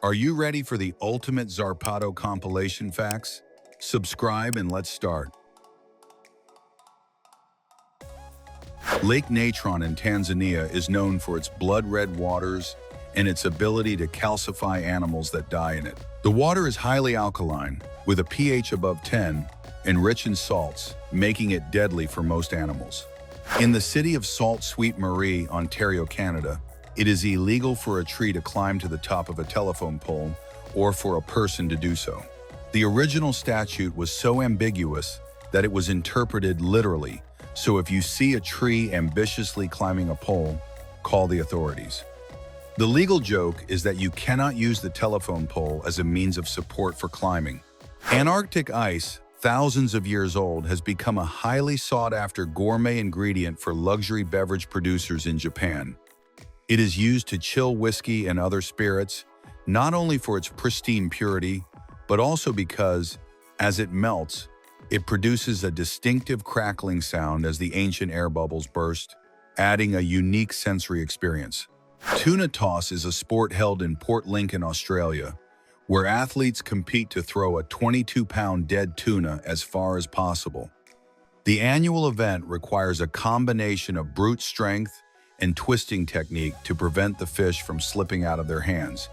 Are you ready for the ultimate Zarpado compilation facts? Subscribe and let's start. Lake Natron in Tanzania is known for its blood-red waters and its ability to calcify animals that die in it. The water is highly alkaline, with a pH above 10 and rich in salts, making it deadly for most animals. In the city of Sault Ste. Marie, Ontario, Canada, it is illegal for a tree to climb to the top of a telephone pole or for a person to do so. The original statute was so ambiguous that it was interpreted literally, so if you see a tree ambitiously climbing a pole, call the authorities. The legal joke is that you cannot use the telephone pole as a means of support for climbing. Antarctic ice, thousands of years old, has become a highly sought-after gourmet ingredient for luxury beverage producers in Japan. It is used to chill whiskey and other spirits, not only for its pristine purity, but also because, as it melts, it produces a distinctive crackling sound as the ancient air bubbles burst, adding a unique sensory experience. Tuna toss is a sport held in Port Lincoln, Australia, where athletes compete to throw a 22-pound dead tuna as far as possible. The annual event requires a combination of brute strength and twisting technique to prevent the fish from slipping out of their hands,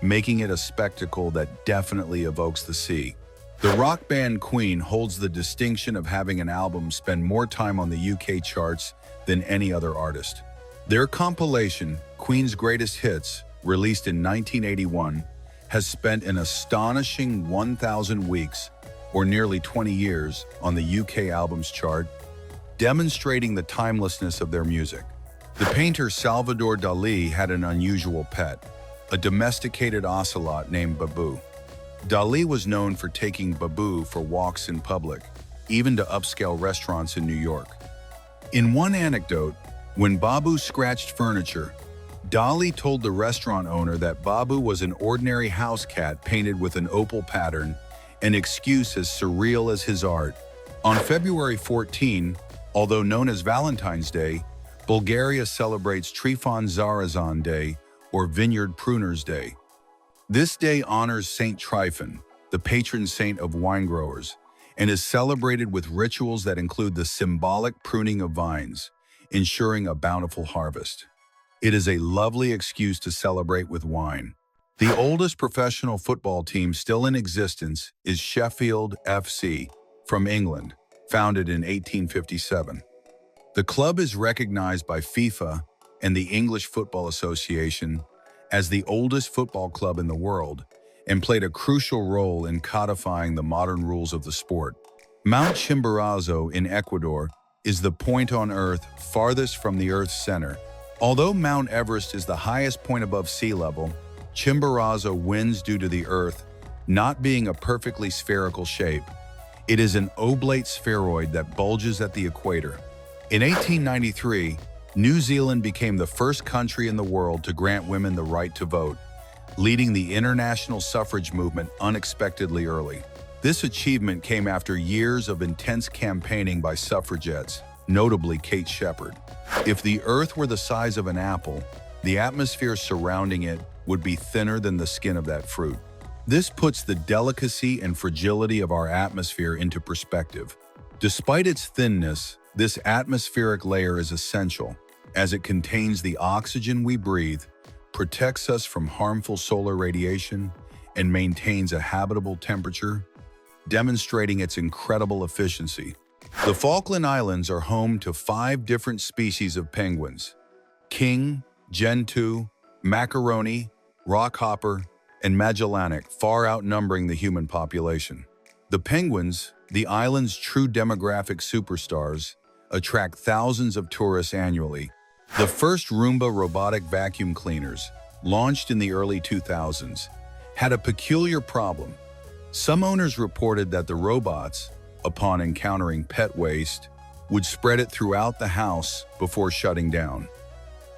making it a spectacle that definitely evokes the sea. The rock band Queen holds the distinction of having an album spend more time on the UK charts than any other artist. Their compilation, Queen's Greatest Hits, released in 1981, has spent an astonishing 1,000 weeks, or nearly 20 years, on the UK albums chart, demonstrating the timelessness of their music. The painter Salvador Dalí had an unusual pet, a domesticated ocelot named Babu. Dalí was known for taking Babu for walks in public, even to upscale restaurants in New York. In one anecdote, when Babu scratched furniture, Dalí told the restaurant owner that Babu was an ordinary house cat painted with an opal pattern, an excuse as surreal as his art. On February 14, although known as Valentine's Day, Bulgaria celebrates Trifon Zarazan Day, or Vineyard Pruners Day. This day honors Saint Tryphon, the patron saint of wine growers, and is celebrated with rituals that include the symbolic pruning of vines, ensuring a bountiful harvest. It is a lovely excuse to celebrate with wine. The oldest professional football team still in existence is Sheffield FC from England, founded in 1857. The club is recognized by FIFA and the English Football Association as the oldest football club in the world and played a crucial role in codifying the modern rules of the sport. Mount Chimborazo in Ecuador is the point on Earth farthest from the Earth's center. Although Mount Everest is the highest point above sea level, Chimborazo wins due to the Earth not being a perfectly spherical shape. It is an oblate spheroid that bulges at the equator. In 1893, New Zealand became the first country in the world to grant women the right to vote, leading the international suffrage movement unexpectedly early. This achievement came after years of intense campaigning by suffragettes, notably Kate Shepherd. If the Earth were the size of an apple, the atmosphere surrounding it would be thinner than the skin of that fruit. This puts the delicacy and fragility of our atmosphere into perspective. Despite its thinness, this atmospheric layer is essential, as it contains the oxygen we breathe, protects us from harmful solar radiation, and maintains a habitable temperature, demonstrating its incredible efficiency. The Falkland Islands are home to 5 different species of penguins: king, gentoo, macaroni, rockhopper, and Magellanic, far outnumbering the human population. The penguins, the island's true demographic superstars, attract thousands of tourists annually. The first Roomba robotic vacuum cleaners, launched in the early 2000s, had a peculiar problem. Some owners reported that the robots, upon encountering pet waste, would spread it throughout the house before shutting down.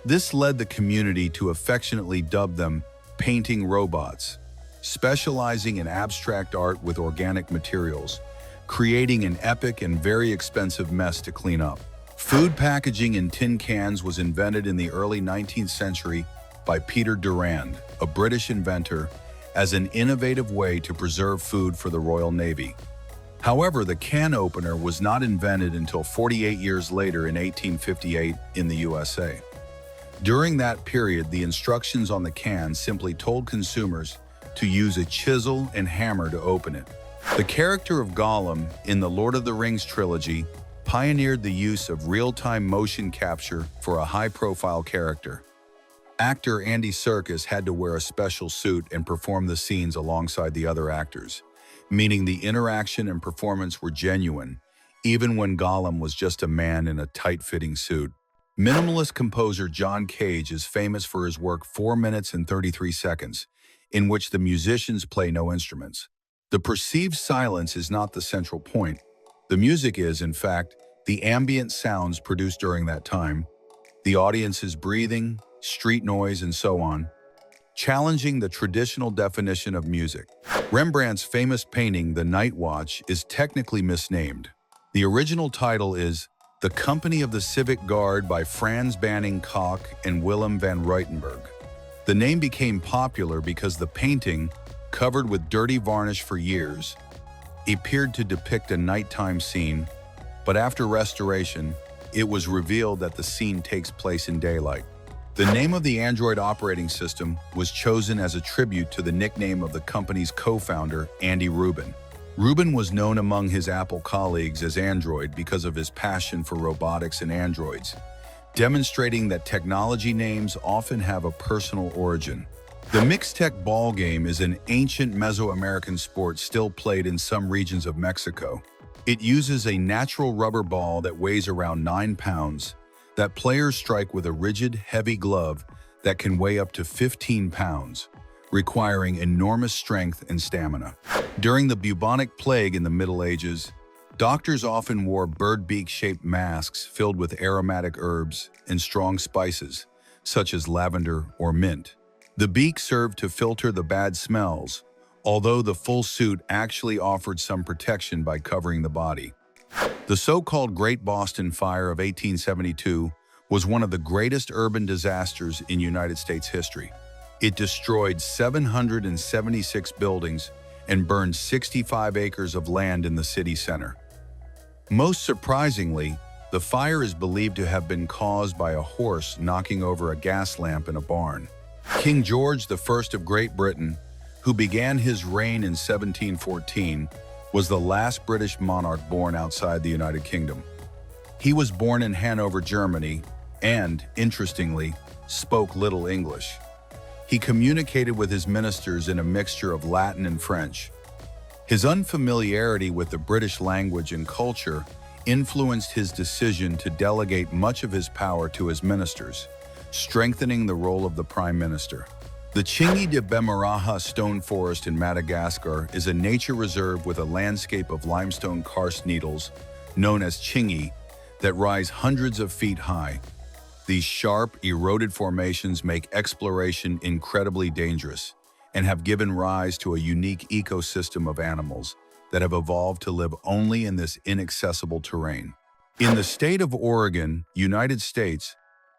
This led the community to affectionately dub them painting robots, specializing in abstract art with organic materials, creating an epic and very expensive mess to clean up. Food packaging in tin cans was invented in the early 19th century by Peter Durand, a British inventor, as an innovative way to preserve food for the Royal Navy. However, the can opener was not invented until 48 years later in 1858 in the USA. During that period, the instructions on the can simply told consumers to use a chisel and hammer to open it. The character of Gollum in the Lord of the Rings trilogy pioneered the use of real-time motion capture for a high-profile character. Actor Andy Serkis had to wear a special suit and perform the scenes alongside the other actors, meaning the interaction and performance were genuine, even when Gollum was just a man in a tight-fitting suit. Minimalist composer John Cage is famous for his work 4 minutes and 33 seconds, in which the musicians play no instruments. The perceived silence is not the central point. The music is, in fact, the ambient sounds produced during that time, the audience's breathing, street noise, and so on, challenging the traditional definition of music. Rembrandt's famous painting, The Night Watch, is technically misnamed. The original title is The Company of the Civic Guard by Frans Banning Koch and Willem van Ruitenberg. The name became popular because the painting, covered with dirty varnish for years, appeared to depict a nighttime scene, but after restoration, it was revealed that the scene takes place in daylight. The name of the Android operating system was chosen as a tribute to the nickname of the company's co-founder, Andy Rubin. Rubin was known among his Apple colleagues as Android because of his passion for robotics and androids, demonstrating that technology names often have a personal origin. The Mixtec ball game is an ancient Mesoamerican sport still played in some regions of Mexico. It uses a natural rubber ball that weighs around 9 pounds that players strike with a rigid, heavy glove that can weigh up to 15 pounds, requiring enormous strength and stamina. During the bubonic plague in the Middle Ages, doctors often wore bird beak-shaped masks filled with aromatic herbs and strong spices, such as lavender or mint. The beak served to filter the bad smells, although the full suit actually offered some protection by covering the body. The so-called Great Boston Fire of 1872 was one of the greatest urban disasters in United States history. It destroyed 776 buildings and burned 65 acres of land in the city center. Most surprisingly, the fire is believed to have been caused by a horse knocking over a gas lamp in a barn. King George I of Great Britain, who began his reign in 1714, was the last British monarch born outside the United Kingdom. He was born in Hanover, Germany, and, interestingly, spoke little English. He communicated with his ministers in a mixture of Latin and French. His unfamiliarity with the British language and culture influenced his decision to delegate much of his power to his ministers, strengthening the role of the Prime Minister. The Chingue de Bemaraha stone forest in Madagascar is a nature reserve with a landscape of limestone karst needles, known as chingue, that rise hundreds of feet high. These sharp, eroded formations make exploration incredibly dangerous and have given rise to a unique ecosystem of animals that have evolved to live only in this inaccessible terrain. In the state of Oregon, United States,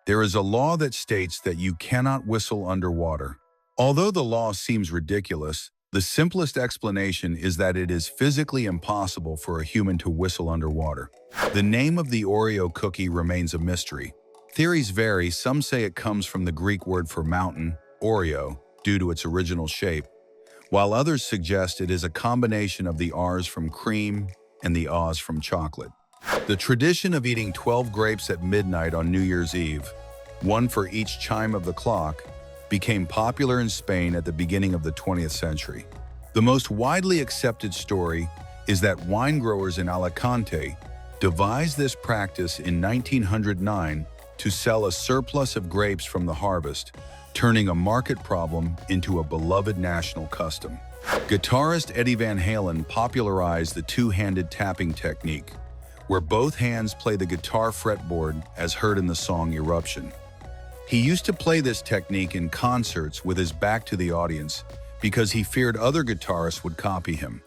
there is a law that states that you cannot whistle underwater. Although the law seems ridiculous, the simplest explanation is that it is physically impossible for a human to whistle underwater. The name of the Oreo cookie remains a mystery. Theories vary. Some say it comes from the Greek word for mountain, Oreo, due to its original shape, while others suggest it is a combination of the R's from cream and the O's from chocolate. The tradition of eating 12 grapes at midnight on New Year's Eve, one for each chime of the clock, became popular in Spain at the beginning of the 20th century. The most widely accepted story is that wine growers in Alicante devised this practice in 1909 to sell a surplus of grapes from the harvest, turning a market problem into a beloved national custom. Guitarist Eddie Van Halen popularized the two-handed tapping technique, where both hands play the guitar fretboard as heard in the song Eruption. He used to play this technique in concerts with his back to the audience because he feared other guitarists would copy him.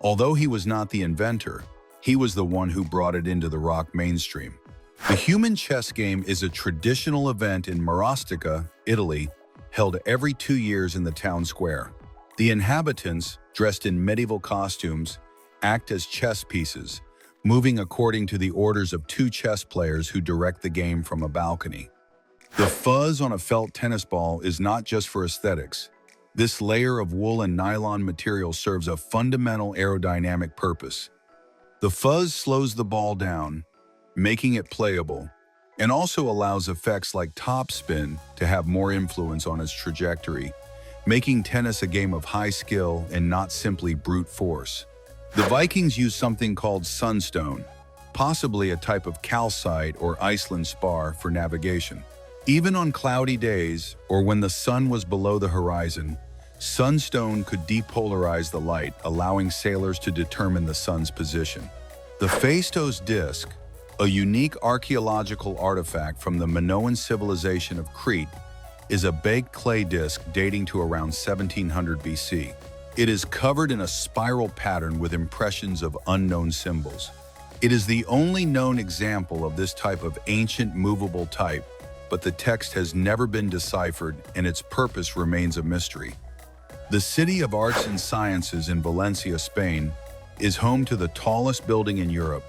Although he was not the inventor, he was the one who brought it into the rock mainstream. The human chess game is a traditional event in Marostica, Italy, held every 2 years in the town square. The inhabitants, dressed in medieval costumes, act as chess pieces, moving according to the orders of two chess players who direct the game from a balcony. The fuzz on a felt tennis ball is not just for aesthetics. This layer of wool and nylon material serves a fundamental aerodynamic purpose. The fuzz slows the ball down, making it playable, and also allows effects like topspin to have more influence on its trajectory, making tennis a game of high skill and not simply brute force. The Vikings used something called sunstone, possibly a type of calcite or Iceland spar for navigation. Even on cloudy days or when the sun was below the horizon, sunstone could depolarize the light, allowing sailors to determine the sun's position. The Phaistos disc, a unique archaeological artifact from the Minoan civilization of Crete, is a baked clay disc dating to around 1700 BC. It is covered in a spiral pattern with impressions of unknown symbols. It is the only known example of this type of ancient movable type, but the text has never been deciphered and its purpose remains a mystery. The City of Arts and Sciences in Valencia, Spain, is home to the tallest building in Europe.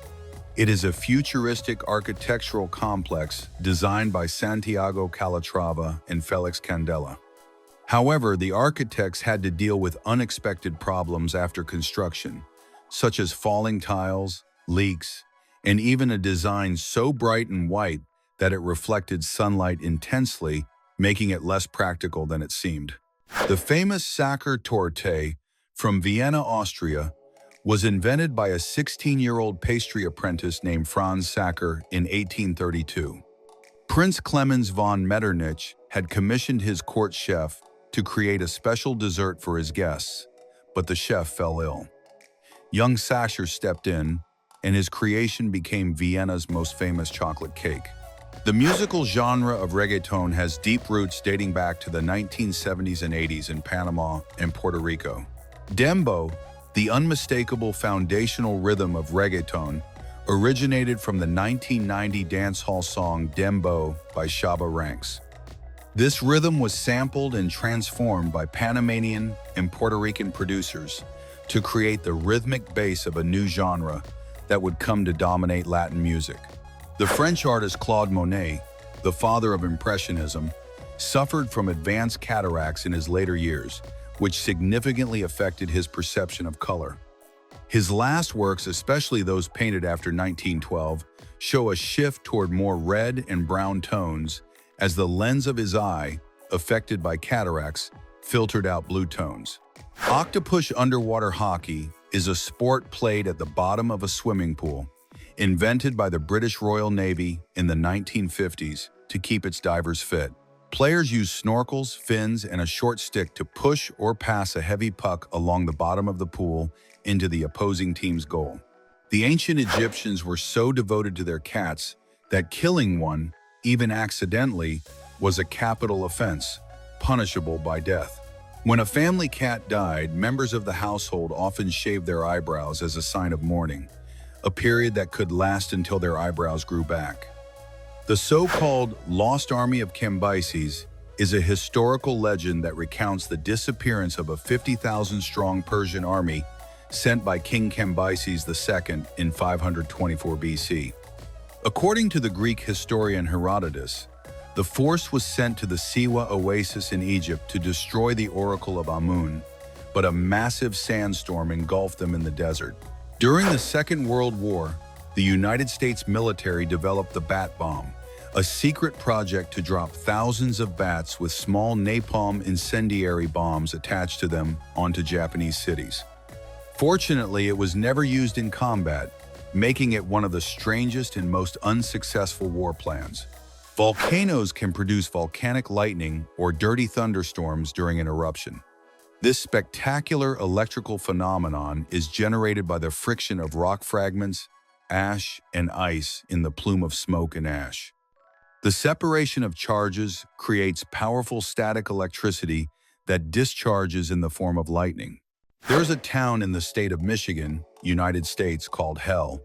It is a futuristic architectural complex designed by Santiago Calatrava and Felix Candela. However, the architects had to deal with unexpected problems after construction, such as falling tiles, leaks, and even a design so bright and white that it reflected sunlight intensely, making it less practical than it seemed. The famous Sacher Torte from Vienna, Austria, was invented by a 16-year-old pastry apprentice named Franz Sacher in 1832. Prince Clemens von Metternich had commissioned his court chef to create a special dessert for his guests, but the chef fell ill. Young Sacher stepped in, and his creation became Vienna's most famous chocolate cake. The musical genre of reggaeton has deep roots dating back to the 1970s and 80s in Panama and Puerto Rico. Dembow, the unmistakable foundational rhythm of reggaeton, originated from the 1990 dancehall song Dembow by Shabba Ranks. This rhythm was sampled and transformed by Panamanian and Puerto Rican producers to create the rhythmic base of a new genre that would come to dominate Latin music. The French artist Claude Monet, the father of Impressionism, suffered from advanced cataracts in his later years, which significantly affected his perception of color. His last works, especially those painted after 1912, show a shift toward more red and brown tones as the lens of his eye, affected by cataracts, filtered out blue tones. Octopus underwater hockey is a sport played at the bottom of a swimming pool, invented by the British Royal Navy in the 1950s to keep its divers fit. Players use snorkels, fins, and a short stick to push or pass a heavy puck along the bottom of the pool into the opposing team's goal. The ancient Egyptians were so devoted to their cats that killing one, even accidentally, was a capital offense, punishable by death. When a family cat died, members of the household often shaved their eyebrows as a sign of mourning, a period that could last until their eyebrows grew back. The so-called Lost Army of Cambyses is a historical legend that recounts the disappearance of a 50,000-strong Persian army sent by King Cambyses II in 524 BC. According to the Greek historian Herodotus, the force was sent to the Siwa oasis in Egypt to destroy the Oracle of Amun, but a massive sandstorm engulfed them in the desert. During the Second World War, the United States military developed the bat bomb, a secret project to drop thousands of bats with small napalm incendiary bombs attached to them onto Japanese cities. Fortunately, it was never used in combat, making it one of the strangest and most unsuccessful war plans. Volcanoes can produce volcanic lightning or dirty thunderstorms during an eruption. This spectacular electrical phenomenon is generated by the friction of rock fragments, ash, and ice in the plume of smoke and ash. The separation of charges creates powerful static electricity that discharges in the form of lightning. There's a town in the state of Michigan, United States, called Hell,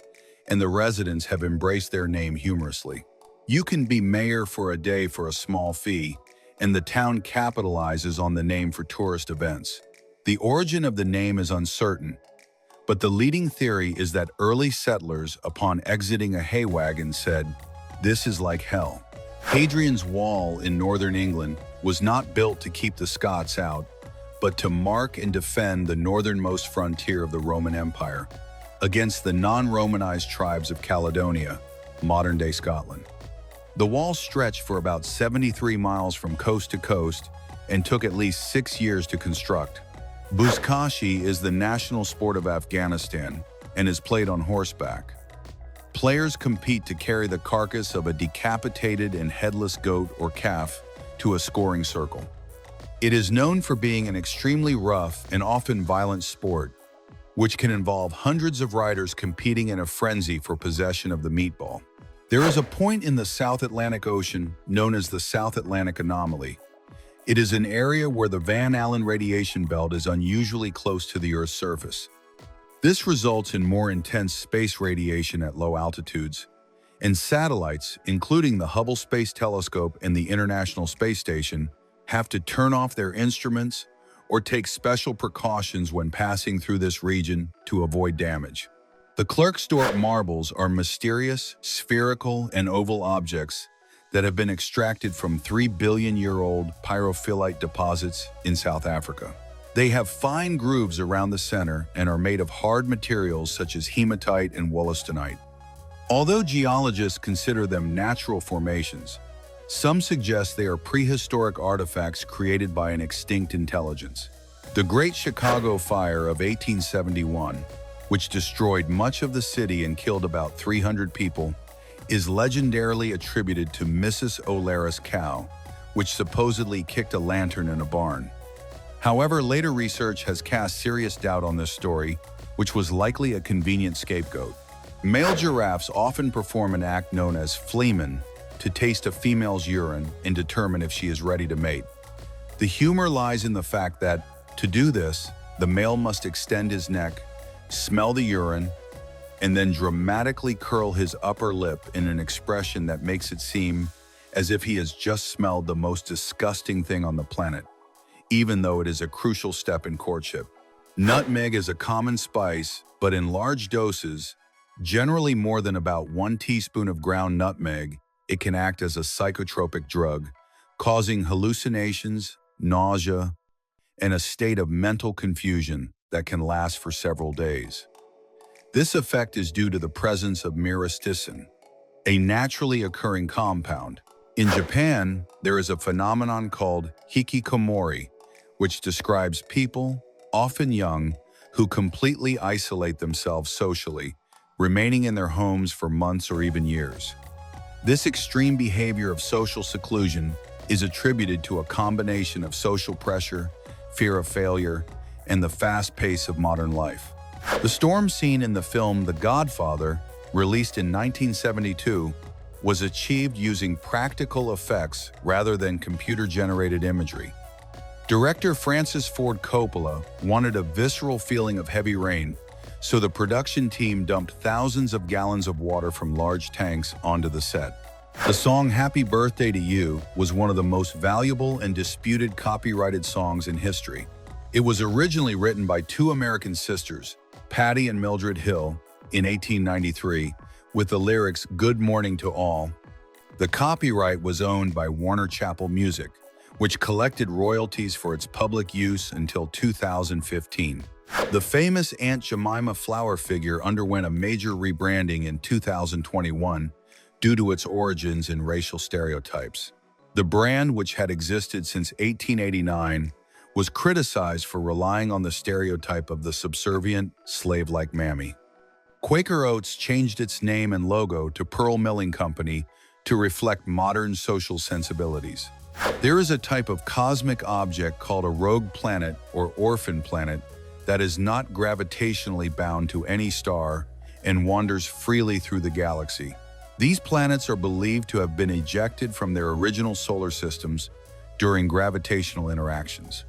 and the residents have embraced their name humorously. You can be mayor for a day for a small fee, and the town capitalizes on the name for tourist events. The origin of the name is uncertain, but the leading theory is that early settlers, upon exiting a hay wagon, said, "This is like hell." Hadrian's Wall in northern England was not built to keep the Scots out, but to mark and defend the northernmost frontier of the Roman Empire against the non-Romanized tribes of Caledonia, modern-day Scotland. The wall stretched for about 73 miles from coast to coast and took at least 6 years to construct. Buzkashi is the national sport of Afghanistan and is played on horseback. Players compete to carry the carcass of a decapitated and headless goat or calf to a scoring circle. It is known for being an extremely rough and often violent sport, which can involve hundreds of riders competing in a frenzy for possession of the meatball. There is a point in the South Atlantic Ocean known as the South Atlantic Anomaly. It is an area where the Van Allen radiation belt is unusually close to the Earth's surface. This results in more intense space radiation at low altitudes, and satellites, including the Hubble Space Telescope and the International Space Station, have to turn off their instruments or take special precautions when passing through this region to avoid damage. The Klerksdorp marbles are mysterious, spherical, and oval objects that have been extracted from 3-billion-year-old pyrophyllite deposits in South Africa. They have fine grooves around the center and are made of hard materials such as hematite and wollastonite. Although geologists consider them natural formations, some suggest they are prehistoric artifacts created by an extinct intelligence. The Great Chicago Fire of 1871, which destroyed much of the city and killed about 300 people, is legendarily attributed to Mrs. O'Lara's cow, which supposedly kicked a lantern in a barn. However, later research has cast serious doubt on this story, which was likely a convenient scapegoat. Male giraffes often perform an act known as fleeman to taste a female's urine and determine if she is ready to mate. The humor lies in the fact that, to do this, the male must extend his neck, smell the urine, and then dramatically curl his upper lip in an expression that makes it seem as if he has just smelled the most disgusting thing on the planet, even though it is a crucial step in courtship. Nutmeg is a common spice, but in large doses, generally more than about 1 teaspoon of ground nutmeg, it can act as a psychotropic drug, causing hallucinations, nausea, and a state of mental confusion that can last for several days. This effect is due to the presence of myristicin, a naturally occurring compound. In Japan, there is a phenomenon called hikikomori, which describes people, often young, who completely isolate themselves socially, remaining in their homes for months or even years. This extreme behavior of social seclusion is attributed to a combination of social pressure, fear of failure, and the fast pace of modern life. The storm scene in the film The Godfather, released in 1972, was achieved using practical effects rather than computer-generated imagery. Director Francis Ford Coppola wanted a visceral feeling of heavy rain, so the production team dumped thousands of gallons of water from large tanks onto the set. The song Happy Birthday to You was one of the most valuable and disputed copyrighted songs in history. It was originally written by two American sisters, Patty and Mildred Hill, in 1893, with the lyrics "Good Morning to All." The copyright was owned by Warner Chappell Music, which collected royalties for its public use until 2015. The famous Aunt Jemima flower figure underwent a major rebranding in 2021 due to its origins in racial stereotypes. The brand, which had existed since 1889, was criticized for relying on the stereotype of the subservient, slave-like mammy. Quaker Oats changed its name and logo to Pearl Milling Company to reflect modern social sensibilities. There is a type of cosmic object called a rogue planet or orphan planet that is not gravitationally bound to any star and wanders freely through the galaxy. These planets are believed to have been ejected from their original solar systems during gravitational interactions.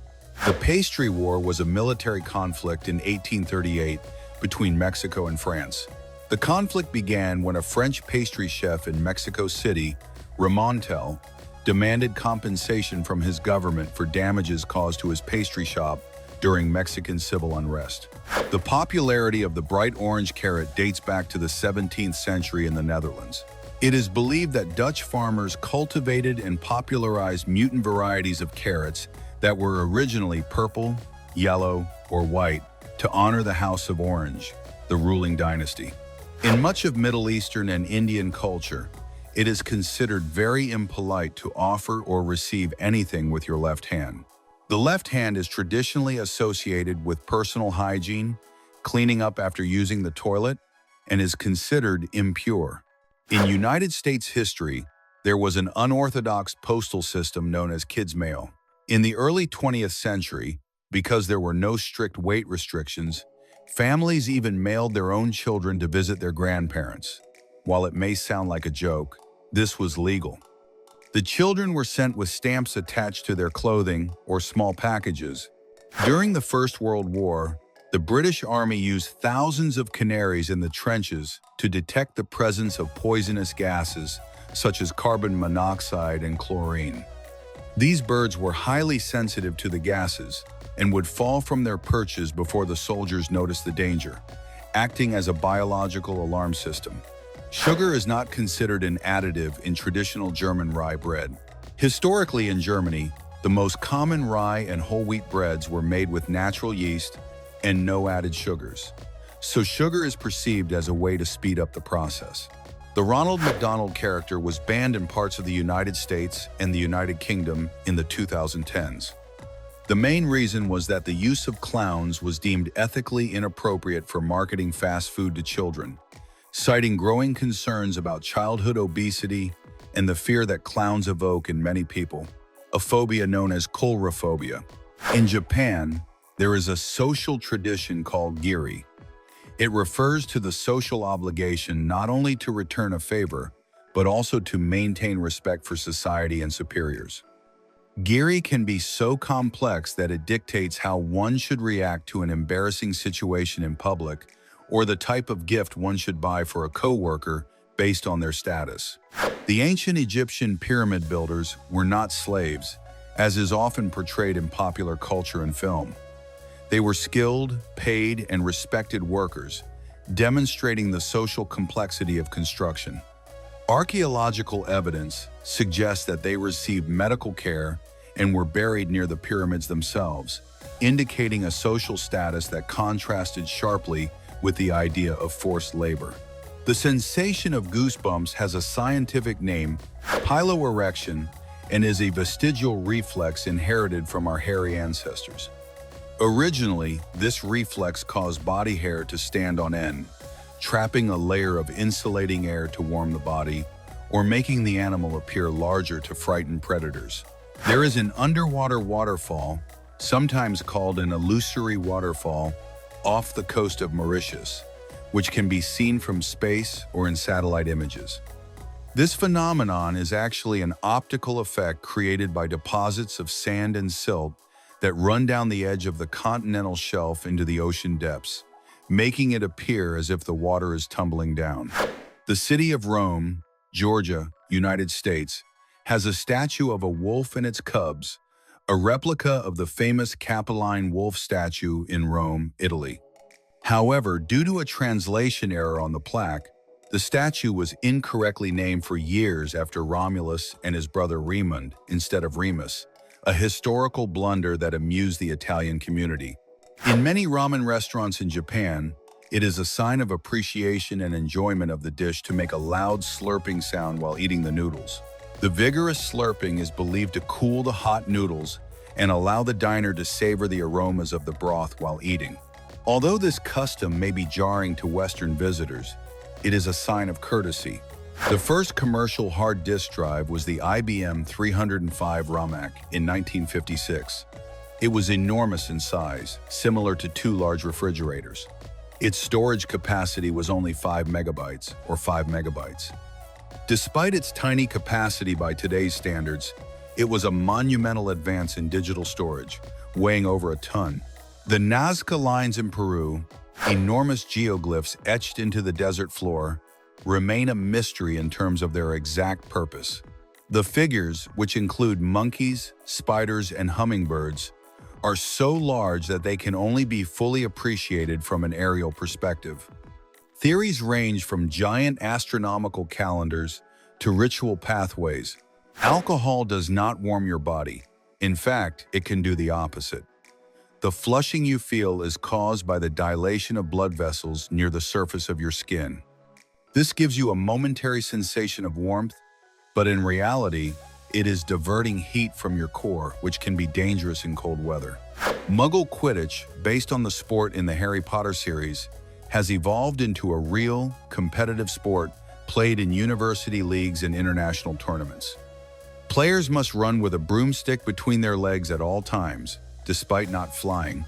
The Pastry War was a military conflict in 1838 between Mexico and France. The conflict began when a French pastry chef in Mexico City, Ramontel, demanded compensation from his government for damages caused to his pastry shop during Mexican civil unrest. The popularity of the bright orange carrot dates back to the 17th century in the Netherlands. It is believed that Dutch farmers cultivated and popularized mutant varieties of carrots that were originally purple, yellow, or white to honor the House of Orange, the ruling dynasty. In much of Middle Eastern and Indian culture, it is considered very impolite to offer or receive anything with your left hand. The left hand is traditionally associated with personal hygiene, cleaning up after using the toilet, and is considered impure. In United States history, there was an unorthodox postal system known as kids' mail. In the early 20th century, because there were no strict weight restrictions, families even mailed their own children to visit their grandparents. While it may sound like a joke, this was legal. The children were sent with stamps attached to their clothing or small packages. During the First World War, the British Army used thousands of canaries in the trenches to detect the presence of poisonous gases such as carbon monoxide and chlorine. These birds were highly sensitive to the gases and would fall from their perches before the soldiers noticed the danger, acting as a biological alarm system. Sugar is not considered an additive in traditional German rye bread. Historically in Germany, the most common rye and whole wheat breads were made with natural yeast and no added sugars. So sugar is perceived as a way to speed up the process. The Ronald McDonald character was banned in parts of the United States and the United Kingdom in the 2010s. The main reason was that the use of clowns was deemed ethically inappropriate for marketing fast food to children, citing growing concerns about childhood obesity and the fear that clowns evoke in many people, a phobia known as coulrophobia. In Japan, there is a social tradition called giri. It refers to the social obligation not only to return a favor, but also to maintain respect for society and superiors. Giri can be so complex that it dictates how one should react to an embarrassing situation in public, or the type of gift one should buy for a coworker based on their status. The ancient Egyptian pyramid builders were not slaves, as is often portrayed in popular culture and film. They were skilled, paid, and respected workers, demonstrating the social complexity of construction. Archaeological evidence suggests that they received medical care and were buried near the pyramids themselves, indicating a social status that contrasted sharply with the idea of forced labor. The sensation of goosebumps has a scientific name, piloerection, and is a vestigial reflex inherited from our hairy ancestors. Originally, this reflex caused body hair to stand on end, trapping a layer of insulating air to warm the body, or making the animal appear larger to frighten predators. There is an underwater waterfall, sometimes called an illusory waterfall, off the coast of Mauritius, which can be seen from space or in satellite images. This phenomenon is actually an optical effect created by deposits of sand and silt that run down the edge of the continental shelf into the ocean depths, making it appear as if the water is tumbling down. The city of Rome, Georgia, United States, has a statue of a wolf and its cubs, a replica of the famous Capitoline wolf statue in Rome, Italy. However, due to a translation error on the plaque, the statue was incorrectly named for years after Romulus and his brother Raymond instead of Remus, a historical blunder that amused the Italian community. In many ramen restaurants in Japan, it is a sign of appreciation and enjoyment of the dish to make a loud slurping sound while eating the noodles. The vigorous slurping is believed to cool the hot noodles and allow the diner to savor the aromas of the broth while eating. Although this custom may be jarring to Western visitors, it is a sign of courtesy. The first commercial hard disk drive was the IBM 305 RAMAC in 1956. It was enormous in size, similar to two large refrigerators. Its storage capacity was only 5 megabytes, or 5 megabytes. Despite its tiny capacity by today's standards, it was a monumental advance in digital storage, weighing over a ton. The Nazca lines in Peru, enormous geoglyphs etched into the desert floor, remain a mystery in terms of their exact purpose. The figures, which include monkeys, spiders, and hummingbirds, are so large that they can only be fully appreciated from an aerial perspective. Theories range from giant astronomical calendars to ritual pathways. Alcohol does not warm your body. In fact, it can do the opposite. The flushing you feel is caused by the dilation of blood vessels near the surface of your skin. This gives you a momentary sensation of warmth, but in reality, it is diverting heat from your core, which can be dangerous in cold weather. Muggle Quidditch, based on the sport in the Harry Potter series, has evolved into a real, competitive sport played in university leagues and international tournaments. Players must run with a broomstick between their legs at all times, despite not flying,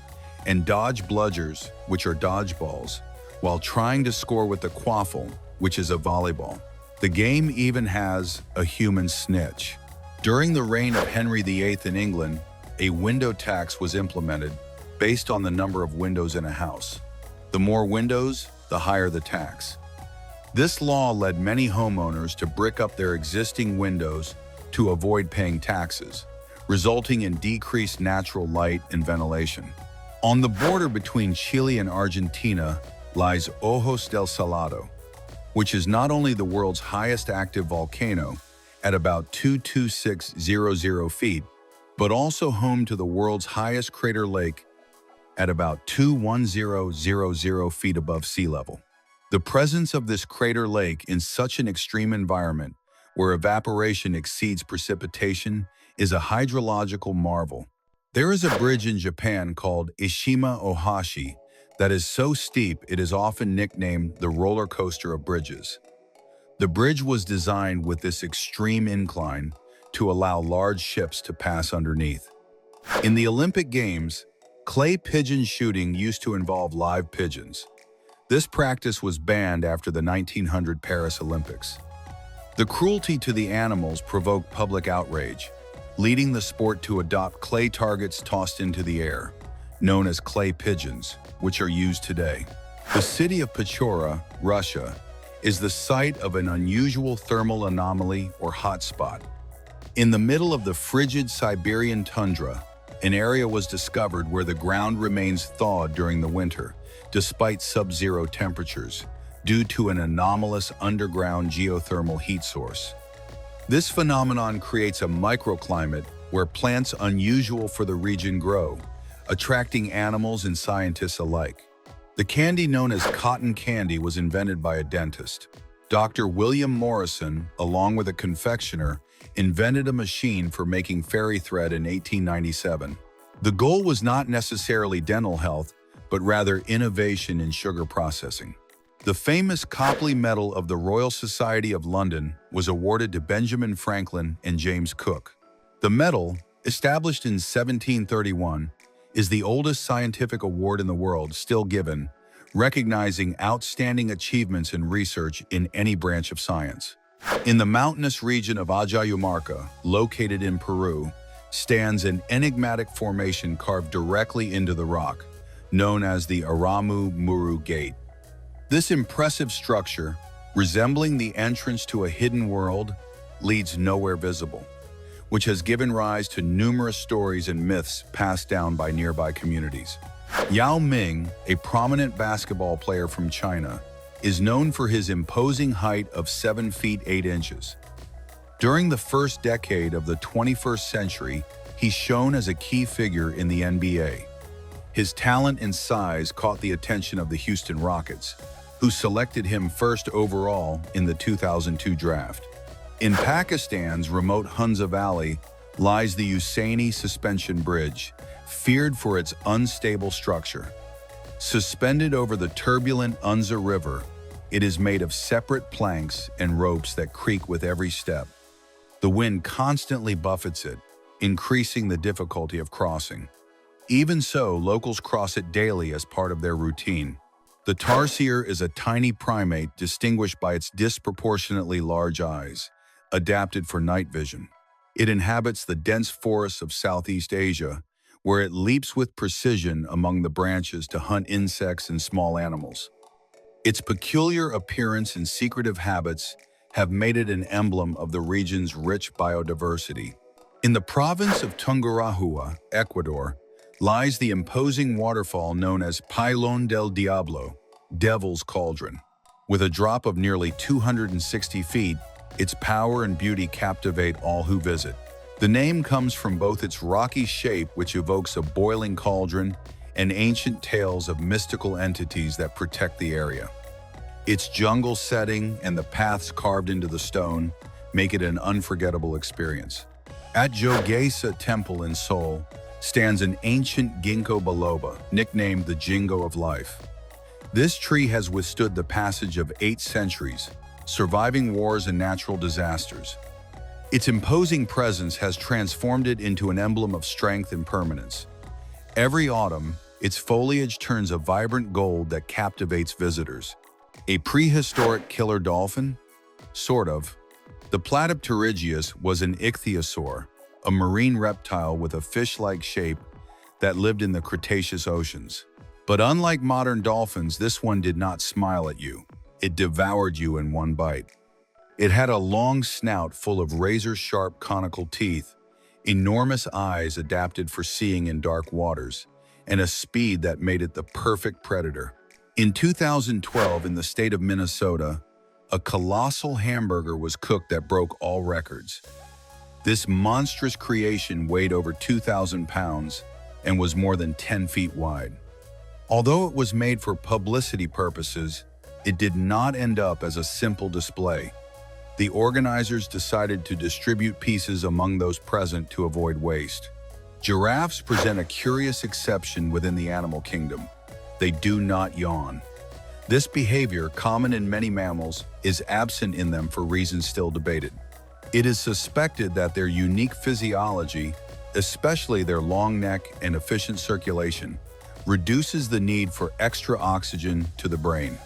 and dodge bludgers, which are dodgeballs, while trying to score with the quaffle, which is a volleyball. The game even has a human snitch. During the reign of Henry VIII in England, a window tax was implemented based on the number of windows in a house. The more windows, the higher the tax. This law led many homeowners to brick up their existing windows to avoid paying taxes, resulting in decreased natural light and ventilation. On the border between Chile and Argentina lies Ojos del Salado, which is not only the world's highest active volcano at about 22600 feet, but also home to the world's highest crater lake at about 21000 feet above sea level. The presence of this crater lake in such an extreme environment where evaporation exceeds precipitation is a hydrological marvel. There is a bridge in Japan called Ishima Ohashi that is so steep it is often nicknamed the roller coaster of bridges. The bridge was designed with this extreme incline to allow large ships to pass underneath. In the Olympic Games, clay pigeon shooting used to involve live pigeons. This practice was banned after the 1900 Paris Olympics. The cruelty to the animals provoked public outrage, leading the sport to adopt clay targets tossed into the air, known as clay pigeons, which are used today. The city of Pechora, Russia, is the site of an unusual thermal anomaly or hotspot. In the middle of the frigid Siberian tundra, an area was discovered where the ground remains thawed during the winter, despite sub-zero temperatures, due to an anomalous underground geothermal heat source. This phenomenon creates a microclimate where plants unusual for the region grow, attracting animals and scientists alike. The candy known as cotton candy was invented by a dentist. Dr. William Morrison, along with a confectioner, invented a machine for making fairy thread in 1897. The goal was not necessarily dental health, but rather innovation in sugar processing. The famous Copley Medal of the Royal Society of London was awarded to Benjamin Franklin and James Cook. The medal, established in 1731, is the oldest scientific award in the world still given, recognizing outstanding achievements in research in any branch of science. In the mountainous region of Ayayumarca, located in Peru, stands an enigmatic formation carved directly into the rock, known as the Aramu Muru Gate. This impressive structure, resembling the entrance to a hidden world, leads nowhere visible, which has given rise to numerous stories and myths passed down by nearby communities. Yao Ming, a prominent basketball player from China, is known for his imposing height of 7 feet 8 inches. During the first decade of the 21st century, he's shown as a key figure in the NBA. His talent and size caught the attention of the Houston Rockets, who selected him first overall in the 2002 draft. In Pakistan's remote Hunza Valley lies the Hussaini Suspension Bridge, feared for its unstable structure. Suspended over the turbulent Unza River, it is made of separate planks and ropes that creak with every step. The wind constantly buffets it, increasing the difficulty of crossing. Even so, locals cross it daily as part of their routine. The tarsier is a tiny primate distinguished by its disproportionately large eyes, adapted for night vision. It inhabits the dense forests of Southeast Asia, where it leaps with precision among the branches to hunt insects and small animals. Its peculiar appearance and secretive habits have made it an emblem of the region's rich biodiversity. In the province of Tungurahua, Ecuador, lies the imposing waterfall known as Pylon del Diablo, Devil's Cauldron. With a drop of nearly 260 feet, its power and beauty captivate all who visit. The name comes from both its rocky shape, which evokes a boiling cauldron, and ancient tales of mystical entities that protect the area. Its jungle setting and the paths carved into the stone make it an unforgettable experience. At Jogesa Temple in Seoul stands an ancient ginkgo biloba, nicknamed the Jingo of Life. This tree has withstood the passage of 8 centuries, surviving wars and natural disasters. Its imposing presence has transformed it into an emblem of strength and permanence. Every autumn, its foliage turns a vibrant gold that captivates visitors. A prehistoric killer dolphin? Sort of. The Platypterygius was an ichthyosaur, a marine reptile with a fish-like shape that lived in the Cretaceous oceans. But unlike modern dolphins, this one did not smile at you. It devoured you in one bite. It had a long snout full of razor-sharp conical teeth, enormous eyes adapted for seeing in dark waters, and a speed that made it the perfect predator. In 2012, in the state of Minnesota, a colossal hamburger was cooked that broke all records. This monstrous creation weighed over 2,000 pounds and was more than 10 feet wide. Although it was made for publicity purposes, it did not end up as a simple display. The organizers decided to distribute pieces among those present to avoid waste. Giraffes present a curious exception within the animal kingdom. They do not yawn. This behavior, common in many mammals, is absent in them for reasons still debated. It is suspected that their unique physiology, especially their long neck and efficient circulation, reduces the need for extra oxygen to the brain.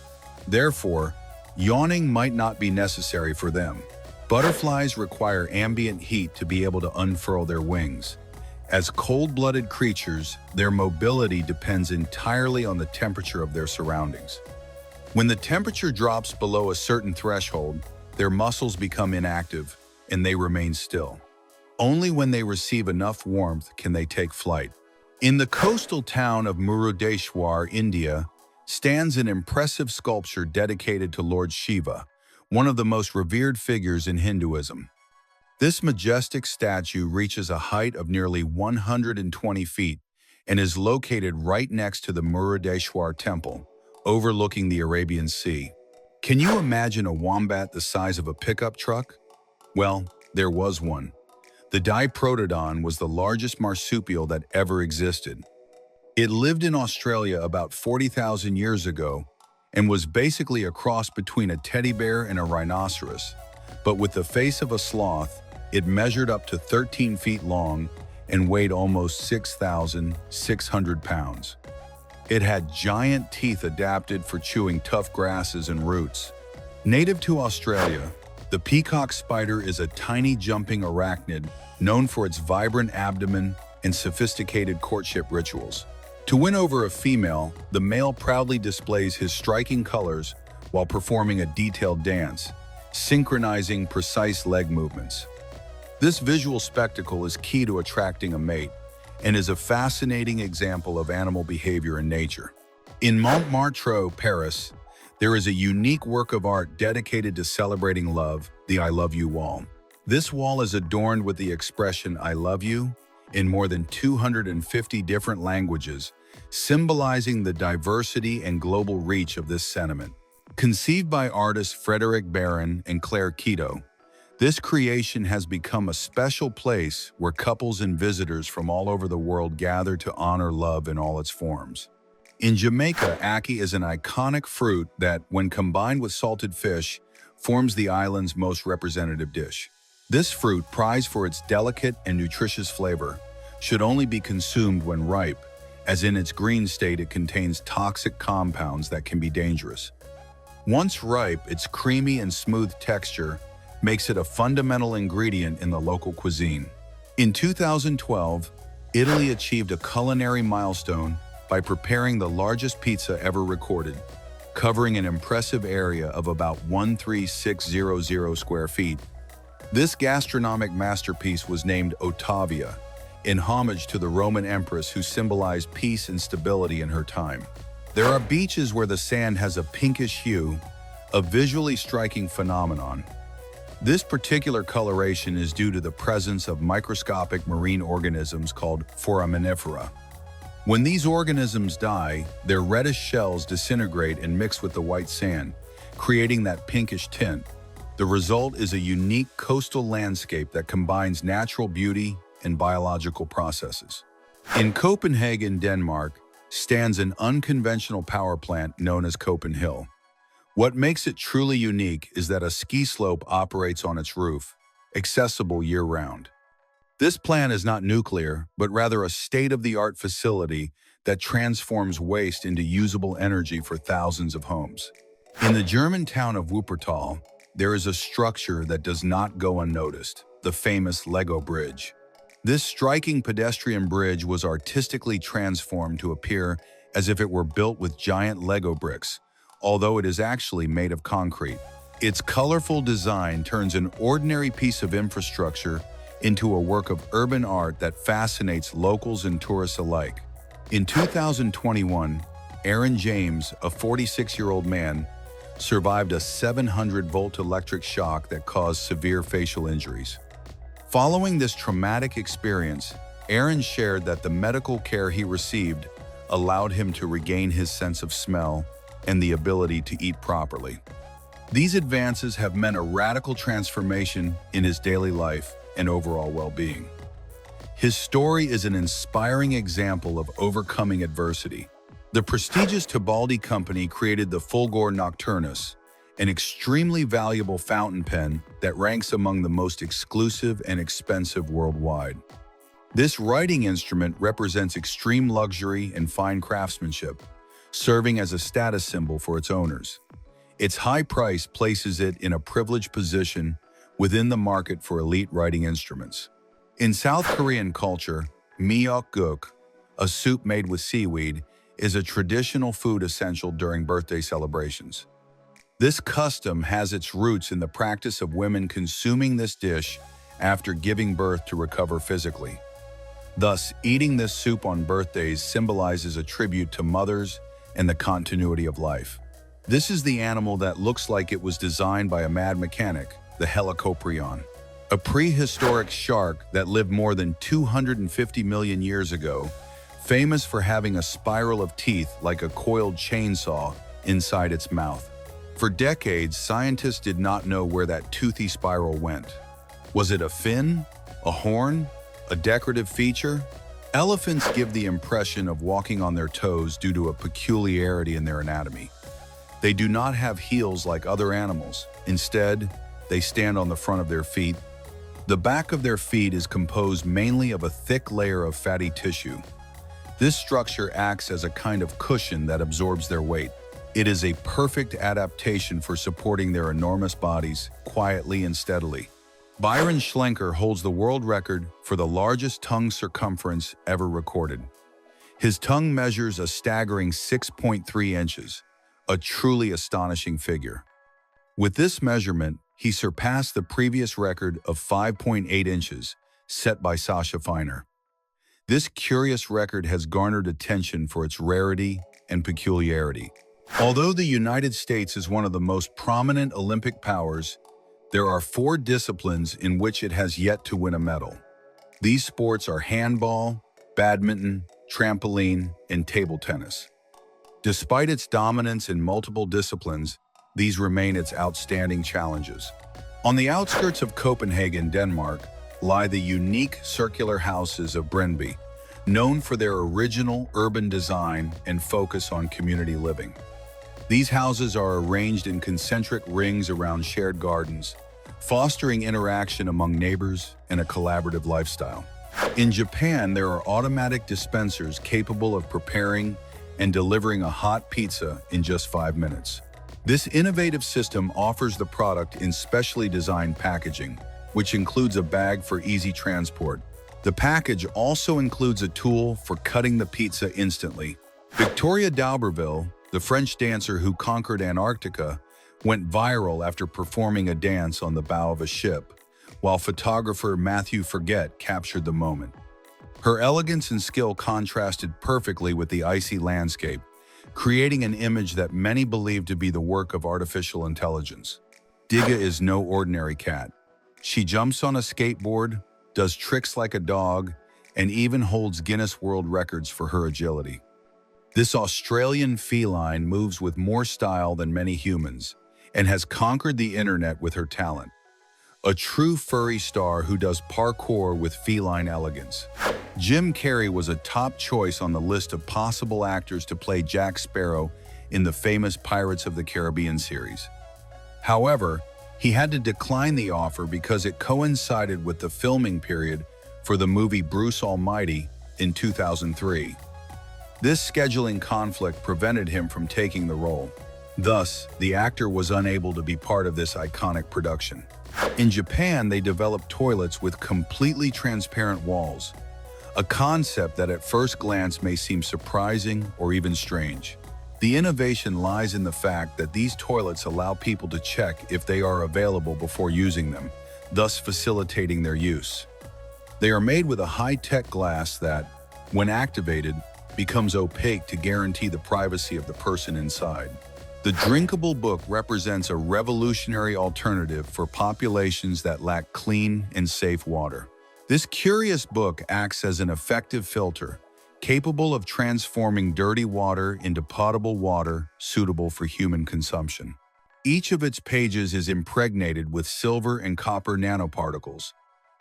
Therefore, yawning might not be necessary for them. Butterflies require ambient heat to be able to unfurl their wings. As cold-blooded creatures, their mobility depends entirely on the temperature of their surroundings. When the temperature drops below a certain threshold, their muscles become inactive and they remain still. Only when they receive enough warmth can they take flight. In the coastal town of Murudeshwar, India, stands an impressive sculpture dedicated to Lord Shiva, one of the most revered figures in Hinduism. This majestic statue reaches a height of nearly 120 feet and is located right next to the Murudeshwar temple, overlooking the Arabian Sea. Can you imagine a wombat the size of a pickup truck? Well, there was one. The Diprotodon was the largest marsupial that ever existed. It lived in Australia about 40,000 years ago and was basically a cross between a teddy bear and a rhinoceros. But with the face of a sloth, it measured up to 13 feet long and weighed almost 6,600 pounds. It had giant teeth adapted for chewing tough grasses and roots. Native to Australia, the peacock spider is a tiny jumping arachnid known for its vibrant abdomen and sophisticated courtship rituals. To win over a female, the male proudly displays his striking colors while performing a detailed dance, synchronizing precise leg movements. This visual spectacle is key to attracting a mate and is a fascinating example of animal behavior in nature. In Montmartre, Paris, there is a unique work of art dedicated to celebrating love, the I Love You wall. This wall is adorned with the expression I love you in more than 250 different languages, symbolizing the diversity and global reach of this sentiment. Conceived by artists Frederic Baron and Claire Quito, this creation has become a special place where couples and visitors from all over the world gather to honor love in all its forms. In Jamaica, ackee is an iconic fruit that, when combined with salted fish, forms the island's most representative dish. This fruit, prized for its delicate and nutritious flavor, should only be consumed when ripe, as in its green state it contains toxic compounds that can be dangerous. Once ripe, its creamy and smooth texture makes it a fundamental ingredient in the local cuisine. In 2012, Italy achieved a culinary milestone by preparing the largest pizza ever recorded, covering an impressive area of about 13600 square feet. This gastronomic masterpiece was named Ottavia, in homage to the Roman empress who symbolized peace and stability in her time. There are beaches where the sand has a pinkish hue, a visually striking phenomenon. This particular coloration is due to the presence of microscopic marine organisms called foraminifera. When these organisms die, their reddish shells disintegrate and mix with the white sand, creating that pinkish tint. The result is a unique coastal landscape that combines natural beauty and biological processes. In Copenhagen, Denmark, stands an unconventional power plant known as Copenhill. What makes it truly unique is that a ski slope operates on its roof, accessible year-round. This plant is not nuclear, but rather a state-of-the-art facility that transforms waste into usable energy for thousands of homes. In the German town of Wuppertal, there is a structure that does not go unnoticed, the famous Lego Bridge. This striking pedestrian bridge was artistically transformed to appear as if it were built with giant Lego bricks, although it is actually made of concrete. Its colorful design turns an ordinary piece of infrastructure into a work of urban art that fascinates locals and tourists alike. In 2021, Aaron James, a 46-year-old man, survived a 700-volt electric shock that caused severe facial injuries. Following this traumatic experience, Aaron shared that the medical care he received allowed him to regain his sense of smell and the ability to eat properly. These advances have meant a radical transformation in his daily life and overall well-being. His story is an inspiring example of overcoming adversity. The prestigious Tibaldi company created the Fulgor Nocturnus, an extremely valuable fountain pen that ranks among the most exclusive and expensive worldwide. This writing instrument represents extreme luxury and fine craftsmanship, serving as a status symbol for its owners. Its high price places it in a privileged position within the market for elite writing instruments. In South Korean culture, miyeokguk, a soup made with seaweed, is a traditional food essential during birthday celebrations. This custom has its roots in the practice of women consuming this dish after giving birth to recover physically. Thus, eating this soup on birthdays symbolizes a tribute to mothers and the continuity of life. This is the animal that looks like it was designed by a mad mechanic, the Helicoprion, a prehistoric shark that lived more than 250 million years ago, famous for having a spiral of teeth like a coiled chainsaw inside its mouth. For decades, scientists did not know where that toothy spiral went. Was it a fin, a horn, a decorative feature? Elephants give the impression of walking on their toes due to a peculiarity in their anatomy. They do not have heels like other animals. Instead, they stand on the front of their feet. The back of their feet is composed mainly of a thick layer of fatty tissue. This structure acts as a kind of cushion that absorbs their weight. It is a perfect adaptation for supporting their enormous bodies quietly and steadily. Byron Schlenker holds the world record for the largest tongue circumference ever recorded. His tongue measures a staggering 6.3 inches, a truly astonishing figure. With this measurement, he surpassed the previous record of 5.8 inches, set by Sasha Feiner. This curious record has garnered attention for its rarity and peculiarity. Although the United States is one of the most prominent Olympic powers, there are 4 disciplines in which it has yet to win a medal. These sports are handball, badminton, trampoline, and table tennis. Despite its dominance in multiple disciplines, these remain its outstanding challenges. On the outskirts of Copenhagen, Denmark, lie the unique circular houses of Brøndby, known for their original urban design and focus on community living. These houses are arranged in concentric rings around shared gardens, fostering interaction among neighbors and a collaborative lifestyle. In Japan, there are automatic dispensers capable of preparing and delivering a hot pizza in just 5 minutes. This innovative system offers the product in specially designed packaging, which includes a bag for easy transport. The package also includes a tool for cutting the pizza instantly. Victoria d'Auberville, the French dancer who conquered Antarctica, went viral after performing a dance on the bow of a ship, while photographer Matthew Forget captured the moment. Her elegance and skill contrasted perfectly with the icy landscape, creating an image that many believe to be the work of artificial intelligence. Digga is no ordinary cat. She jumps on a skateboard, does tricks like a dog, and even holds Guinness World Records for her agility. This Australian feline moves with more style than many humans and has conquered the internet with her talent. A true furry star who does parkour with feline elegance. Jim Carrey was a top choice on the list of possible actors to play Jack Sparrow in the famous Pirates of the Caribbean series. However, he had to decline the offer because it coincided with the filming period for the movie Bruce Almighty in 2003. This scheduling conflict prevented him from taking the role. Thus, the actor was unable to be part of this iconic production. In Japan, they developed toilets with completely transparent walls, a concept that at first glance may seem surprising or even strange. The innovation lies in the fact that these toilets allow people to check if they are available before using them, thus facilitating their use. They are made with a high-tech glass that, when activated, becomes opaque to guarantee the privacy of the person inside. The drinkable book represents a revolutionary alternative for populations that lack clean and safe water. This curious book acts as an effective filter, capable of transforming dirty water into potable water suitable for human consumption. Each of its pages is impregnated with silver and copper nanoparticles,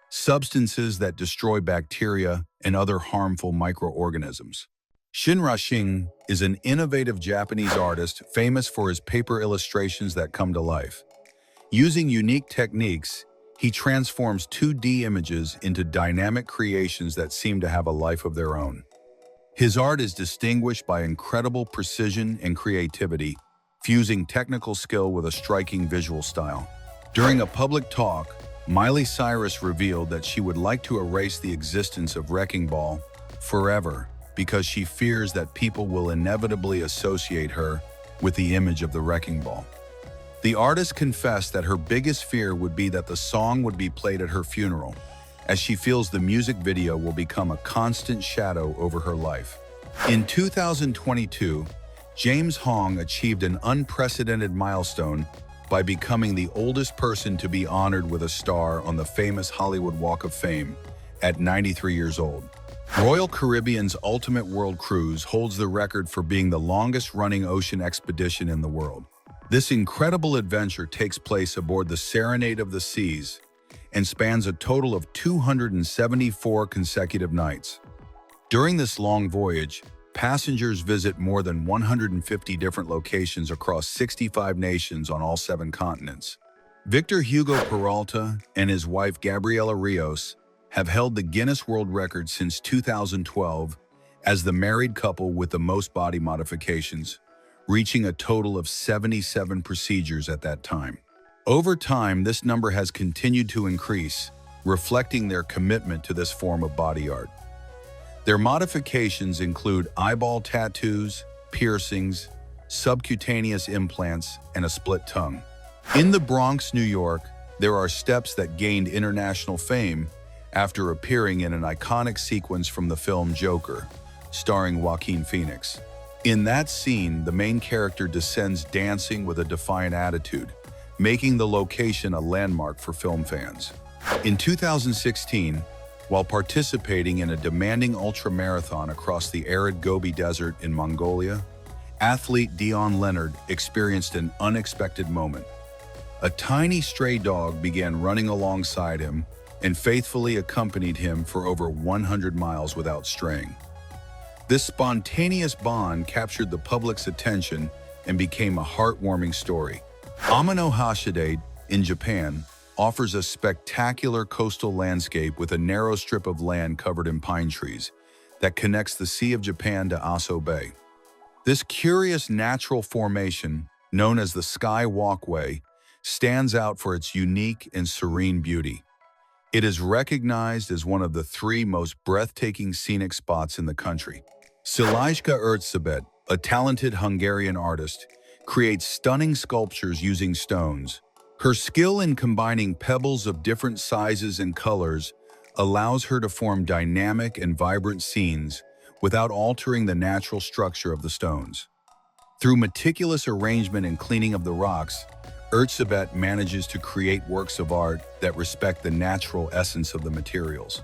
substances that destroy bacteria and other harmful microorganisms. Shinra Shing is an innovative Japanese artist famous for his paper illustrations that come to life. Using unique techniques, he transforms 2D images into dynamic creations that seem to have a life of their own. His art is distinguished by incredible precision and creativity, fusing technical skill with a striking visual style. During a public talk, Miley Cyrus revealed that she would like to erase the existence of Wrecking Ball forever because she fears that people will inevitably associate her with the image of the Wrecking Ball. The artist confessed that her biggest fear would be that the song would be played at her funeral, as she feels the music video will become a constant shadow over her life. In 2022, James Hong achieved an unprecedented milestone by becoming the oldest person to be honored with a star on the famous Hollywood Walk of Fame at 93 years old. Royal Caribbean's Ultimate World Cruise holds the record for being the longest-running ocean expedition in the world. This incredible adventure takes place aboard the Serenade of the Seas and spans a total of 274 consecutive nights. During this long voyage, passengers visit more than 150 different locations across 65 nations on all 7 continents. Victor Hugo Peralta and his wife Gabriela Rios have held the Guinness World Record since 2012 as the married couple with the most body modifications, reaching a total of 77 procedures at that time. Over time, this number has continued to increase, reflecting their commitment to this form of body art. Their modifications include eyeball tattoos, piercings, subcutaneous implants, and a split tongue. In the Bronx, New York, there are steps that gained international fame after appearing in an iconic sequence from the film Joker, starring Joaquin Phoenix. In that scene, the main character descends dancing with a defiant attitude, making the location a landmark for film fans. In 2016, while participating in a demanding ultramarathon across the arid Gobi Desert in Mongolia, athlete Dion Leonard experienced an unexpected moment. A tiny stray dog began running alongside him and faithfully accompanied him for over 100 miles without straying. This spontaneous bond captured the public's attention and became a heartwarming story. Amano Hashide, in Japan, offers a spectacular coastal landscape with a narrow strip of land covered in pine trees that connects the Sea of Japan to Aso Bay. This curious natural formation, known as the Sky Walkway, stands out for its unique and serene beauty. It is recognized as one of the 3 most breathtaking scenic spots in the country. Szilajska Ercebet, a talented Hungarian artist, creates stunning sculptures using stones. Her skill in combining pebbles of different sizes and colors allows her to form dynamic and vibrant scenes without altering the natural structure of the stones. Through meticulous arrangement and cleaning of the rocks, Ertzebet manages to create works of art that respect the natural essence of the materials.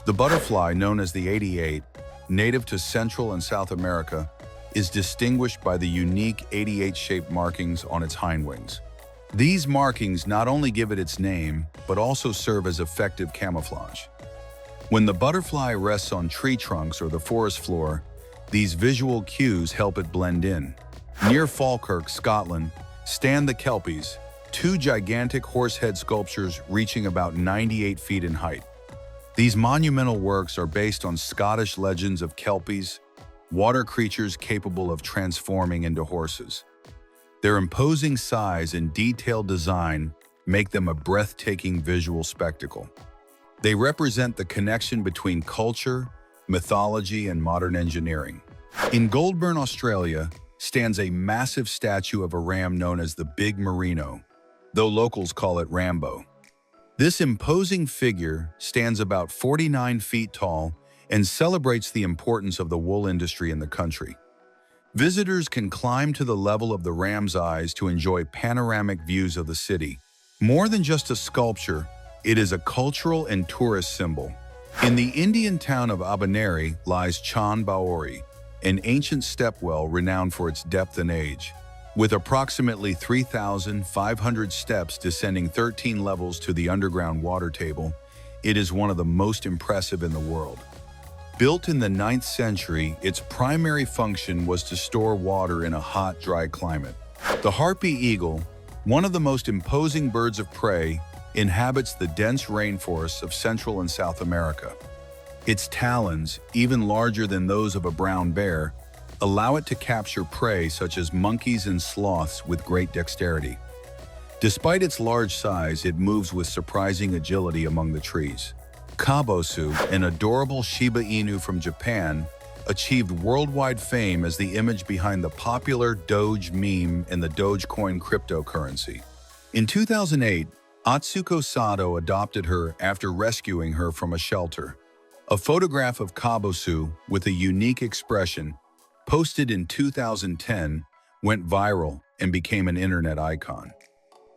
The butterfly, known as the 88, native to Central and South America, is distinguished by the unique 88-shaped markings on its hindwings. These markings not only give it its name, but also serve as effective camouflage. When the butterfly rests on tree trunks or the forest floor, these visual cues help it blend in. Near Falkirk, Scotland, stand the Kelpies, two gigantic horse-head sculptures reaching about 98 feet in height. These monumental works are based on Scottish legends of Kelpies, water creatures capable of transforming into horses. Their imposing size and detailed design make them a breathtaking visual spectacle. They represent the connection between culture, mythology, and modern engineering. In Goulburn, Australia, stands a massive statue of a ram known as the Big Merino, though locals call it Rambo. This imposing figure stands about 49 feet tall and celebrates the importance of the wool industry in the country. Visitors can climb to the level of the ram's eyes to enjoy panoramic views of the city. More than just a sculpture, it is a cultural and tourist symbol. In the Indian town of Abaneri lies Chand Baori, an ancient stepwell renowned for its depth and age. With approximately 3,500 steps descending 13 levels to the underground water table, it is one of the most impressive in the world. Built in the 9th century, its primary function was to store water in a hot, dry climate. The harpy eagle, one of the most imposing birds of prey, inhabits the dense rainforests of Central and South America. Its talons, even larger than those of a brown bear, allow it to capture prey such as monkeys and sloths with great dexterity. Despite its large size, it moves with surprising agility among the trees. Kabosu, an adorable Shiba Inu from Japan, achieved worldwide fame as the image behind the popular Doge meme and the Dogecoin cryptocurrency. In 2008, Atsuko Sato adopted her after rescuing her from a shelter. A photograph of Kabosu with a unique expression, posted in 2010, went viral and became an internet icon.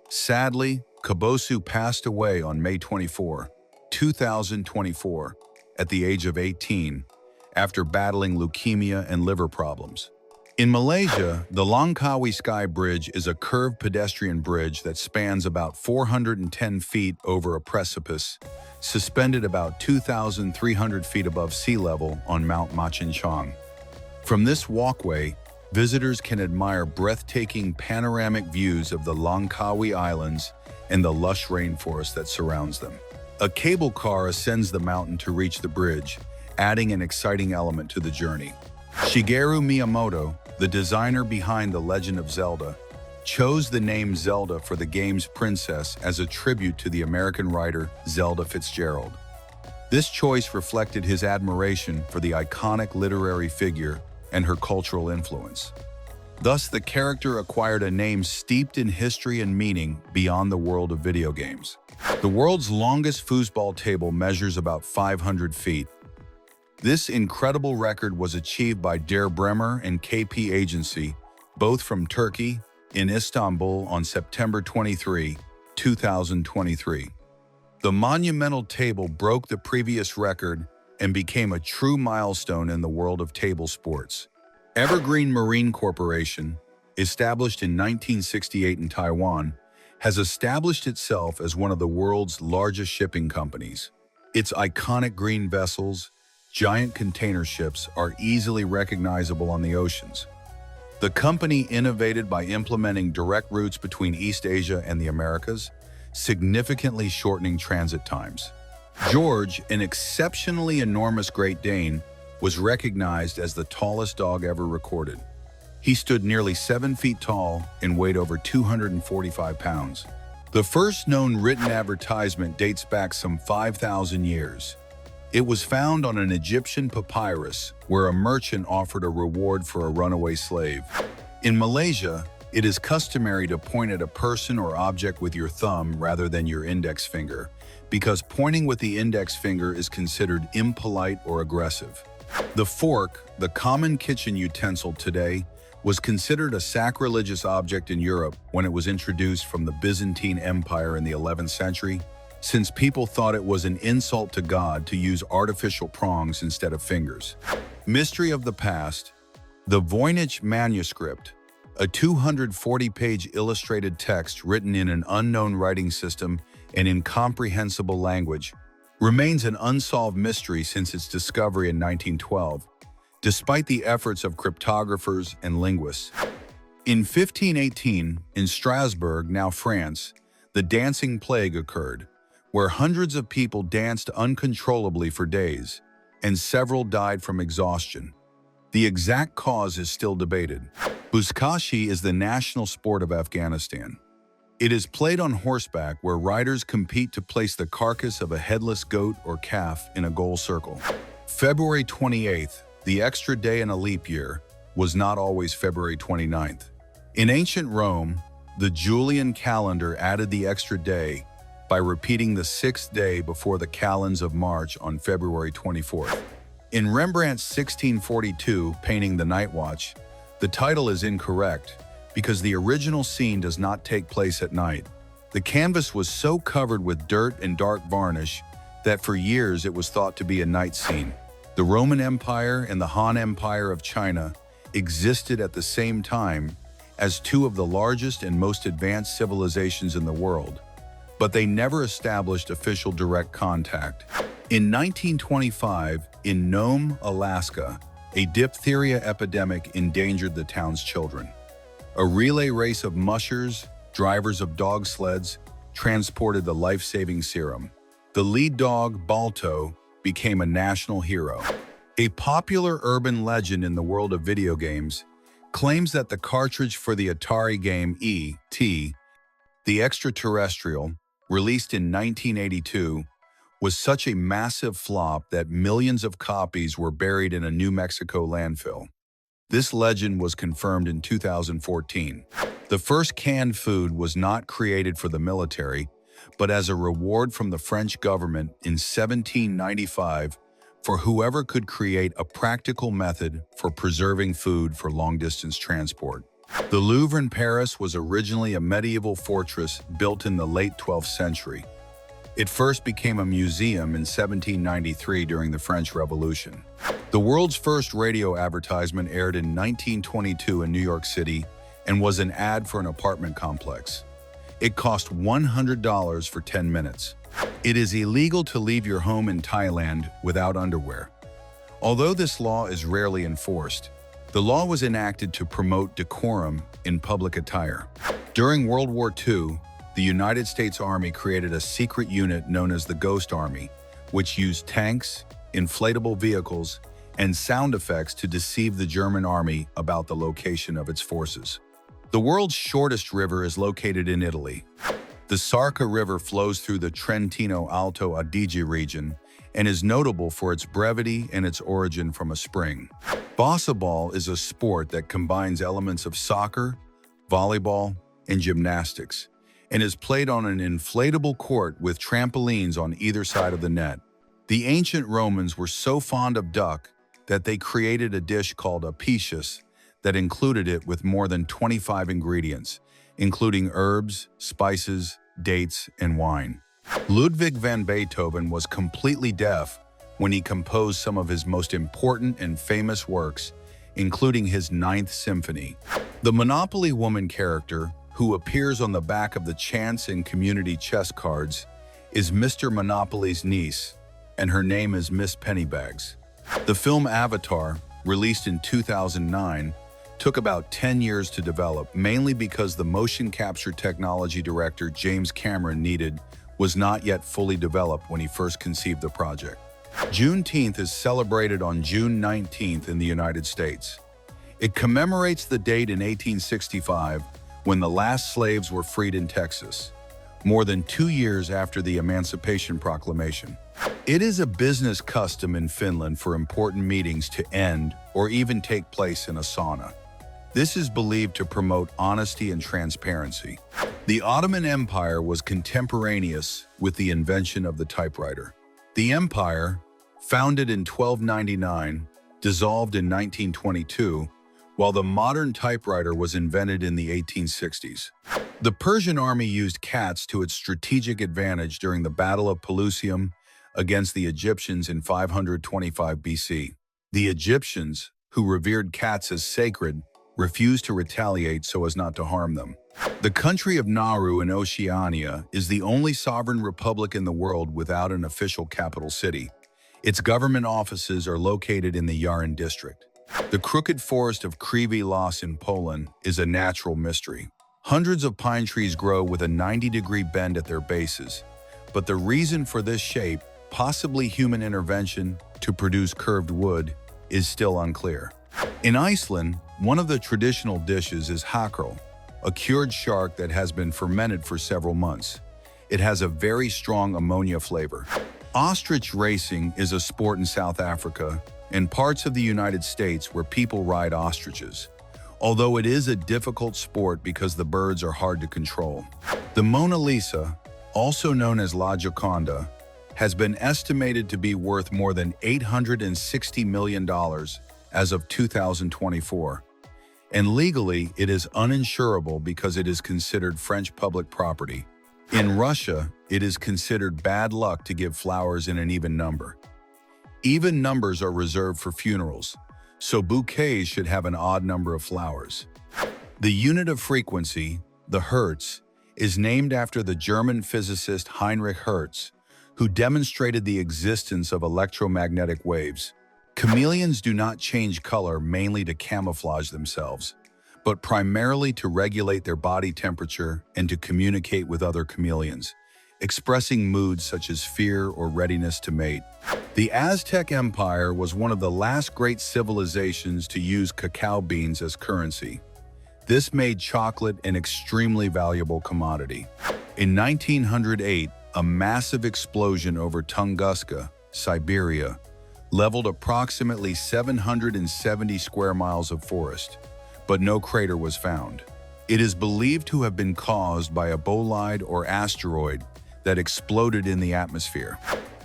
Sadly, Kabosu passed away on May 24, 2024, at the age of 18, after battling leukemia and liver problems. In Malaysia, the Langkawi Sky Bridge is a curved pedestrian bridge that spans about 410 feet over a precipice, suspended about 2,300 feet above sea level on Mount Machinchang. From this walkway, visitors can admire breathtaking panoramic views of the Langkawi Islands and the lush rainforest that surrounds them. A cable car ascends the mountain to reach the bridge, adding an exciting element to the journey. Shigeru Miyamoto, the designer behind The Legend of Zelda, chose the name Zelda for the game's princess as a tribute to the American writer Zelda Fitzgerald. This choice reflected his admiration for the iconic literary figure and her cultural influence. Thus, the character acquired a name steeped in history and meaning beyond the world of video games. The world's longest foosball table measures about 500 feet. This incredible record was achieved by Der Bremer and KP Agency, both from Turkey, in Istanbul on September 23, 2023. The monumental table broke the previous record and became a true milestone in the world of table sports. Evergreen Marine Corporation, established in 1968 in Taiwan, has established itself as one of the world's largest shipping companies. Its iconic green vessels, giant container ships, are easily recognizable on the oceans. The company innovated by implementing direct routes between East Asia and the Americas, significantly shortening transit times. George, an exceptionally enormous Great Dane, was recognized as the tallest dog ever recorded. He stood nearly 7 feet tall and weighed over 245 pounds. The first known written advertisement dates back some 5,000 years. It was found on an Egyptian papyrus where a merchant offered a reward for a runaway slave. In Malaysia, It is customary to point at a person or object with your thumb rather than your index finger, because pointing with the index finger is considered impolite or aggressive. The fork, the common kitchen utensil today, was considered a sacrilegious object in Europe when it was introduced from the Byzantine Empire in the 11th century, since people thought it was an insult to God to use artificial prongs instead of fingers. Mystery of the past. The Voynich manuscript, a 240-page illustrated text written in an unknown writing system and incomprehensible language, remains an unsolved mystery since its discovery in 1912, despite the efforts of cryptographers and linguists. In 1518, in Strasbourg, now France, the dancing plague occurred, where hundreds of people danced uncontrollably for days, and several died from exhaustion. The exact cause is still debated. Buzkashi is the national sport of Afghanistan. It is played on horseback where riders compete to place the carcass of a headless goat or calf in a goal circle. February 28th, the extra day in a leap year, was not always February 29th. In ancient Rome, the Julian calendar added the extra day by repeating the sixth day before the calends of March on February 24th. In Rembrandt's 1642 painting The Night Watch, the title is incorrect because the original scene does not take place at night. The canvas was so covered with dirt and dark varnish that for years it was thought to be a night scene. The Roman Empire and the Han Empire of China existed at the same time as two of the largest and most advanced civilizations in the world, but they never established official direct contact. In 1925, in Nome, Alaska, a diphtheria epidemic endangered the town's children. A relay race of mushers, drivers of dog sleds, transported the life-saving serum. The lead dog, Balto, became a national hero. A popular urban legend in the world of video games claims that the cartridge for the Atari game E.T., the Extraterrestrial, released in 1982, was such a massive flop that millions of copies were buried in a New Mexico landfill. This legend was confirmed in 2014. The first canned food was not created for the military, but as a reward from the French government in 1795 for whoever could create a practical method for preserving food for long-distance transport. The Louvre in Paris was originally a medieval fortress built in the late 12th century. It first became a museum in 1793 during the French Revolution. The world's first radio advertisement aired in 1922 in New York City and was an ad for an apartment complex. It cost $100 for 10 minutes. It is illegal to leave your home in Thailand without underwear. Although this law is rarely enforced, the law was enacted to promote decorum in public attire. During World War II, the United States Army created a secret unit known as the Ghost Army, which used tanks, inflatable vehicles, and sound effects to deceive the German army about the location of its forces. The world's shortest river is located in Italy. The Sarka River flows through the Trentino Alto Adige region and is notable for its brevity and its origin from a spring. Bossaball is a sport that combines elements of soccer, volleyball, and gymnastics, and is played on an inflatable court with trampolines on either side of the net. The ancient Romans were so fond of duck that they created a dish called apicius that included it with more than 25 ingredients, including herbs, spices, dates, and wine. Ludwig van Beethoven was completely deaf when he composed some of his most important and famous works, including his Ninth Symphony. The Monopoly Woman character, who appears on the back of the chance and community chess cards, is Mr. Monopoly's niece, and her name is Miss Pennybags. The film Avatar, released in 2009, took about 10 years to develop, mainly because the motion capture technology director James Cameron needed was not yet fully developed when he first conceived the project. Juneteenth is celebrated on June 19th in the United States. It commemorates the date in 1865 when the last slaves were freed in Texas, more than 2 years after the Emancipation Proclamation. It is a business custom in Finland for important meetings to end or even take place in a sauna. This is believed to promote honesty and transparency. The Ottoman Empire was contemporaneous with the invention of the typewriter. The empire, founded in 1299, dissolved in 1922, while the modern typewriter was invented in the 1860s. The Persian army used cats to its strategic advantage during the Battle of Pelusium against the Egyptians in 525 BC. The Egyptians, who revered cats as sacred, refused to retaliate so as not to harm them. The country of Nauru in Oceania is the only sovereign republic in the world without an official capital city. Its government offices are located in the Yaren district. The crooked forest of Krivy Las in Poland is a natural mystery. Hundreds of pine trees grow with a 90-degree bend at their bases, but the reason for this shape, possibly human intervention to produce curved wood, is still unclear. In Iceland, one of the traditional dishes is hakarl, a cured shark that has been fermented for several months. It has a very strong ammonia flavor. Ostrich racing is a sport in South Africa and parts of the United States where people ride ostriches, although it is a difficult sport because the birds are hard to control. The Mona Lisa, also known as La Gioconda, has been estimated to be worth more than $860 million as of 2024. And legally, it is uninsurable because it is considered French public property. In Russia, it is considered bad luck to give flowers in an even number. Even numbers are reserved for funerals, so bouquets should have an odd number of flowers. The unit of frequency, the Hertz, is named after the German physicist Heinrich Hertz, who demonstrated the existence of electromagnetic waves. Chameleons do not change color mainly to camouflage themselves, but primarily to regulate their body temperature and to communicate with other chameleons, expressing moods such as fear or readiness to mate. The Aztec Empire was one of the last great civilizations to use cacao beans as currency. This made chocolate an extremely valuable commodity. In 1908, a massive explosion over Tunguska, Siberia, leveled approximately 770 square miles of forest, but no crater was found. It is believed to have been caused by a bolide or asteroid that exploded in the atmosphere.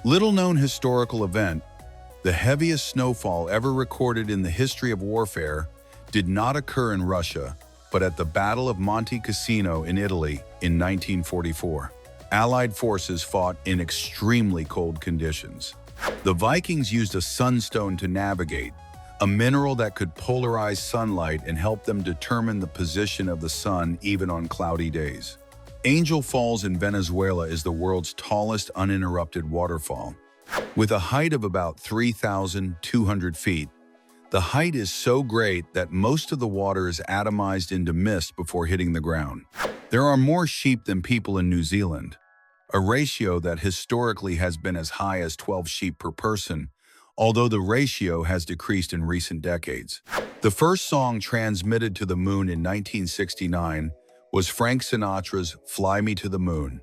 Little-known historical event, the heaviest snowfall ever recorded in the history of warfare, did not occur in Russia, but at the Battle of Monte Cassino in Italy in 1944. Allied forces fought in extremely cold conditions. The Vikings used a sunstone to navigate, a mineral that could polarize sunlight and help them determine the position of the sun even on cloudy days. Angel Falls in Venezuela is the world's tallest uninterrupted waterfall. With a height of about 3,200 feet, the height is so great that most of the water is atomized into mist before hitting the ground. There are more sheep than people in New Zealand, a ratio that historically has been as high as 12 sheep per person, although the ratio has decreased in recent decades. The first song transmitted to the moon in 1969 was Frank Sinatra's Fly Me to the Moon,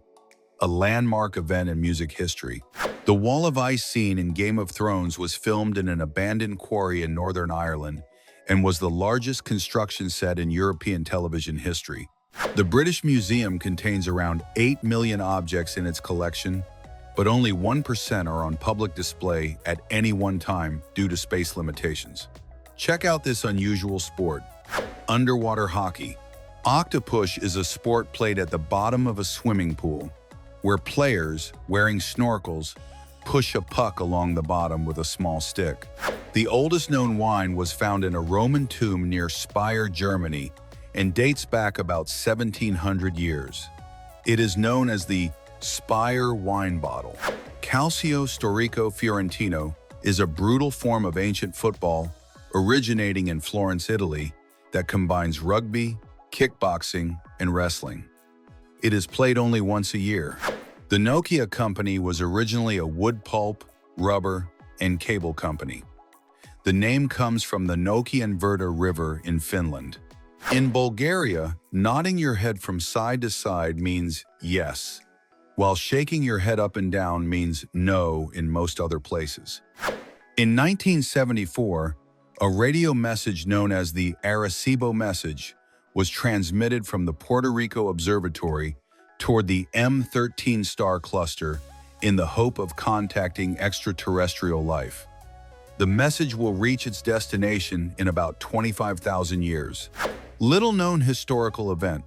a landmark event in music history. The Wall of Ice scene in Game of Thrones was filmed in an abandoned quarry in Northern Ireland and was the largest construction set in European television history. The British Museum contains around 8 million objects in its collection, but only 1% are on public display at any one time due to space limitations. Check out this unusual sport, underwater hockey. Octopus is a sport played at the bottom of a swimming pool, where players, wearing snorkels, push a puck along the bottom with a small stick. The oldest known wine was found in a Roman tomb near Speyer, Germany, and dates back about 1,700 years. It is known as the Speyer wine bottle. Calcio Storico Fiorentino is a brutal form of ancient football originating in Florence, Italy, that combines rugby, kickboxing, and wrestling. It is played only once a year. The Nokia company was originally a wood pulp, rubber, and cable company. The name comes from the Nokianverta River in Finland. In Bulgaria, nodding your head from side to side means yes, while shaking your head up and down means no in most other places. In 1974, A radio message known as the Arecibo message was transmitted from the Puerto Rico Observatory toward the M13 star cluster in the hope of contacting extraterrestrial life. The message will reach its destination in about 25,000 years. Little-known historical event.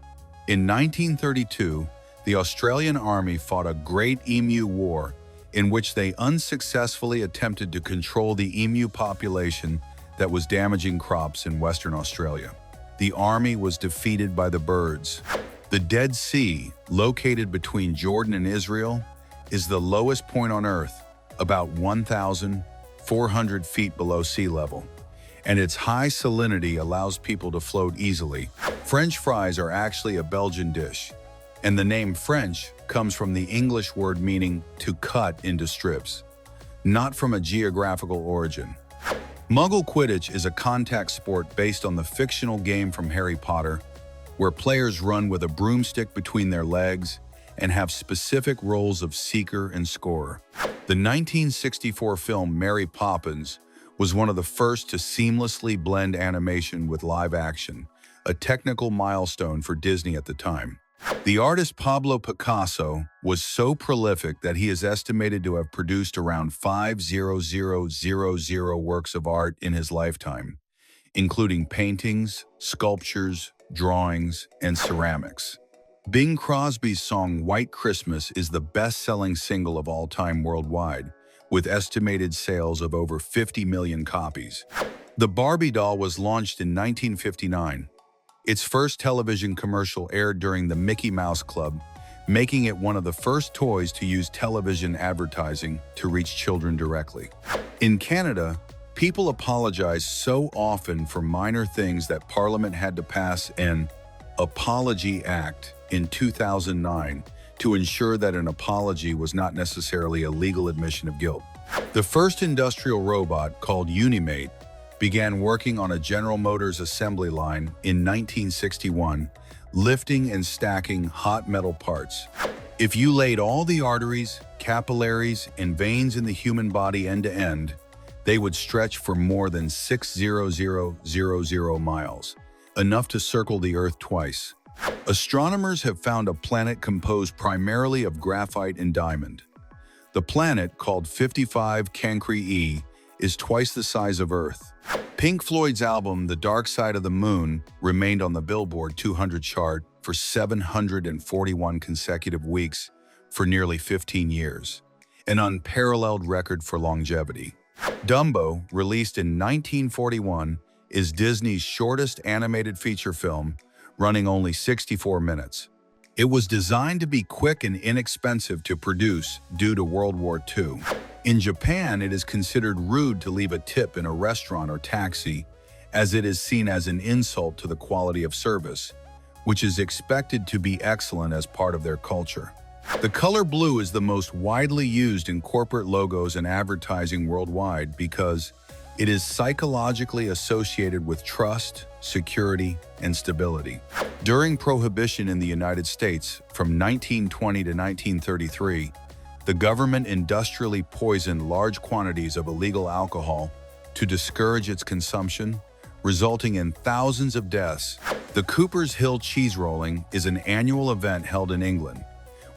In 1932, the Australian Army fought a Great Emu War in which they unsuccessfully attempted to control the emu population that was damaging crops in Western Australia. The army was defeated by the birds. The Dead Sea, located between Jordan and Israel, is the lowest point on Earth, about 1,400 feet below sea level, and its high salinity allows people to float easily. French fries are actually a Belgian dish, and the name French comes from the English word meaning to cut into strips, not from a geographical origin. Muggle Quidditch is a contact sport based on the fictional game from Harry Potter, where players run with a broomstick between their legs and have specific roles of seeker and scorer. The 1964 film Mary Poppins was one of the first to seamlessly blend animation with live action, a technical milestone for Disney at the time. The artist Pablo Picasso was so prolific that he is estimated to have produced around 5,000 works of art in his lifetime, including paintings, sculptures, drawings, and ceramics. Bing Crosby's song White Christmas is the best-selling single of all time worldwide, with estimated sales of over 50 million copies. The Barbie doll was launched in 1959. Its first television commercial aired during the Mickey Mouse Club, making it one of the first toys to use television advertising to reach children directly. In Canada, people apologize so often for minor things that Parliament had to pass an Apology Act in 2009 to ensure that an apology was not necessarily a legal admission of guilt. The first industrial robot, called Unimate, began working on a General Motors assembly line in 1961, lifting and stacking hot metal parts. If you laid all the arteries, capillaries, and veins in the human body end to end, they would stretch for more than 6,000 miles, enough to circle the Earth twice. Astronomers have found a planet composed primarily of graphite and diamond. The planet, called 55 Cancri E, is twice the size of Earth. Pink Floyd's album, The Dark Side of the Moon, remained on the Billboard 200 chart for 741 consecutive weeks for nearly 15 years, an unparalleled record for longevity. Dumbo, released in 1941, is Disney's shortest animated feature film, running only 64 minutes. It was designed to be quick and inexpensive to produce due to World War II. In Japan, it is considered rude to leave a tip in a restaurant or taxi, as it is seen as an insult to the quality of service, which is expected to be excellent as part of their culture. The color blue is the most widely used in corporate logos and advertising worldwide because it is psychologically associated with trust, security, and stability. During Prohibition in the United States from 1920 to 1933, the government industrially poisoned large quantities of illegal alcohol to discourage its consumption, resulting in thousands of deaths. The Cooper's Hill Cheese Rolling is an annual event held in England,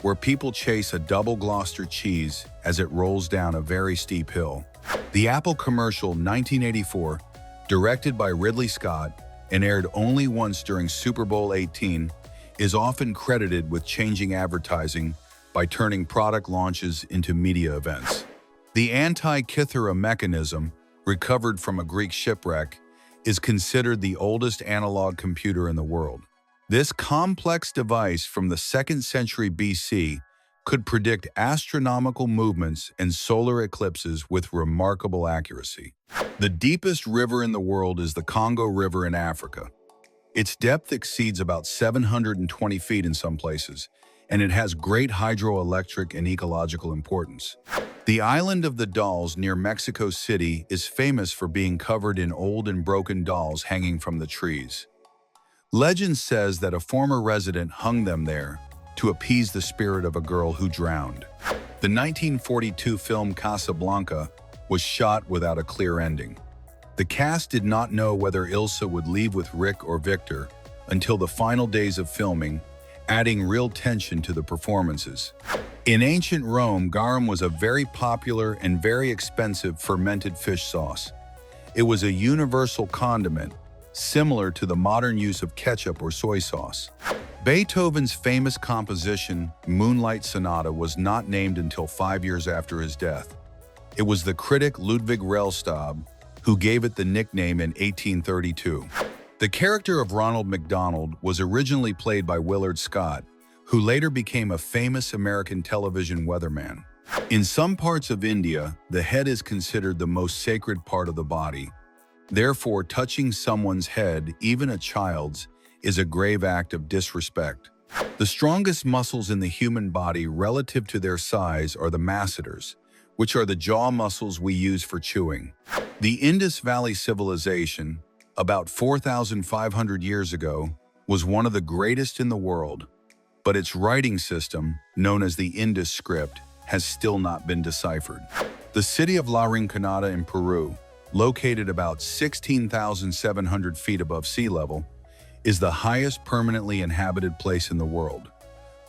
where people chase a double Gloucester cheese as it rolls down a very steep hill. The Apple commercial 1984, directed by Ridley Scott and aired only once during Super Bowl XVIII, is often credited with changing advertising by turning product launches into media events. The Antikythera mechanism, recovered from a Greek shipwreck, is considered the oldest analog computer in the world. This complex device from the 2nd century BC could predict astronomical movements and solar eclipses with remarkable accuracy. The deepest river in the world is the Congo River in Africa. Its depth exceeds about 720 feet in some places, and it has great hydroelectric and ecological importance. The island of the Dolls near Mexico City is famous for being covered in old and broken dolls hanging from the trees. Legend says that a former resident hung them there to appease the spirit of a girl who drowned. The 1942 film Casablanca was shot without a clear ending. The cast did not know whether Ilsa would leave with Rick or Victor until the final days of filming, adding real tension to the performances. In ancient Rome, garum was a very popular and very expensive fermented fish sauce. It was a universal condiment, similar to the modern use of ketchup or soy sauce. Beethoven's famous composition, Moonlight Sonata, was not named until 5 years after his death. It was the critic Ludwig Rellstab who gave it the nickname in 1832. The character of Ronald McDonald was originally played by Willard Scott, who later became a famous American television weatherman. In some parts of India, the head is considered the most sacred part of the body. Therefore, touching someone's head, even a child's, is a grave act of disrespect. The strongest muscles in the human body relative to their size are the masseters, which are the jaw muscles we use for chewing. The Indus Valley Civilization, about 4,500 years ago, was one of the greatest in the world, but its writing system, known as the Indus script, has still not been deciphered. The city of La Rinconada in Peru, located about 16,700 feet above sea level, is the highest permanently inhabited place in the world.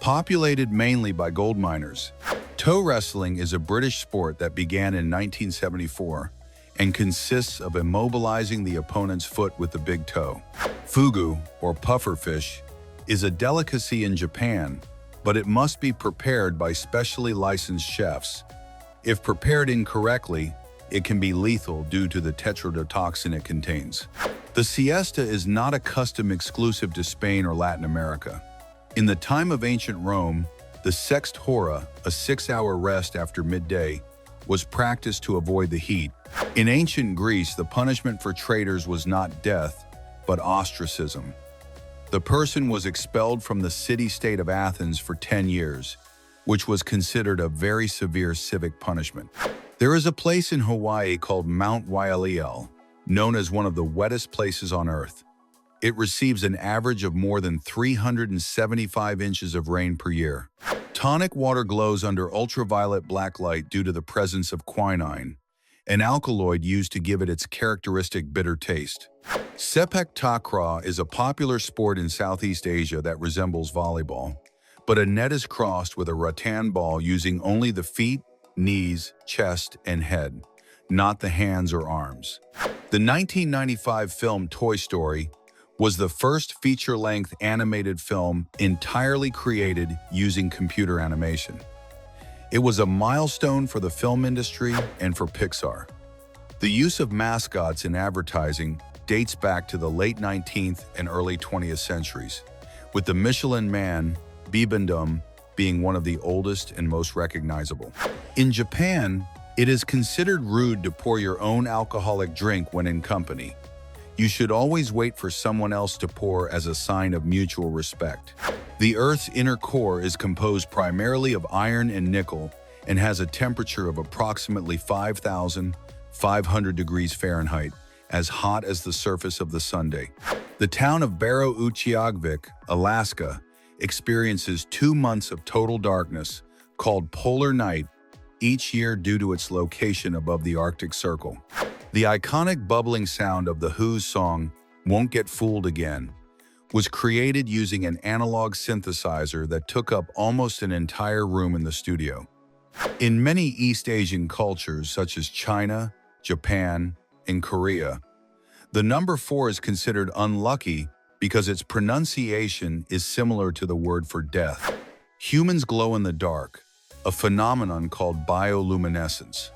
Populated mainly by gold miners, toe wrestling is a British sport that began in 1974 and consists of immobilizing the opponent's foot with the big toe. Fugu, or pufferfish, is a delicacy in Japan, but it must be prepared by specially licensed chefs. If prepared incorrectly, it can be lethal due to the tetrodotoxin it contains. The siesta is not a custom exclusive to Spain or Latin America. In the time of ancient Rome, the sexthora, a 6-hour rest after midday, was practiced to avoid the heat. In ancient Greece, the punishment for traitors was not death, but ostracism. The person was expelled from the city-state of Athens for 10 years, which was considered a very severe civic punishment. There is a place in Hawaii called Mount Waialeal, known as one of the wettest places on Earth. It receives an average of more than 375 inches of rain per year. Tonic water glows under ultraviolet black light due to the presence of quinine, an alkaloid used to give it its characteristic bitter taste. Sepak takraw is a popular sport in Southeast Asia that resembles volleyball, but a net is crossed with a rattan ball using only the feet, knees, chest, and head, not the hands or arms. The 1995 film Toy Story was the first feature-length animated film entirely created using computer animation. It was a milestone for the film industry and for Pixar. The use of mascots in advertising dates back to the late 19th and early 20th centuries, with the Michelin Man, Bibendum, being one of the oldest and most recognizable. In Japan, it is considered rude to pour your own alcoholic drink when in company. You should always wait for someone else to pour as a sign of mutual respect. The Earth's inner core is composed primarily of iron and nickel and has a temperature of approximately 5,500 degrees Fahrenheit, as hot as the surface of the Sunday. The town of Barrow Utqiagvik, Alaska, experiences 2 months of total darkness, called polar night, each year due to its location above the Arctic Circle. The iconic bubbling sound of The Who's song, "Won't Get Fooled Again," was created using an analog synthesizer that took up almost an entire room in the studio. In many East Asian cultures, such as China, Japan, and Korea, the number 4 is considered unlucky because its pronunciation is similar to the word for death. Humans glow in the dark, a phenomenon called bioluminescence.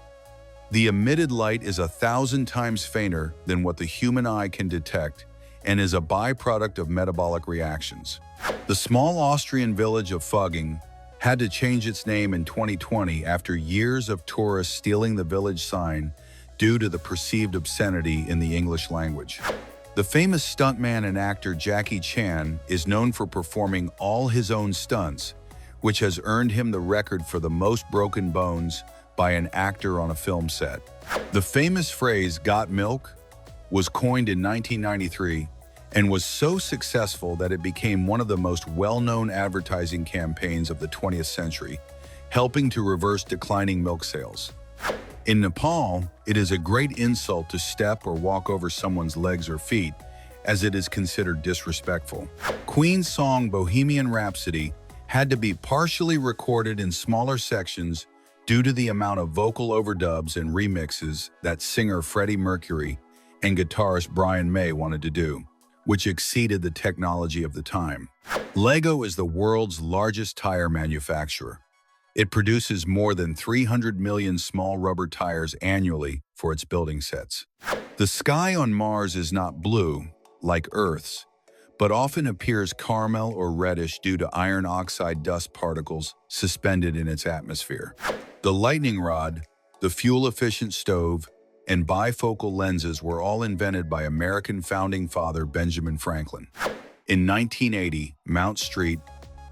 The emitted light is 1,000 times fainter than what the human eye can detect and is a byproduct of metabolic reactions. The small Austrian village of Fugging had to change its name in 2020 after years of tourists stealing the village sign due to the perceived obscenity in the English language. The famous stuntman and actor Jackie Chan is known for performing all his own stunts, which has earned him the record for the most broken bones by an actor on a film set. The famous phrase, "Got milk?" was coined in 1993 and was so successful that it became one of the most well-known advertising campaigns of the 20th century, helping to reverse declining milk sales. In Nepal, it is a great insult to step or walk over someone's legs or feet, as it is considered disrespectful. Queen's song Bohemian Rhapsody had to be partially recorded in smaller sections due to the amount of vocal overdubs and remixes that singer Freddie Mercury and guitarist Brian May wanted to do, which exceeded the technology of the time. Lego is the world's largest tire manufacturer. It produces more than 300 million small rubber tires annually for its building sets. The sky on Mars is not blue, like Earth's, but often appears caramel or reddish due to iron oxide dust particles suspended in its atmosphere. The lightning rod, the fuel-efficient stove, and bifocal lenses were all invented by American founding father Benjamin Franklin. In 1980, Mount Street,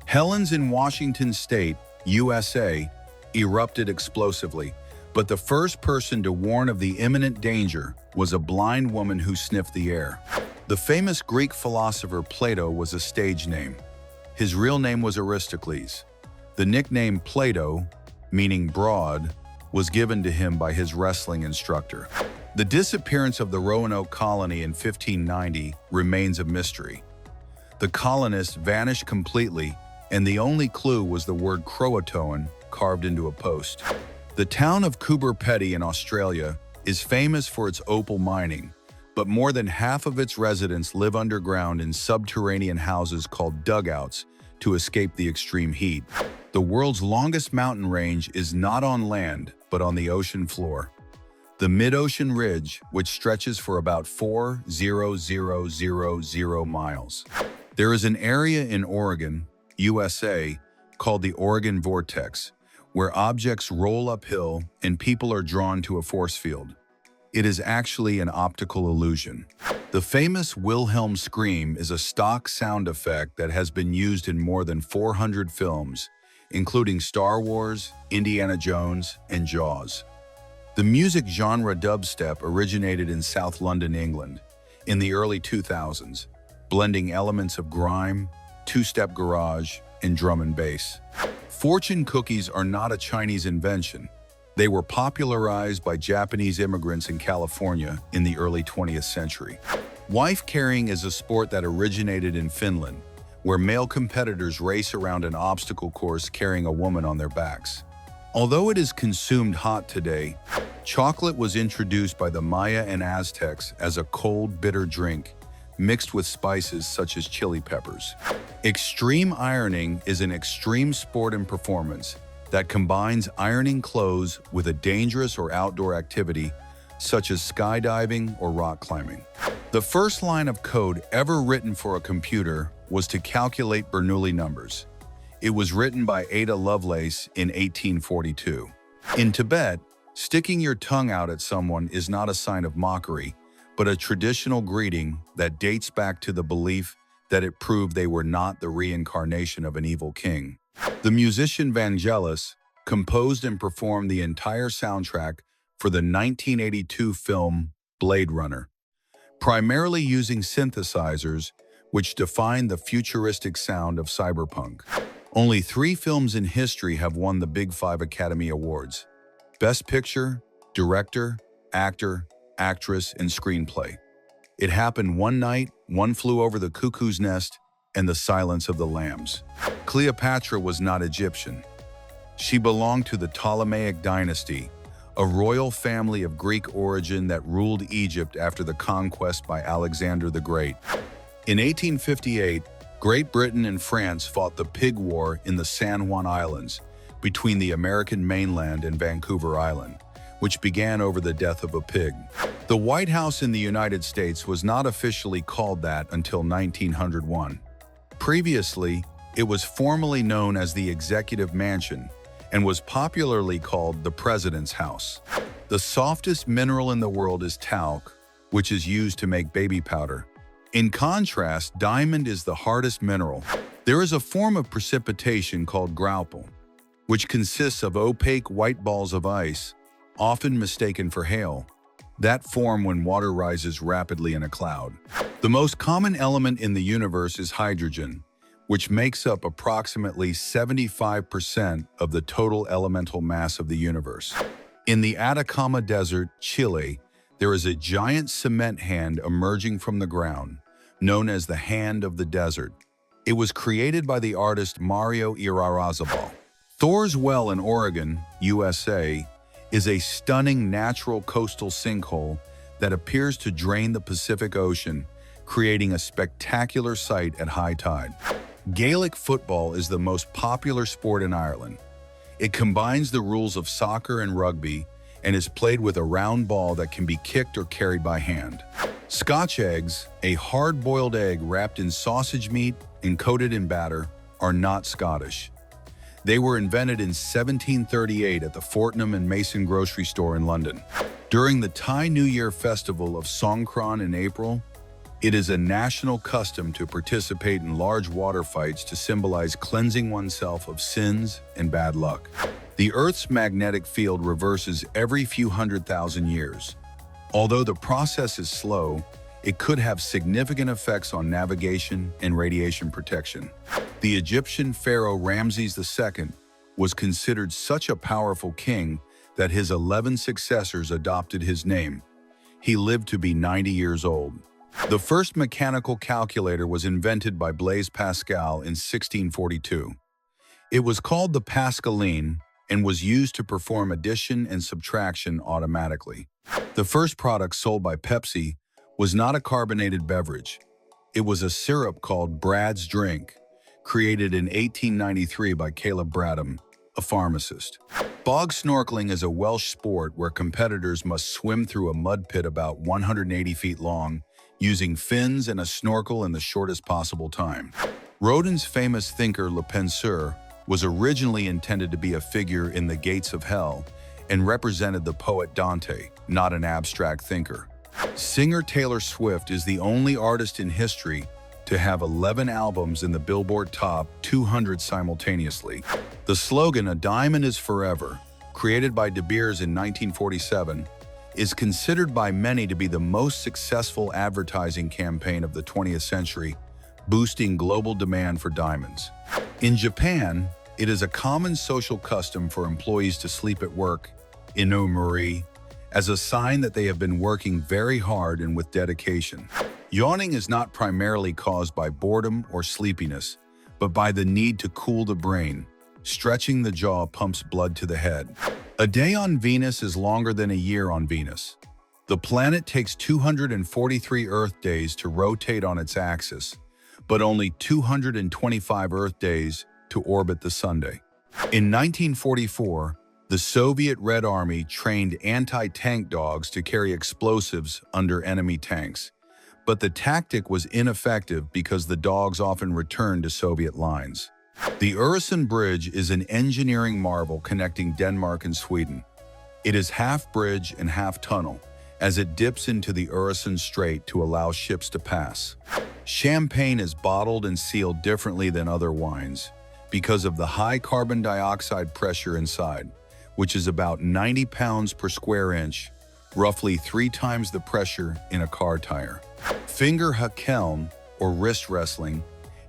Helens in Washington State, USA, erupted explosively, but the first person to warn of the imminent danger was a blind woman who sniffed the air. The famous Greek philosopher Plato was a stage name. His real name was Aristocles. The nickname Plato, meaning broad, was given to him by his wrestling instructor. The disappearance of the Roanoke colony in 1590 remains a mystery. The colonists vanished completely, and the only clue was the word Croatoan carved into a post. The town of Coober Pedy in Australia is famous for its opal mining, but more than half of its residents live underground in subterranean houses called dugouts to escape the extreme heat. The world's longest mountain range is not on land, but on the ocean floor. The mid-ocean ridge, which stretches for about 4,000 miles. There is an area in Oregon, USA, called the Oregon Vortex, where objects roll uphill and people are drawn to a force field. It is actually an optical illusion. The famous Wilhelm scream is a stock sound effect that has been used in more than 400 films, including Star Wars, Indiana Jones, and Jaws. The music genre dubstep originated in South London, England, in the early 2000s, blending elements of grime, two-step garage, and drum and bass. Fortune cookies are not a Chinese invention. They were popularized by Japanese immigrants in California in the early 20th century. Wife carrying is a sport that originated in Finland, where male competitors race around an obstacle course carrying a woman on their backs. Although it is consumed hot today, chocolate was introduced by the Maya and Aztecs as a cold, bitter drink mixed with spices such as chili peppers. Extreme ironing is an extreme sport and performance that combines ironing clothes with a dangerous or outdoor activity such as skydiving or rock climbing. The first line of code ever written for a computer was to calculate Bernoulli numbers. It was written by Ada Lovelace in 1842. In Tibet, sticking your tongue out at someone is not a sign of mockery, but a traditional greeting that dates back to the belief that it proved they were not the reincarnation of an evil king. The musician Vangelis composed and performed the entire soundtrack for the 1982 film Blade Runner, primarily using synthesizers, which defined the futuristic sound of cyberpunk. Only 3 films in history have won the Big Five Academy Awards: Best Picture, Director, Actor, Actress, and Screenplay. It Happened One Night, One Flew Over the Cuckoo's Nest, and The Silence of the Lambs. Cleopatra was not Egyptian. She belonged to the Ptolemaic dynasty, a royal family of Greek origin that ruled Egypt after the conquest by Alexander the Great. In 1858, Great Britain and France fought the Pig War in the San Juan Islands between the American mainland and Vancouver Island, which began over the death of a pig. The White House in the United States was not officially called that until 1901. Previously, it was formally known as the Executive Mansion and was popularly called the President's House. The softest mineral in the world is talc, which is used to make baby powder. In contrast, diamond is the hardest mineral. There is a form of precipitation called graupel, which consists of opaque white balls of ice, often mistaken for hail, that form when water rises rapidly in a cloud. The most common element in the universe is hydrogen, which makes up approximately 75% of the total elemental mass of the universe. In the Atacama Desert, Chile, there is a giant cement hand emerging from the ground, known as the Hand of the Desert. It was created by the artist Mario Irarrázaval. Thor's Well in Oregon, USA, is a stunning natural coastal sinkhole that appears to drain the Pacific Ocean, creating a spectacular sight at high tide. Gaelic football is the most popular sport in Ireland. It combines the rules of soccer and rugby and is played with a round ball that can be kicked or carried by hand. Scotch eggs, a hard-boiled egg wrapped in sausage meat and coated in batter, are not Scottish. They were invented in 1738 at the Fortnum and Mason grocery store in London. During the Thai New Year festival of Songkran in April, it is a national custom to participate in large water fights to symbolize cleansing oneself of sins and bad luck. The Earth's magnetic field reverses every few 100,000 years. Although the process is slow, it could have significant effects on navigation and radiation protection. The Egyptian pharaoh Ramses II was considered such a powerful king that his 11 successors adopted his name. He lived to be 90 years old. The first mechanical calculator was invented by Blaise Pascal in 1642. It was called the Pascaline and was used to perform addition and subtraction automatically. The first product sold by Pepsi was not a carbonated beverage. It was a syrup called Brad's Drink, created in 1893 by Caleb Bradham, a pharmacist. Bog snorkeling is a Welsh sport where competitors must swim through a mud pit about 180 feet long, using fins and a snorkel in the shortest possible time. Rodin's famous thinker Le Penseur was originally intended to be a figure in the Gates of Hell and represented the poet Dante, not an abstract thinker. Singer Taylor Swift is the only artist in history to have 11 albums in the Billboard Top 200 simultaneously. The slogan, "A Diamond is Forever," created by De Beers in 1947, is considered by many to be the most successful advertising campaign of the 20th century, boosting global demand for diamonds. In Japan, it is a common social custom for employees to sleep at work, inumori, as a sign that they have been working very hard and with dedication. Yawning is not primarily caused by boredom or sleepiness, but by the need to cool the brain. Stretching the jaw pumps blood to the head. A day on Venus is longer than a year on Venus. The planet takes 243 Earth days to rotate on its axis, but only 225 Earth days to orbit the Sunday. In 1944, the Soviet Red Army trained anti-tank dogs to carry explosives under enemy tanks, but the tactic was ineffective because the dogs often returned to Soviet lines. The Øresund Bridge is an engineering marvel connecting Denmark and Sweden. It is half bridge and half tunnel, as it dips into the Øresund Strait to allow ships to pass. Champagne is bottled and sealed differently than other wines because of the high carbon dioxide pressure inside, which is about 90 pounds per square inch, roughly 3 times the pressure in a car tire. Fingerhakeln, or wrist wrestling,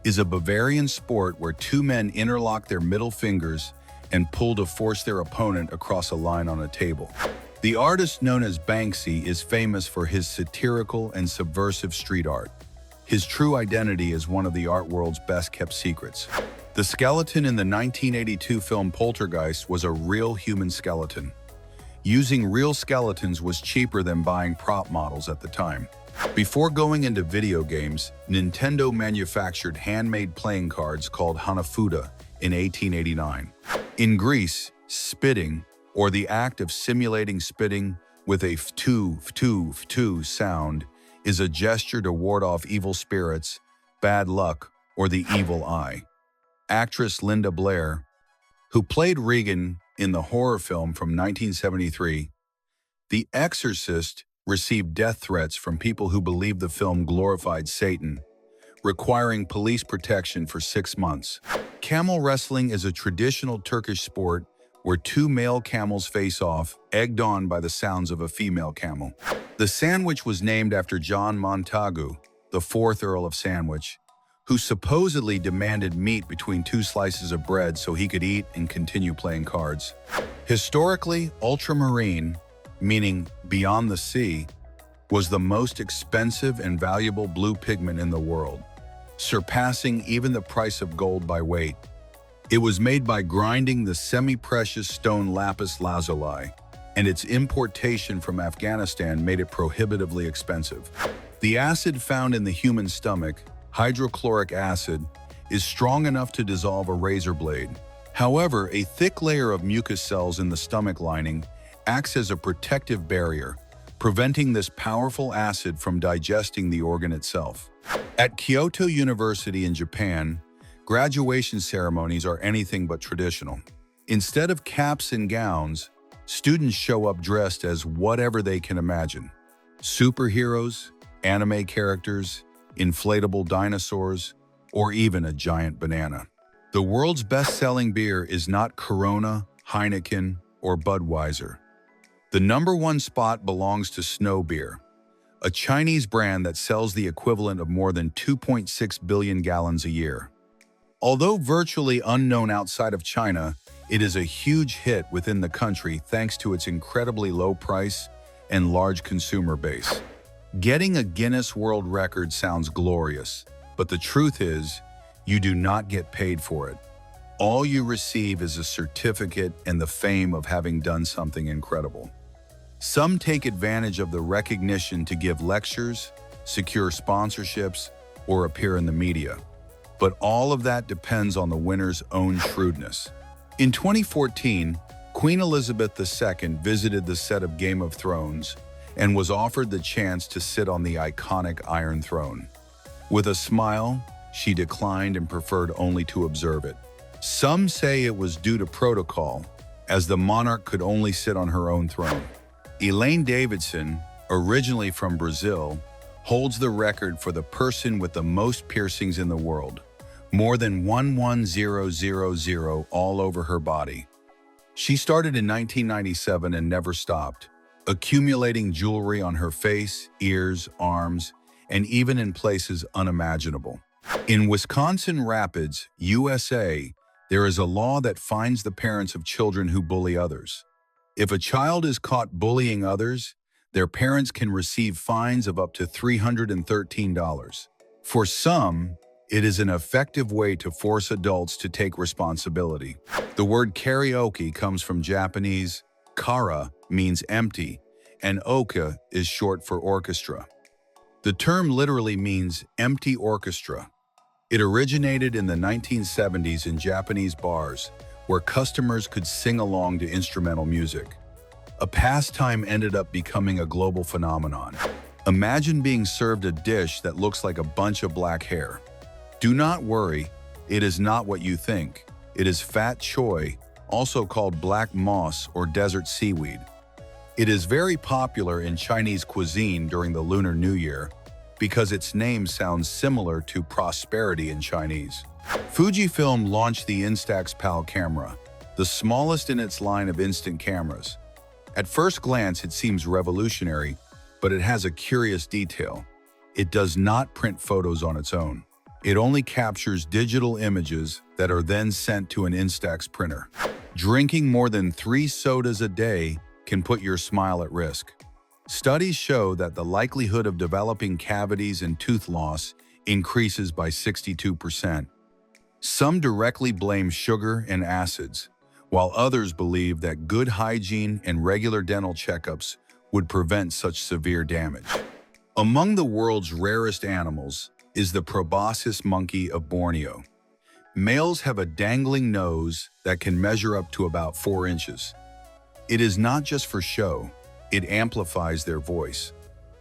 is a Bavarian sport where 2 men interlock their middle fingers and pull to force their opponent across a line on a table. The artist known as Banksy is famous for his satirical and subversive street art. His true identity is one of the art world's best-kept secrets. The skeleton in the 1982 film Poltergeist was a real human skeleton. Using real skeletons was cheaper than buying prop models at the time. Before going into video games, Nintendo manufactured handmade playing cards called Hanafuda in 1889. In Greece, spitting, or the act of simulating spitting with a ftu, ftu, ftu sound, is a gesture to ward off evil spirits, bad luck, or the evil eye. Actress Linda Blair, who played Regan in the horror film from 1973, The Exorcist, received death threats from people who believed the film glorified Satan, requiring police protection for 6 months. Camel wrestling is a traditional Turkish sport where 2 male camels face off, egged on by the sounds of a female camel. The sandwich was named after John Montagu, the 4th Earl of Sandwich, who supposedly demanded meat between two slices of bread so he could eat and continue playing cards. Historically, ultramarine, meaning beyond the sea, was the most expensive and valuable blue pigment in the world, surpassing even the price of gold by weight. It was made by grinding the semi-precious stone lapis lazuli, and its importation from Afghanistan made it prohibitively expensive. The acid found in the human stomach, hydrochloric acid, is strong enough to dissolve a razor blade. However, a thick layer of mucus cells in the stomach lining acts as a protective barrier, preventing this powerful acid from digesting the organ itself. At Kyoto University in Japan, graduation ceremonies are anything but traditional. Instead of caps and gowns, students show up dressed as whatever they can imagine. Superheroes, anime characters, inflatable dinosaurs, or even a giant banana. The world's best-selling beer is not Corona, Heineken, or Budweiser. The #1 spot belongs to Snow Beer, a Chinese brand that sells the equivalent of more than 2.6 billion gallons a year. Although virtually unknown outside of China, it is a huge hit within the country thanks to its incredibly low price and large consumer base. Getting a Guinness World Record sounds glorious, but the truth is, you do not get paid for it. All you receive is a certificate and the fame of having done something incredible. Some take advantage of the recognition to give lectures, secure sponsorships, or appear in the media. But all of that depends on the winner's own shrewdness. In 2014, Queen Elizabeth II visited the set of Game of Thrones and was offered the chance to sit on the iconic Iron Throne. With a smile, she declined and preferred only to observe it. Some say it was due to protocol, as the monarch could only sit on her own throne. Elaine Davidson, originally from Brazil, holds the record for the person with the most piercings in the world, more than 110,000 all over her body. She started in 1997 and never stopped, accumulating jewelry on her face, ears, arms, and even in places unimaginable. In Wisconsin Rapids, USA, there is a law that fines the parents of children who bully others. If a child is caught bullying others, their parents can receive fines of up to $313. For some, it is an effective way to force adults to take responsibility. The word karaoke comes from Japanese kara, means empty, and oka is short for orchestra. The term literally means empty orchestra. It originated in the 1970s in Japanese bars, where customers could sing along to instrumental music. A pastime ended up becoming a global phenomenon. Imagine being served a dish that looks like a bunch of black hair. Do not worry, it is not what you think. It is fat choy, also called black moss or desert seaweed. It is very popular in Chinese cuisine during the Lunar New Year because its name sounds similar to prosperity in Chinese. Fujifilm launched the Instax PAL camera, the smallest in its line of instant cameras. At first glance, it seems revolutionary, but it has a curious detail. It does not print photos on its own. It only captures digital images that are then sent to an Instax printer. Drinking more than 3 sodas a day can put your smile at risk. Studies show that the likelihood of developing cavities and tooth loss increases by 62%. Some directly blame sugar and acids, while others believe that good hygiene and regular dental checkups would prevent such severe damage. Among the world's rarest animals is the proboscis monkey of Borneo. Males have a dangling nose that can measure up to about 4 inches. It is not just for show, it amplifies their voice.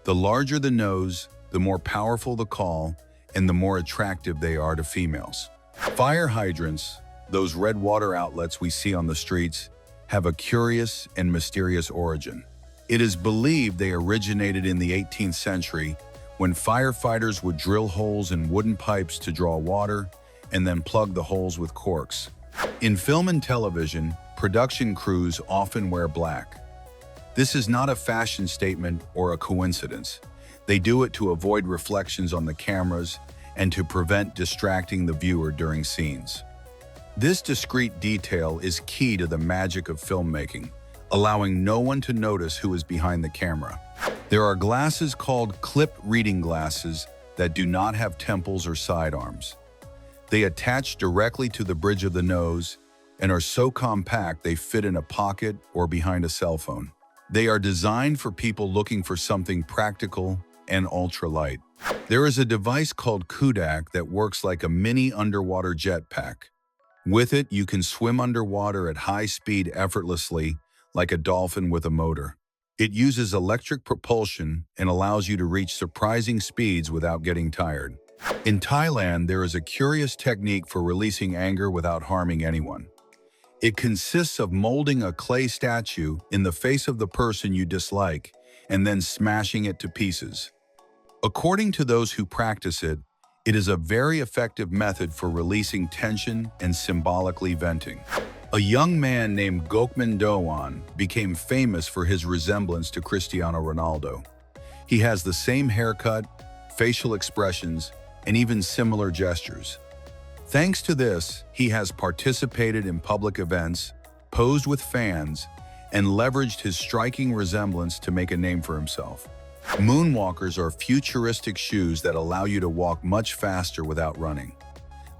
The larger the nose, the more powerful the call, and the more attractive they are to females. Fire hydrants, those red water outlets we see on the streets, have a curious and mysterious origin. It is believed they originated in the 18th century when firefighters would drill holes in wooden pipes to draw water and then plug the holes with corks. In film and television, production crews often wear black. This is not a fashion statement or a coincidence. They do it to avoid reflections on the cameras and to prevent distracting the viewer during scenes. This discreet detail is key to the magic of filmmaking, allowing no one to notice who is behind the camera. There are glasses called clip reading glasses that do not have temples or sidearms. They attach directly to the bridge of the nose and are so compact they fit in a pocket or behind a cell phone. They are designed for people looking for something practical and ultralight. There is a device called Kudak that works like a mini underwater jetpack. With it, you can swim underwater at high speed effortlessly, like a dolphin with a motor. It uses electric propulsion and allows you to reach surprising speeds without getting tired. In Thailand, there is a curious technique for releasing anger without harming anyone. It consists of molding a clay statue in the face of the person you dislike and then smashing it to pieces. According to those who practice it, it is a very effective method for releasing tension and symbolically venting. A young man named Gokman Doan became famous for his resemblance to Cristiano Ronaldo. He has the same haircut, facial expressions, and even similar gestures. Thanks to this, he has participated in public events, posed with fans, and leveraged his striking resemblance to make a name for himself. Moonwalkers are futuristic shoes that allow you to walk much faster without running.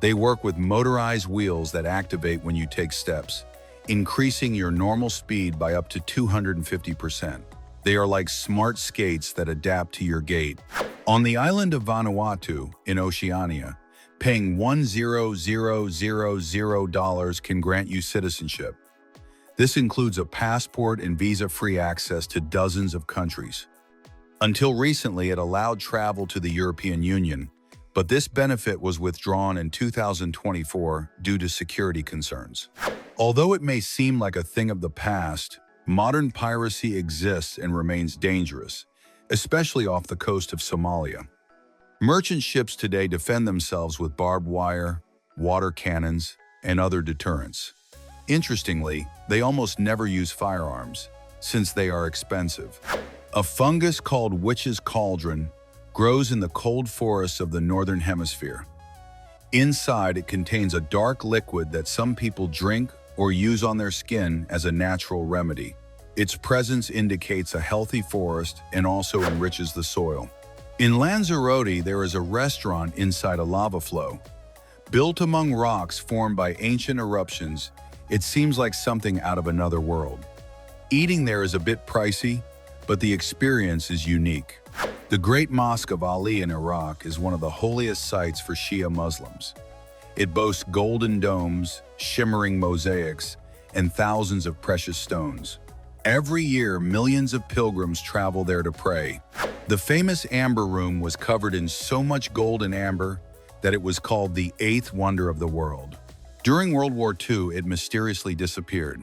They work with motorized wheels that activate when you take steps, increasing your normal speed by up to 250%. They are like smart skates that adapt to your gait. On the island of Vanuatu, in Oceania, paying $10,000 can grant you citizenship. This includes a passport and visa-free access to dozens of countries. Until recently, it allowed travel to the European Union, but this benefit was withdrawn in 2024 due to security concerns. Although it may seem like a thing of the past, modern piracy exists and remains dangerous, especially off the coast of Somalia. Merchant ships today defend themselves with barbed wire, water cannons, and other deterrents. Interestingly, they almost never use firearms, since they are expensive. A fungus called witch's cauldron grows in the cold forests of the northern hemisphere. Inside, it contains a dark liquid that some people drink or use on their skin as a natural remedy. Its presence indicates a healthy forest and also enriches the soil. In Lanzarote, there is a restaurant inside a lava flow. Built among rocks formed by ancient eruptions, it seems like something out of another world. Eating there is a bit pricey, but the experience is unique. The Great Mosque of Ali in Iraq is one of the holiest sites for Shia Muslims. It boasts golden domes, shimmering mosaics, and thousands of precious stones. Every year, millions of pilgrims travel there to pray. The famous Amber Room was covered in so much gold and amber that it was called the eighth wonder of the world. During World War II, it mysteriously disappeared.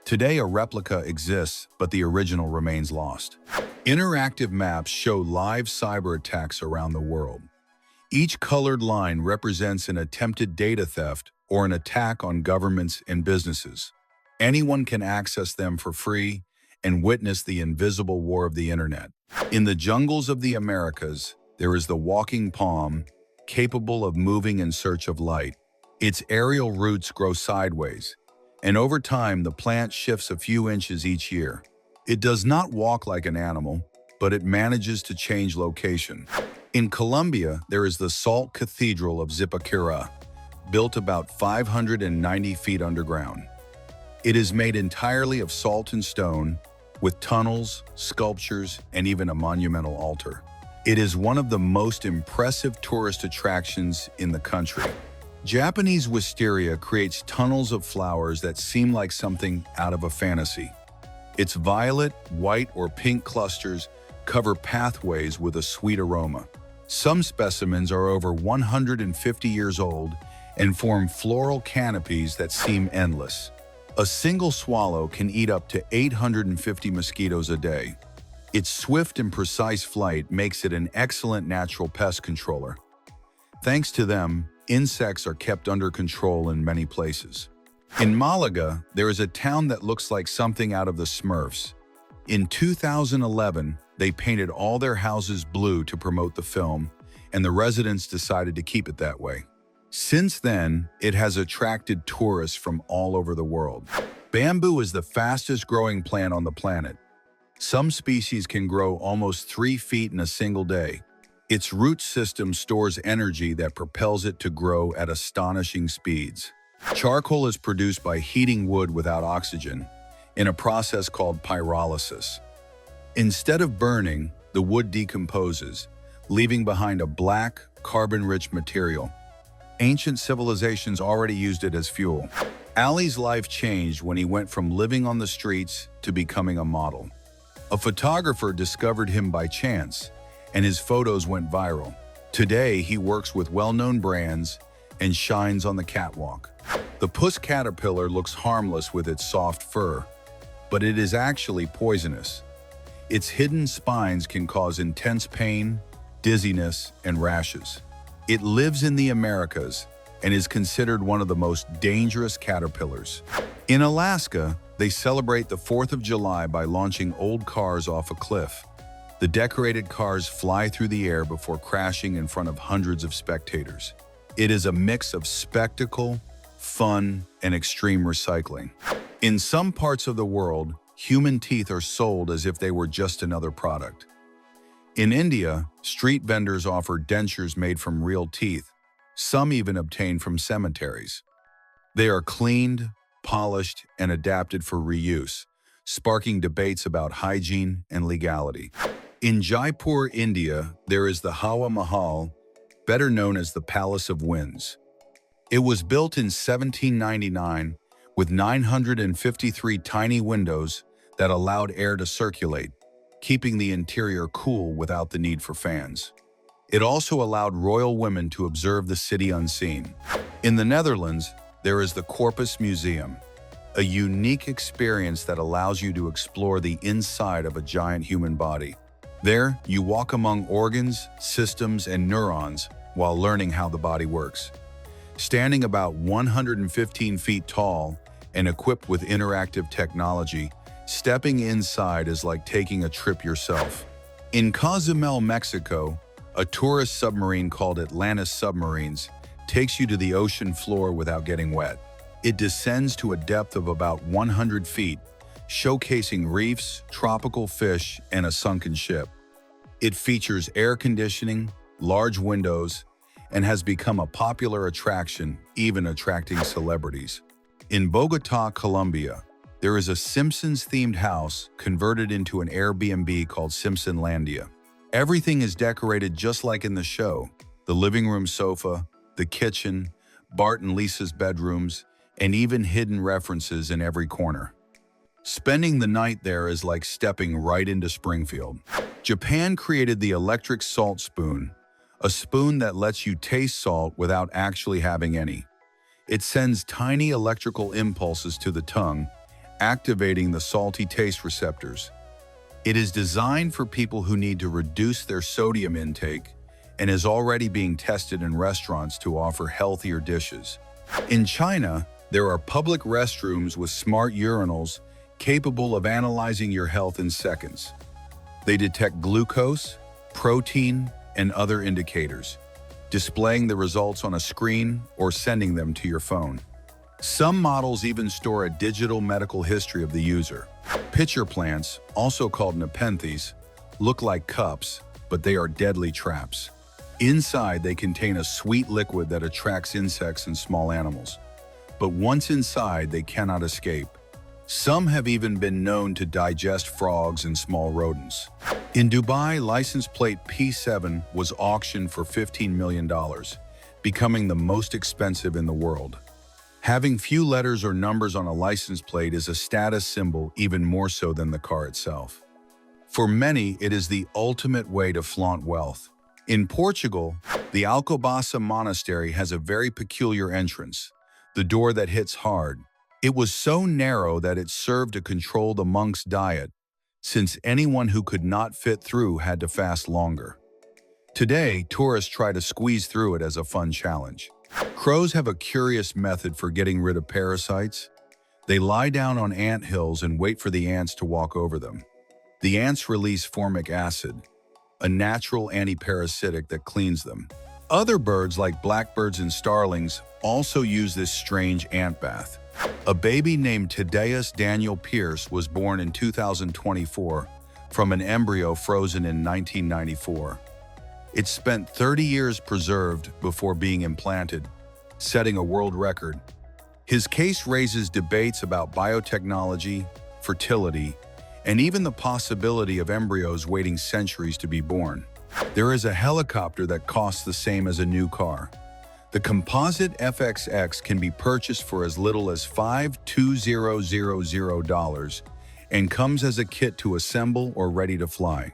Today, a replica exists, but the original remains lost. Interactive maps show live cyber attacks around the world. Each colored line represents an attempted data theft or an attack on governments and businesses. Anyone can access them for free and witness the invisible war of the internet. In the jungles of the Americas, there is the walking palm, capable of moving in search of light. Its aerial roots grow sideways, and over time the plant shifts a few inches each year. It does not walk like an animal, but it manages to change location. In Colombia, there is the Salt Cathedral of Zipaquirá, built about 590 feet underground. It is made entirely of salt and stone, with tunnels, sculptures, and even a monumental altar. It is one of the most impressive tourist attractions in the country. Japanese wisteria creates tunnels of flowers that seem like something out of a fantasy. Its violet, white, or pink clusters cover pathways with a sweet aroma. Some specimens are over 150 years old and form floral canopies that seem endless. A single swallow can eat up to 850 mosquitoes a day. Its swift and precise flight makes it an excellent natural pest controller. Thanks to them, insects are kept under control in many places. In Malaga, there is a town that looks like something out of the Smurfs. In 2011, they painted all their houses blue to promote the film, and the residents decided to keep it that way. Since then, it has attracted tourists from all over the world. Bamboo is the fastest growing plant on the planet. Some species can grow almost 3 feet in a single day. Its root system stores energy that propels it to grow at astonishing speeds. Charcoal is produced by heating wood without oxygen, in a process called pyrolysis. Instead of burning, the wood decomposes, leaving behind a black, carbon-rich material. Ancient civilizations already used it as fuel. Ali's life changed when he went from living on the streets to becoming a model. A photographer discovered him by chance, and his photos went viral. Today, he works with well-known brands and shines on the catwalk. The puss caterpillar looks harmless with its soft fur, but it is actually poisonous. Its hidden spines can cause intense pain, dizziness, and rashes. It lives in the Americas and is considered one of the most dangerous caterpillars. In Alaska, they celebrate the 4th of July by launching old cars off a cliff. The decorated cars fly through the air before crashing in front of hundreds of spectators. It is a mix of spectacle, fun, and extreme recycling. In some parts of the world, human teeth are sold as if they were just another product. In India, street vendors offer dentures made from real teeth, some even obtained from cemeteries. They are cleaned, polished, and adapted for reuse, sparking debates about hygiene and legality. In Jaipur, India, there is the Hawa Mahal, better known as the Palace of Winds. It was built in 1799 with 953 tiny windows that allowed air to circulate, keeping the interior cool without the need for fans. It also allowed royal women to observe the city unseen. In the Netherlands, there is the Corpus Museum, a unique experience that allows you to explore the inside of a giant human body. There, you walk among organs, systems, and neurons while learning how the body works. Standing about 115 feet tall and equipped with interactive technology, stepping inside is like taking a trip yourself. In Cozumel, Mexico, a tourist submarine called Atlantis Submarines takes you to the ocean floor without getting wet. It descends to a depth of about 100 feet, showcasing reefs, tropical fish, and a sunken ship. It features air conditioning, large windows, and has become a popular attraction, even attracting celebrities. In Bogota, Colombia, there is a Simpsons-themed house converted into an Airbnb called Simpsonlandia. Everything is decorated just like in the show: the living room sofa, the kitchen, Bart and Lisa's bedrooms, and even hidden references in every corner. Spending the night there is like stepping right into Springfield. Japan created the electric salt spoon, a spoon that lets you taste salt without actually having any. It sends tiny electrical impulses to the tongue, activating the salty taste receptors. It is designed for people who need to reduce their sodium intake and is already being tested in restaurants to offer healthier dishes. In China, there are public restrooms with smart urinals capable of analyzing your health in seconds. They detect glucose, protein, and other indicators, displaying the results on a screen or sending them to your phone. Some models even store a digital medical history of the user. Pitcher plants, also called nepenthes, look like cups, but they are deadly traps. Inside, they contain a sweet liquid that attracts insects and small animals. But once inside, they cannot escape. Some have even been known to digest frogs and small rodents. In Dubai, license plate P7 was auctioned for $15 million, becoming the most expensive in the world. Having few letters or numbers on a license plate is a status symbol, even more so than the car itself. For many, it is the ultimate way to flaunt wealth. In Portugal, the Alcobaça Monastery has a very peculiar entrance, the door that hits hard. It was so narrow that it served to control the monks' diet, since anyone who could not fit through had to fast longer. Today, tourists try to squeeze through it as a fun challenge. Crows have a curious method for getting rid of parasites. They lie down on ant hills and wait for the ants to walk over them. The ants release formic acid, a natural antiparasitic that cleans them. Other birds like blackbirds and starlings also use this strange ant bath. A baby named Thaddeus Daniel Pierce was born in 2024 from an embryo frozen in 1994. It spent 30 years preserved before being implanted, setting a world record. His case raises debates about biotechnology, fertility, and even the possibility of embryos waiting centuries to be born. There is a helicopter that costs the same as a new car. The composite FXX can be purchased for as little as $5,200 and comes as a kit to assemble or ready to fly.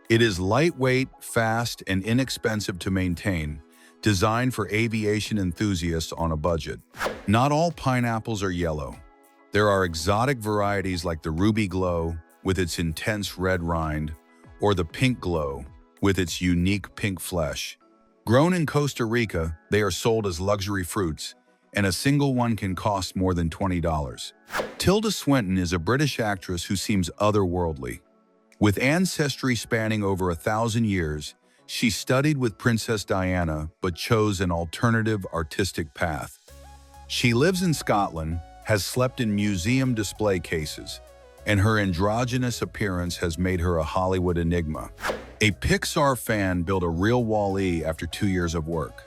It is lightweight, fast, and inexpensive to maintain, designed for aviation enthusiasts on a budget. Not all pineapples are yellow. There are exotic varieties like the Ruby Glow with its intense red rind, or the Pink Glow with its unique pink flesh. Grown in Costa Rica, they are sold as luxury fruits, and a single one can cost more than $20. Tilda Swinton is a British actress who seems otherworldly. With ancestry spanning over 1,000 years, she studied with Princess Diana but chose an alternative artistic path. She lives in Scotland, has slept in museum display cases, and her androgynous appearance has made her a Hollywood enigma. A Pixar fan built a real Wall-E after 2 years of work.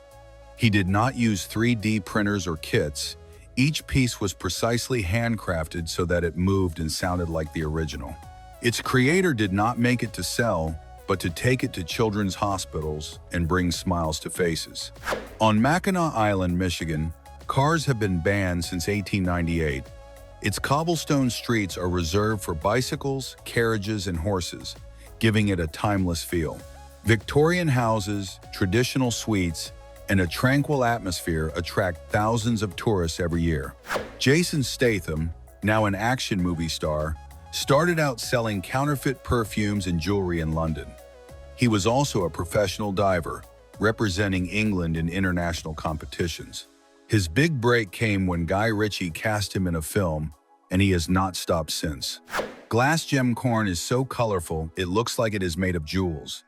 He did not use 3D printers or kits. Each piece was precisely handcrafted so that it moved and sounded like the original. Its creator did not make it to sell, but to take it to children's hospitals and bring smiles to faces. On Mackinac Island, Michigan, cars have been banned since 1898. Its cobblestone streets are reserved for bicycles, carriages, and horses, giving it a timeless feel. Victorian houses, traditional suites, and a tranquil atmosphere attract thousands of tourists every year. Jason Statham, now an action movie star, started out selling counterfeit perfumes and jewelry in London. He was also a professional diver, representing England in international competitions. His big break came when Guy Ritchie cast him in a film, and he has not stopped since. Glass gem corn is so colorful, it looks like it is made of jewels.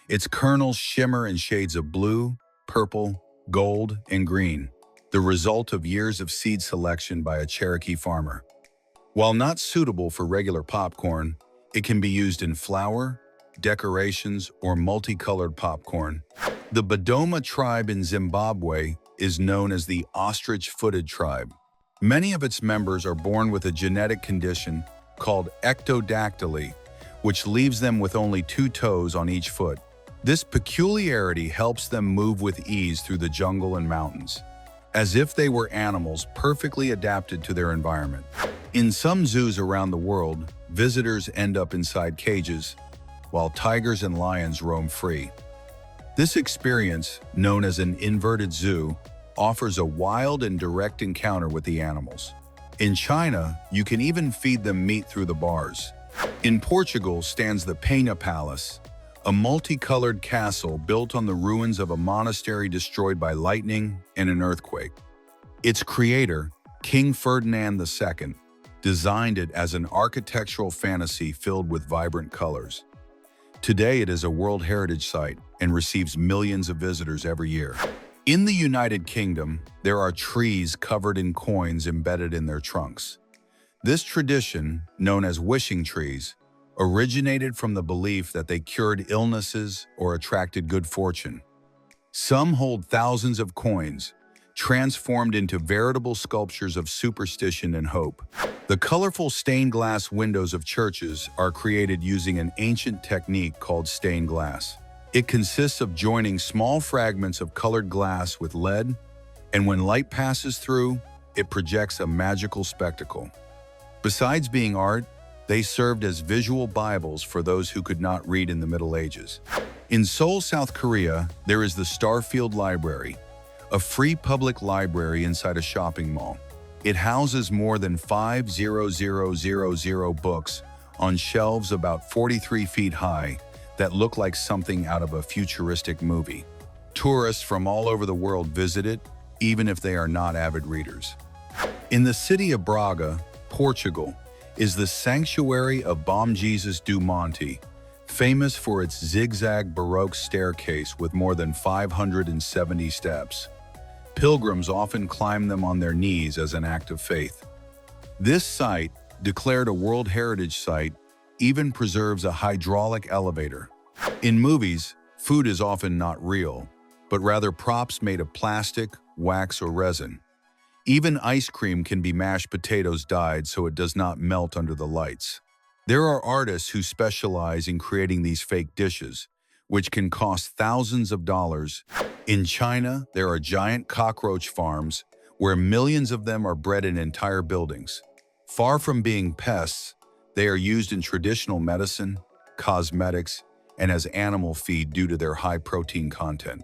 Its kernels shimmer in shades of blue, purple, gold, and green, the result of years of seed selection by a Cherokee farmer. While not suitable for regular popcorn, it can be used in flour, decorations, or multicolored popcorn. The Bodoma tribe in Zimbabwe is known as the ostrich-footed tribe. Many of its members are born with a genetic condition called ectodactyly, which leaves them with only 2 toes on each foot. This peculiarity helps them move with ease through the jungle and mountains, as if they were animals perfectly adapted to their environment. In some zoos around the world, visitors end up inside cages, while tigers and lions roam free. This experience, known as an inverted zoo, offers a wild and direct encounter with the animals. In China, you can even feed them meat through the bars. In Portugal stands the Penha Palace, a multicolored castle built on the ruins of a monastery destroyed by lightning and an earthquake. Its creator, King Ferdinand II, designed it as an architectural fantasy filled with vibrant colors. Today, it is a World Heritage Site and receives millions of visitors every year. In the United Kingdom, there are trees covered in coins embedded in their trunks. This tradition, known as wishing trees, originated from the belief that they cured illnesses or attracted good fortune. Some hold thousands of coins, transformed into veritable sculptures of superstition and hope. The colorful stained glass windows of churches are created using an ancient technique called stained glass. It consists of joining small fragments of colored glass with lead, and when light passes through, it projects a magical spectacle. Besides being art, they served as visual Bibles for those who could not read in the Middle Ages. In Seoul, South Korea, there is the Starfield Library, a free public library inside a shopping mall. It houses more than 5,000 books on shelves about 43 feet high that look like something out of a futuristic movie. Tourists from all over the world visit it, even if they are not avid readers. In the city of Braga, Portugal, is the Sanctuary of Bom Jesus do Monte, famous for its zigzag Baroque staircase with more than 570 steps. Pilgrims often climb them on their knees as an act of faith. This site, declared a World Heritage Site, even preserves a hydraulic elevator. In movies, food is often not real, but rather props made of plastic, wax, or resin. Even ice cream can be mashed potatoes dyed so it does not melt under the lights. There are artists who specialize in creating these fake dishes, which can cost thousands of dollars. In China, there are giant cockroach farms where millions of them are bred in entire buildings. Far from being pests, they are used in traditional medicine, cosmetics, and as animal feed due to their high protein content.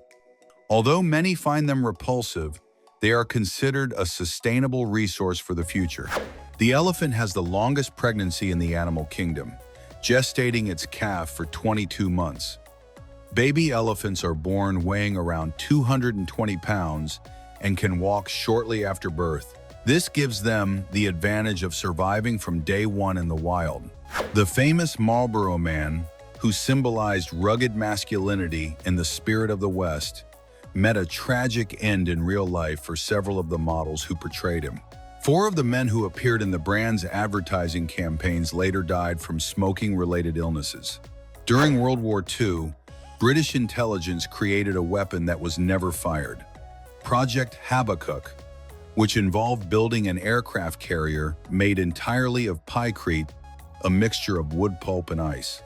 Although many find them repulsive, they are considered a sustainable resource for the future. The elephant has the longest pregnancy in the animal kingdom, gestating its calf for 22 months. Baby elephants are born weighing around 220 pounds and can walk shortly after birth. This gives them the advantage of surviving from day one in the wild. The famous Marlboro Man, who symbolized rugged masculinity in the spirit of the West, met a tragic end in real life for several of the models who portrayed him. 4 of the men who appeared in the brand's advertising campaigns later died from smoking-related illnesses. During World War II, British intelligence created a weapon that was never fired, Project Habakkuk, which involved building an aircraft carrier made entirely of pykrete, a mixture of wood pulp and ice.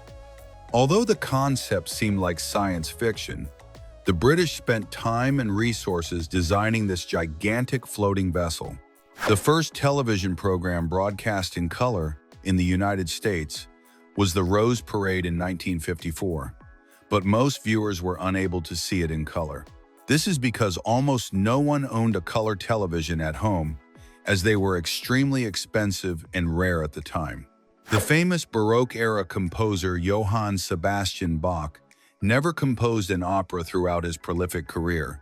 Although the concept seemed like science fiction, the British spent time and resources designing this gigantic floating vessel. The first television program broadcast in color in the United States was the Rose Parade in 1954, but most viewers were unable to see it in color. This is because almost no one owned a color television at home, as they were extremely expensive and rare at the time. The famous Baroque-era composer Johann Sebastian Bach never composed an opera throughout his prolific career,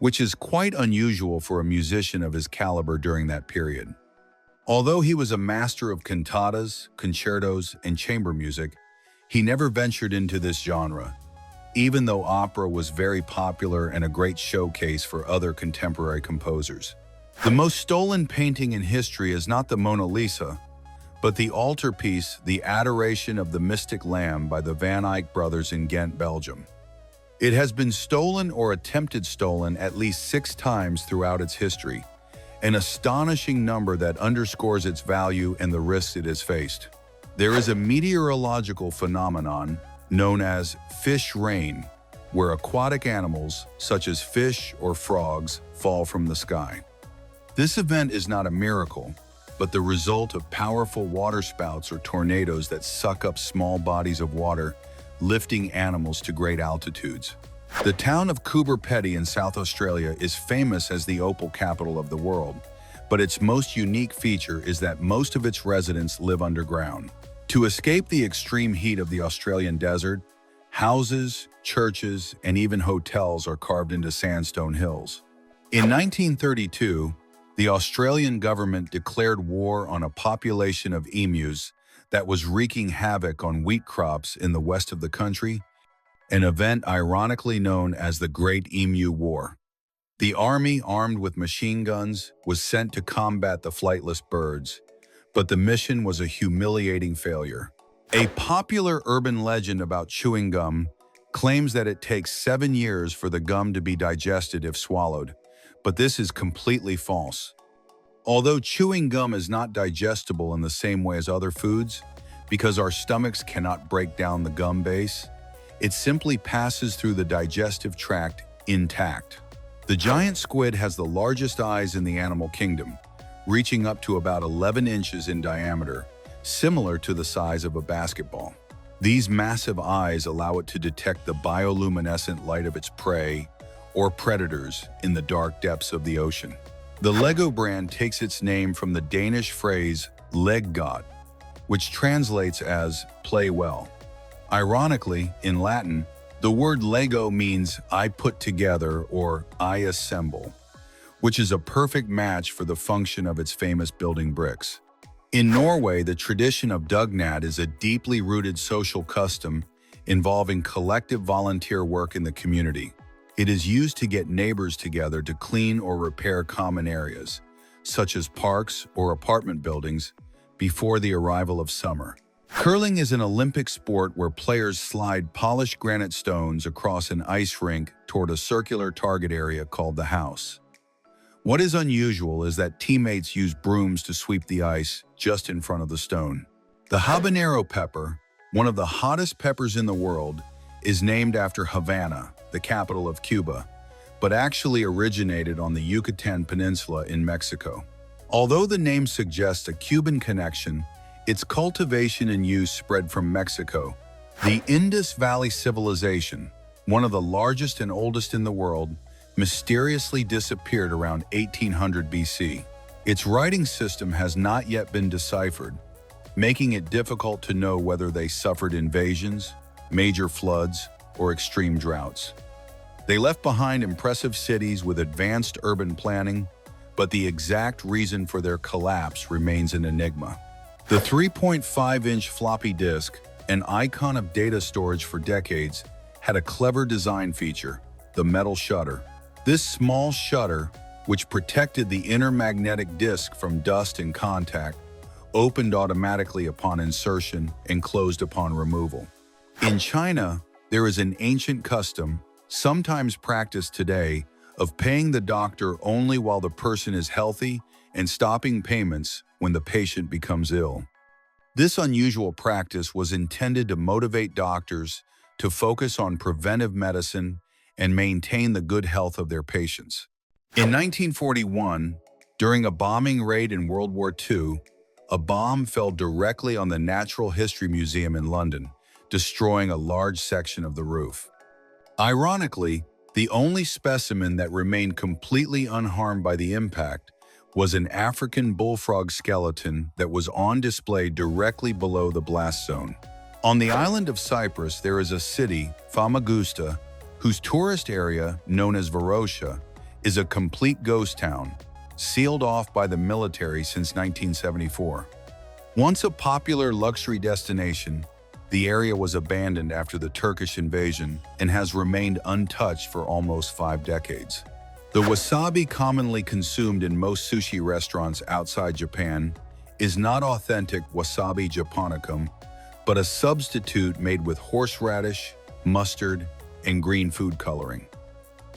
which is quite unusual for a musician of his caliber during that period. Although he was a master of cantatas, concertos, and chamber music, he never ventured into this genre, even though opera was very popular and a great showcase for other contemporary composers. The most stolen painting in history is not the Mona Lisa, but the altarpiece, The Adoration of the Mystic Lamb by the Van Eyck brothers in Ghent, Belgium. It has been stolen or attempted stolen at least 6 times throughout its history, an astonishing number that underscores its value and the risks it has faced. There is a meteorological phenomenon known as fish rain, where aquatic animals, such as fish or frogs, fall from the sky. This event is not a miracle, but the result of powerful waterspouts or tornadoes that suck up small bodies of water, lifting animals to great altitudes. The town of Coober Pedy in South Australia is famous as the opal capital of the world, but its most unique feature is that most of its residents live underground. To escape the extreme heat of the Australian desert, houses, churches, and even hotels are carved into sandstone hills. In 1932, the Australian government declared war on a population of emus that was wreaking havoc on wheat crops in the west of the country, an event ironically known as the Great Emu War. The army, armed with machine guns, was sent to combat the flightless birds, but the mission was a humiliating failure. A popular urban legend about chewing gum claims that it takes 7 years for the gum to be digested if swallowed, but this is completely false. Although chewing gum is not digestible in the same way as other foods, because our stomachs cannot break down the gum base, it simply passes through the digestive tract intact. The giant squid has the largest eyes in the animal kingdom, reaching up to about 11 inches in diameter, similar to the size of a basketball. These massive eyes allow it to detect the bioluminescent light of its prey or predators in the dark depths of the ocean. The Lego brand takes its name from the Danish phrase "leg godt," which translates as "play well." Ironically, in Latin, the word Lego means "I put together" or "I assemble," which is a perfect match for the function of its famous building bricks. In Norway, the tradition of dugnad is a deeply rooted social custom involving collective volunteer work in the community. It is used to get neighbors together to clean or repair common areas, such as parks or apartment buildings, before the arrival of summer. Curling is an Olympic sport where players slide polished granite stones across an ice rink toward a circular target area called the house. What is unusual is that teammates use brooms to sweep the ice just in front of the stone. The habanero pepper, one of the hottest peppers in the world, is named after Havana, the capital of Cuba, but actually originated on the Yucatan Peninsula in Mexico. Although the name suggests a Cuban connection, its cultivation and use spread from Mexico. The Indus Valley Civilization, one of the largest and oldest in the world, mysteriously disappeared around 1800 BC. Its writing system has not yet been deciphered, making it difficult to know whether they suffered invasions, major floods, or extreme droughts. They left behind impressive cities with advanced urban planning, but the exact reason for their collapse remains an enigma. The 3.5-inch floppy disk, an icon of data storage for decades, had a clever design feature, the metal shutter. This small shutter, which protected the inner magnetic disk from dust and contact, opened automatically upon insertion and closed upon removal. In China, there is an ancient custom, sometimes practiced today, of paying the doctor only while the person is healthy and stopping payments when the patient becomes ill. This unusual practice was intended to motivate doctors to focus on preventive medicine and maintain the good health of their patients. In 1941, during a bombing raid in World War II, a bomb fell directly on the Natural History Museum in London, destroying a large section of the roof. Ironically, the only specimen that remained completely unharmed by the impact was an African bullfrog skeleton that was on display directly below the blast zone. On the island of Cyprus, there is a city, Famagusta, whose tourist area, known as Varosha, is a complete ghost town, sealed off by the military since 1974. Once a popular luxury destination, the area was abandoned after the Turkish invasion and has remained untouched for almost 5 decades. The wasabi commonly consumed in most sushi restaurants outside Japan is not authentic wasabi japonicum, but a substitute made with horseradish, mustard, and green food coloring.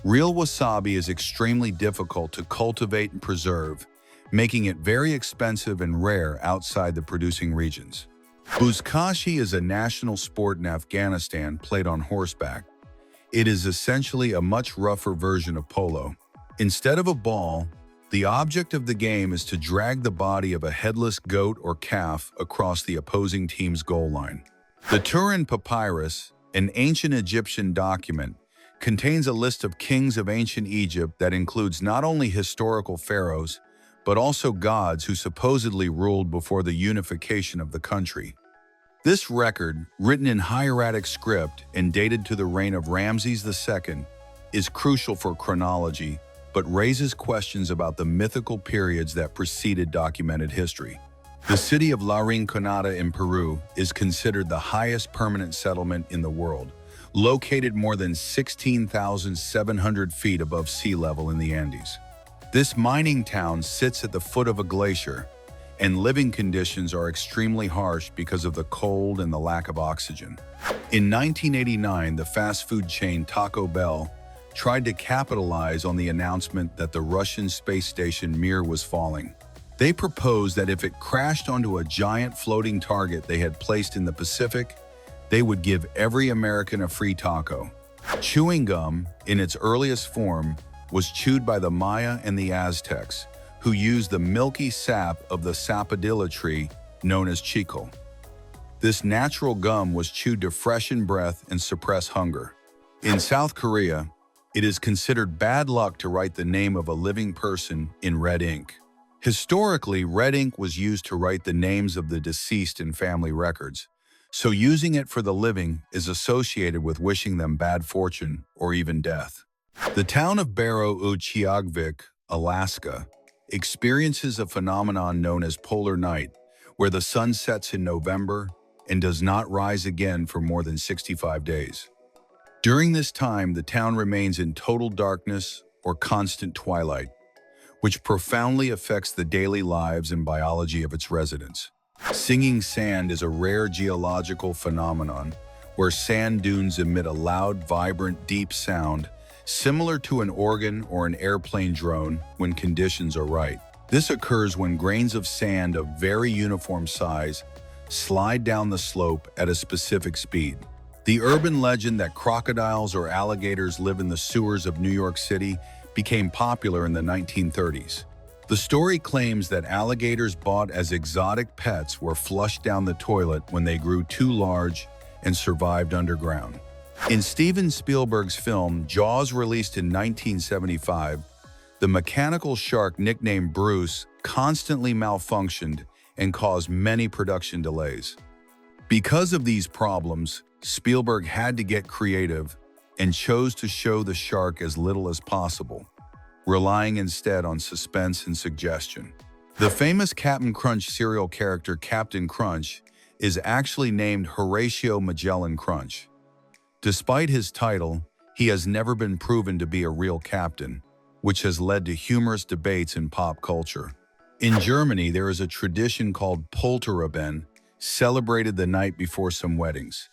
Real wasabi is extremely difficult to cultivate and preserve, making it very expensive and rare outside the producing regions. Buzkashi is a national sport in Afghanistan played on horseback. It is essentially a much rougher version of polo. Instead of a ball, the object of the game is to drag the body of a headless goat or calf across the opposing team's goal line. The Turin Papyrus, an ancient Egyptian document, contains a list of kings of ancient Egypt that includes not only historical pharaohs, but also gods who supposedly ruled before the unification of the country. This record, written in hieratic script and dated to the reign of Ramses II, is crucial for chronology, but raises questions about the mythical periods that preceded documented history. The city of La Rinconada in Peru is considered the highest permanent settlement in the world, located more than 16,700 feet above sea level in the Andes. This mining town sits at the foot of a glacier, and living conditions are extremely harsh because of the cold and the lack of oxygen. In 1989, the fast food chain Taco Bell tried to capitalize on the announcement that the Russian space station Mir was falling. They proposed that if it crashed onto a giant floating target they had placed in the Pacific, they would give every American a free taco. Chewing gum, in its earliest form, was chewed by the Maya and the Aztecs, who used the milky sap of the sapodilla tree known as chicle. This natural gum was chewed to freshen breath and suppress hunger. In South Korea, it is considered bad luck to write the name of a living person in red ink. Historically, red ink was used to write the names of the deceased in family records, so using it for the living is associated with wishing them bad fortune or even death. The town of Barrow-Utqiagvik, Alaska, experiences a phenomenon known as polar night, where the sun sets in November and does not rise again for more than 65 days. During this time, the town remains in total darkness or constant twilight, which profoundly affects the daily lives and biology of its residents. Singing sand is a rare geological phenomenon where sand dunes emit a loud, vibrant, deep sound similar to an organ or an airplane drone when conditions are right. This occurs when grains of sand of very uniform size slide down the slope at a specific speed. The urban legend that crocodiles or alligators live in the sewers of New York City became popular in the 1930s. The story claims that alligators bought as exotic pets were flushed down the toilet when they grew too large and survived underground. In Steven Spielberg's film Jaws, released in 1975, the mechanical shark nicknamed Bruce constantly malfunctioned and caused many production delays. Because of these problems, Spielberg had to get creative and chose to show the shark as little as possible, relying instead on suspense and suggestion. The famous Captain Crunch cereal character Captain Crunch is actually named Horatio Magellan Crunch. Despite his title, he has never been proven to be a real captain, which has led to humorous debates in pop culture. In Germany, there is a tradition called Polterabend, celebrated the night before some weddings.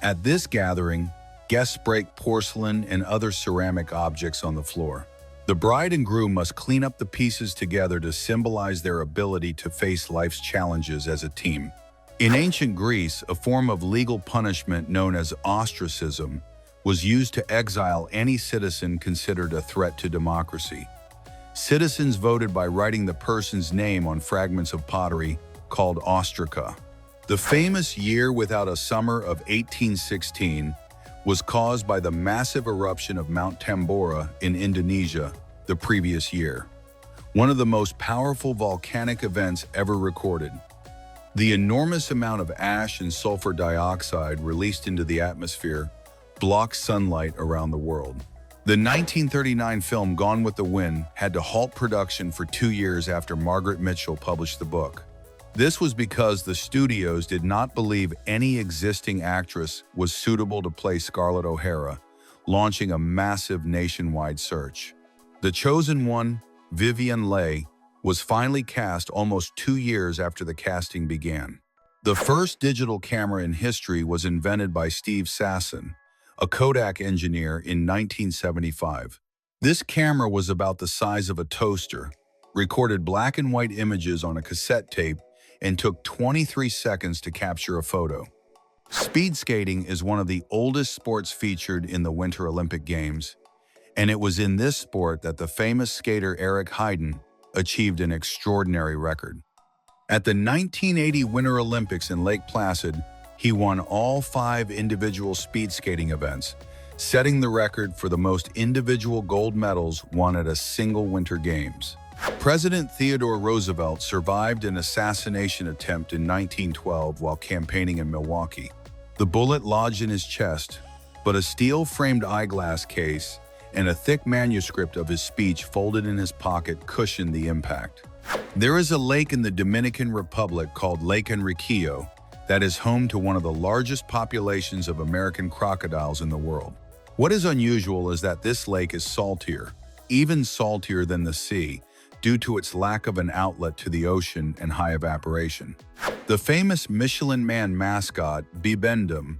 At this gathering, guests break porcelain and other ceramic objects on the floor. The bride and groom must clean up the pieces together to symbolize their ability to face life's challenges as a team. In ancient Greece, a form of legal punishment known as ostracism was used to exile any citizen considered a threat to democracy. Citizens voted by writing the person's name on fragments of pottery called ostraca. The famous year without a summer of 1816 was caused by the massive eruption of Mount Tambora in Indonesia the previous year, one of the most powerful volcanic events ever recorded. The enormous amount of ash and sulfur dioxide released into the atmosphere blocked sunlight around the world. The 1939 film Gone with the Wind had to halt production for 2 years after Margaret Mitchell published the book. This was because the studios did not believe any existing actress was suitable to play Scarlett O'Hara, launching a massive nationwide search. The chosen one, Vivien Leigh, was finally cast almost 2 years after the casting began. The first digital camera in history was invented by Steve Sasson, a Kodak engineer, in 1975. This camera was about the size of a toaster, recorded black and white images on a cassette tape, and took 23 seconds to capture a photo. Speed skating is one of the oldest sports featured in the Winter Olympic Games, and it was in this sport that the famous skater Eric Heiden achieved an extraordinary record. At the 1980 Winter Olympics in Lake Placid, he won all 5 individual speed skating events, setting the record for the most individual gold medals won at a single Winter Games. President Theodore Roosevelt survived an assassination attempt in 1912 while campaigning in Milwaukee. The bullet lodged in his chest, but a steel-framed eyeglass case and a thick manuscript of his speech folded in his pocket cushioned the impact. There is a lake in the Dominican Republic called Lake Enriquillo that is home to one of the largest populations of American crocodiles in the world. What is unusual is that this lake is saltier, even saltier than the sea, due to its lack of an outlet to the ocean and high evaporation. The famous Michelin Man mascot, Bibendum,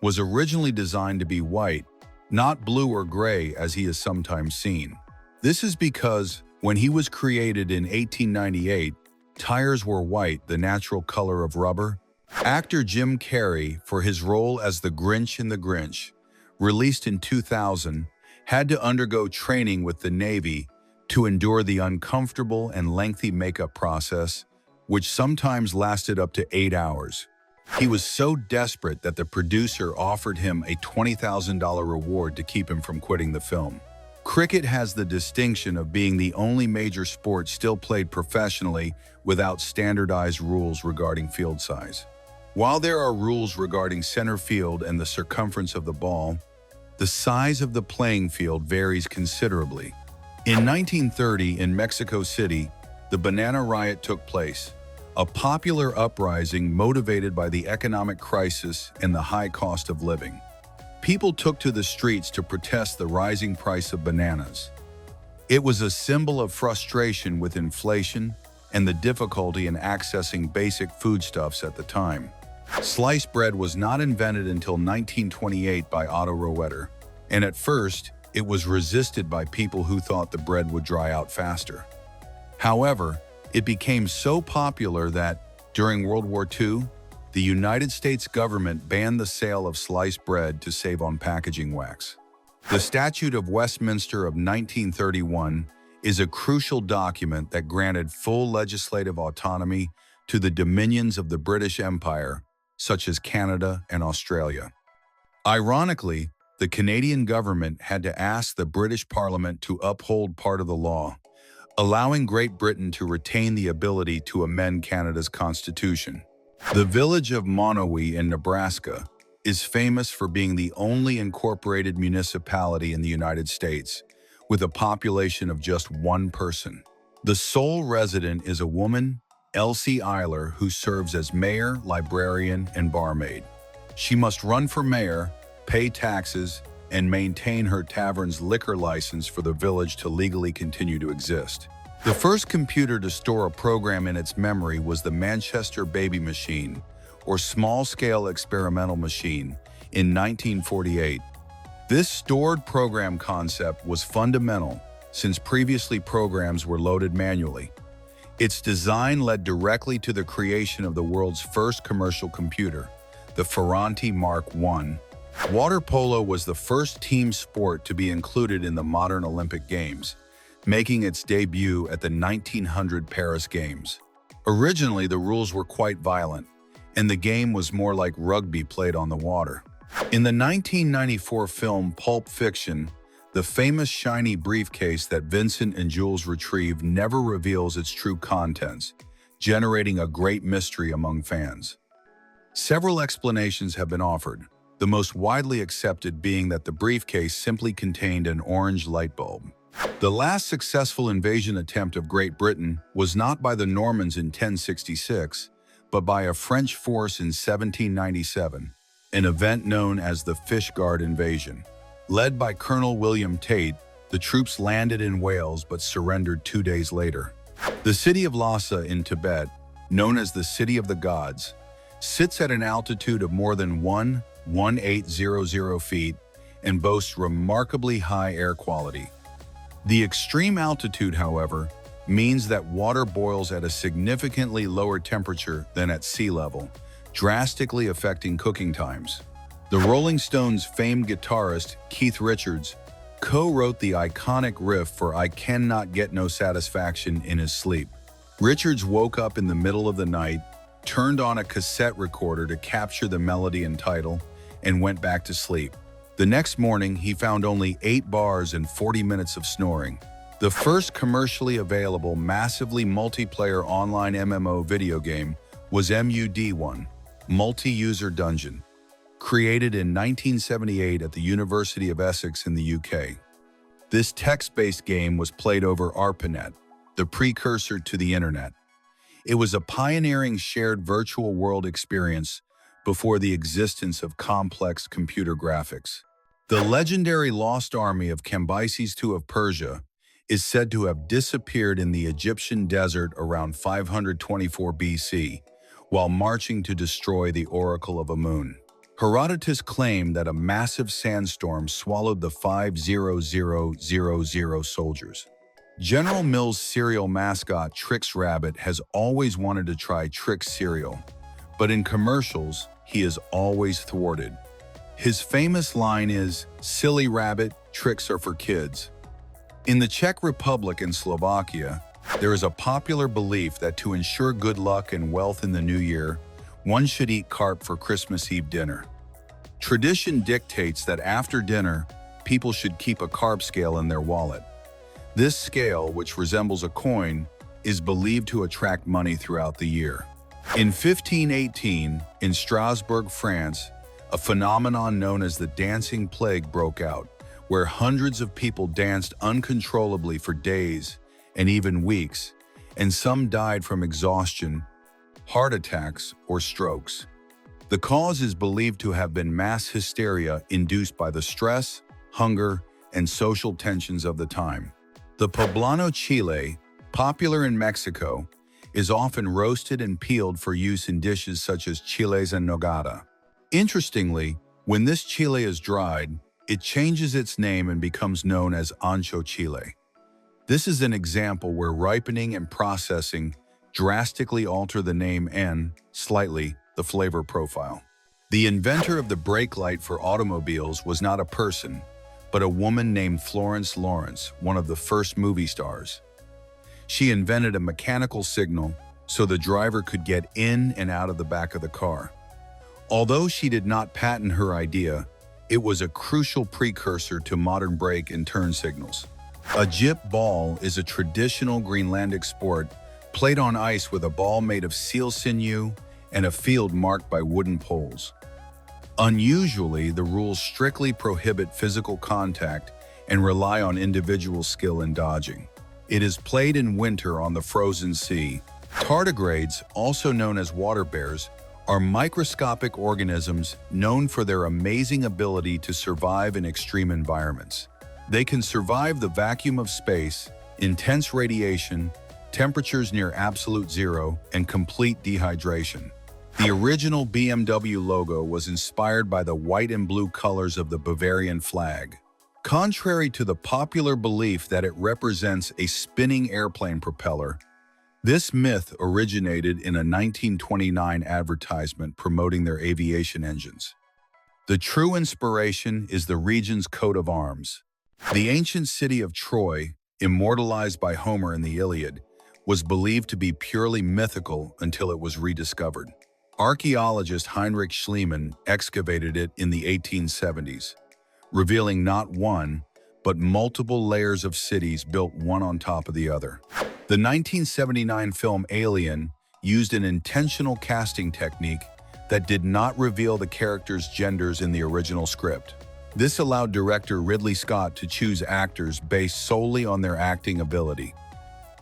was originally designed to be white, not blue or gray as he is sometimes seen. This is because when he was created in 1898, tires were white, the natural color of rubber. Actor Jim Carrey, for his role as the Grinch in The Grinch, released in 2000, had to undergo training with the Navy to endure the uncomfortable and lengthy makeup process, which sometimes lasted up to 8 hours. He was so desperate that the producer offered him a $20,000 reward to keep him from quitting the film. Cricket has the distinction of being the only major sport still played professionally without standardized rules regarding field size. While there are rules regarding center field and the circumference of the ball, the size of the playing field varies considerably. In 1930, in Mexico City, the Banana Riot took place, a popular uprising motivated by the economic crisis and the high cost of living. People took to the streets to protest the rising price of bananas. It was a symbol of frustration with inflation and the difficulty in accessing basic foodstuffs at the time. Sliced bread was not invented until 1928 by Otto Roeder, and at first, it was resisted by people who thought the bread would dry out faster. However, it became so popular that, during World War II, the United States government banned the sale of sliced bread to save on packaging wax. The Statute of Westminster of 1931 is a crucial document that granted full legislative autonomy to the dominions of the British Empire, such as Canada and Australia. Ironically, the Canadian government had to ask the British Parliament to uphold part of the law, allowing Great Britain to retain the ability to amend Canada's constitution. The village of Monowi in Nebraska is famous for being the only incorporated municipality in the United States, with a population of just one person. The sole resident is a woman, Elsie Eiler, who serves as mayor, librarian, and barmaid. She must run for mayor, pay taxes, and maintain her tavern's liquor license for the village to legally continue to exist. The first computer to store a program in its memory was the Manchester Baby Machine, or Small-Scale Experimental Machine, in 1948. This stored program concept was fundamental since previously programs were loaded manually. Its design led directly to the creation of the world's first commercial computer, the Ferranti Mark I. Water polo was the first team sport to be included in the modern Olympic Games, making its debut at the 1900 Paris Games. Originally, the rules were quite violent, and the game was more like rugby played on the water. In the 1994 film Pulp Fiction, the famous shiny briefcase that Vincent and Jules retrieve never reveals its true contents, generating a great mystery among fans. Several explanations have been offered, the most widely accepted being that the briefcase simply contained an orange light bulb. The last successful invasion attempt of Great Britain was not by the Normans in 1066, but by a French force in 1797, an event known as the Fishguard Invasion. Led by Colonel William Tate, the troops landed in Wales but surrendered 2 days later. The city of Lhasa in Tibet, known as the City of the Gods, sits at an altitude of more than 1,1800 feet and boasts remarkably high air quality. The extreme altitude, however, means that water boils at a significantly lower temperature than at sea level, drastically affecting cooking times. The Rolling Stones' famed guitarist, Keith Richards, co-wrote the iconic riff for "I Cannot Get No Satisfaction" in his sleep. Richards woke up in the middle of the night, turned on a cassette recorder to capture the melody and title, and went back to sleep. The next morning, he found only 8 bars and 40 minutes of snoring. The first commercially available massively multiplayer online MMO video game was MUD1, Multi-User Dungeon, created in 1978 at the University of Essex in the UK. This text-based game was played over ARPANET, the precursor to the Internet. It was a pioneering shared virtual world experience before the existence of complex computer graphics. The legendary Lost Army of Cambyses II of Persia is said to have disappeared in the Egyptian desert around 524 BC, while marching to destroy the Oracle of Amun. Herodotus claimed that a massive sandstorm swallowed the 5,000 soldiers. General Mills' cereal mascot Trix Rabbit has always wanted to try Trix cereal, but in commercials, he is always thwarted. His famous line is, "Silly rabbit, tricks are for kids." In the Czech Republic and Slovakia, there is a popular belief that to ensure good luck and wealth in the new year, one should eat carp for Christmas Eve dinner. Tradition dictates that after dinner, people should keep a carp scale in their wallet. This scale, which resembles a coin, is believed to attract money throughout the year. In 1518, in Strasbourg, France, a phenomenon known as the Dancing Plague broke out, where hundreds of people danced uncontrollably for days and even weeks, and some died from exhaustion heart attacks, or strokes. The cause is believed to have been mass hysteria induced by the stress, hunger, and social tensions of the time. The poblano chile, popular in Mexico, is often roasted and peeled for use in dishes such as chiles en nogada. Interestingly, when this chile is dried, it changes its name and becomes known as ancho chile. This is an example where ripening and processing drastically alter the name and, slightly, the flavor profile. The inventor of the brake light for automobiles was not a person, but a woman named Florence Lawrence, one of the first movie stars. She invented a mechanical signal so the driver could get in and out of the back of the car. Although she did not patent her idea, it was a crucial precursor to modern brake and turn signals. A gyp ball is a traditional Greenlandic sport played on ice with a ball made of seal sinew and a field marked by wooden poles. Unusually, the rules strictly prohibit physical contact and rely on individual skill in dodging. It is played in winter on the frozen sea. Tardigrades, also known as water bears, are microscopic organisms known for their amazing ability to survive in extreme environments. They can survive the vacuum of space, intense radiation, temperatures near absolute zero, and complete dehydration. The original BMW logo was inspired by the white and blue colors of the Bavarian flag. Contrary to the popular belief that it represents a spinning airplane propeller, this myth originated in a 1929 advertisement promoting their aviation engines. The true inspiration is the region's coat of arms. The ancient city of Troy, immortalized by Homer in the Iliad, was believed to be purely mythical until it was rediscovered. Archaeologist Heinrich Schliemann excavated it in the 1870s, revealing not one, but multiple layers of cities built one on top of the other. The 1979 film Alien used an intentional casting technique that did not reveal the characters' genders in the original script. This allowed director Ridley Scott to choose actors based solely on their acting ability.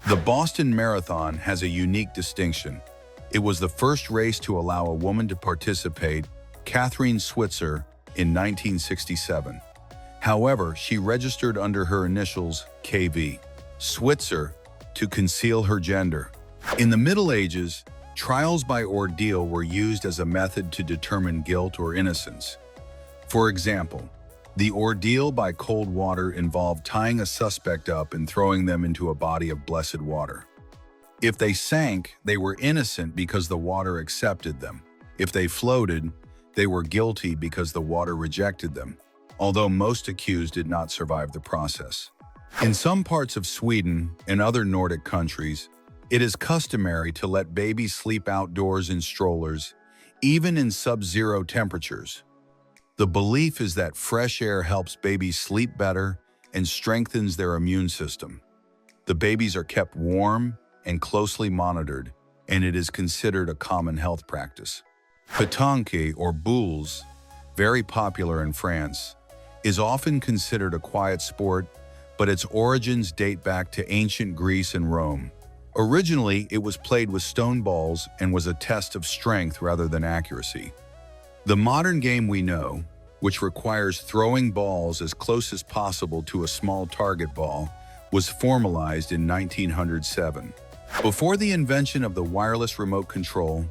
The Boston Marathon has a unique distinction. It was the first race to allow a woman to participate, Catherine Switzer, in 1967. However, she registered under her initials KV, Switzer, to conceal her gender. In the Middle Ages, trials by ordeal were used as a method to determine guilt or innocence. For example, the ordeal by cold water involved tying a suspect up and throwing them into a body of blessed water. If they sank, they were innocent because the water accepted them. If they floated, they were guilty because the water rejected them, although most accused did not survive the process. In some parts of Sweden and other Nordic countries, it is customary to let babies sleep outdoors in strollers, even in sub-zero temperatures. The belief is that fresh air helps babies sleep better and strengthens their immune system. The babies are kept warm and closely monitored, and it is considered a common health practice. Pétanque, or boules, very popular in France, is often considered a quiet sport, but its origins date back to ancient Greece and Rome. Originally, it was played with stone balls and was a test of strength rather than accuracy. The modern game we know, which requires throwing balls as close as possible to a small target ball, was formalized in 1907. Before the invention of the wireless remote control,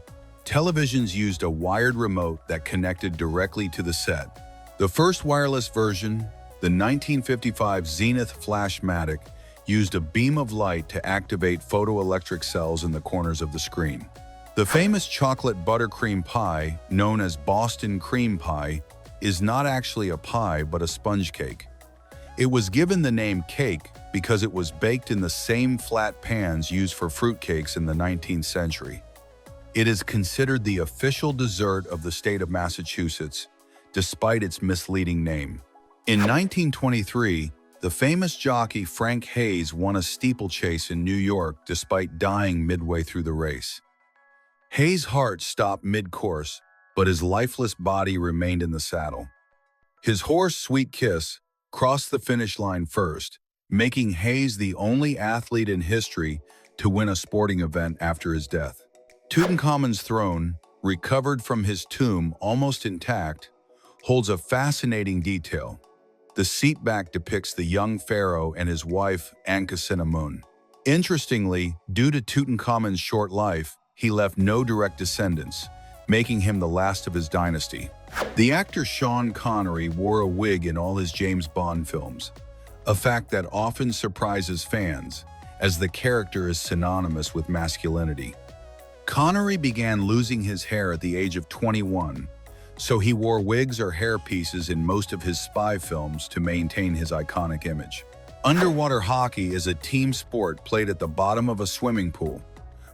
televisions used a wired remote that connected directly to the set. The first wireless version, the 1955 Zenith Flashmatic, used a beam of light to activate photoelectric cells in the corners of the screen. The famous chocolate buttercream pie, known as Boston cream pie, is not actually a pie but a sponge cake. It was given the name cake because it was baked in the same flat pans used for fruitcakes in the 19th century. It is considered the official dessert of the state of Massachusetts, despite its misleading name. In 1923, the famous jockey Frank Hayes won a steeplechase in New York despite dying midway through the race. Hayes' heart stopped mid-course, but his lifeless body remained in the saddle. His horse, Sweet Kiss, crossed the finish line first, making Hayes the only athlete in history to win a sporting event after his death. Tutankhamun's throne, recovered from his tomb almost intact, holds a fascinating detail. The seat back depicts the young pharaoh and his wife, Ankhesenamun. Interestingly, due to Tutankhamun's short life, he left no direct descendants, making him the last of his dynasty. The actor Sean Connery wore a wig in all his James Bond films, a fact that often surprises fans, as the character is synonymous with masculinity. Connery began losing his hair at the age of 21, so he wore wigs or hairpieces in most of his spy films to maintain his iconic image. Underwater hockey is a team sport played at the bottom of a swimming pool,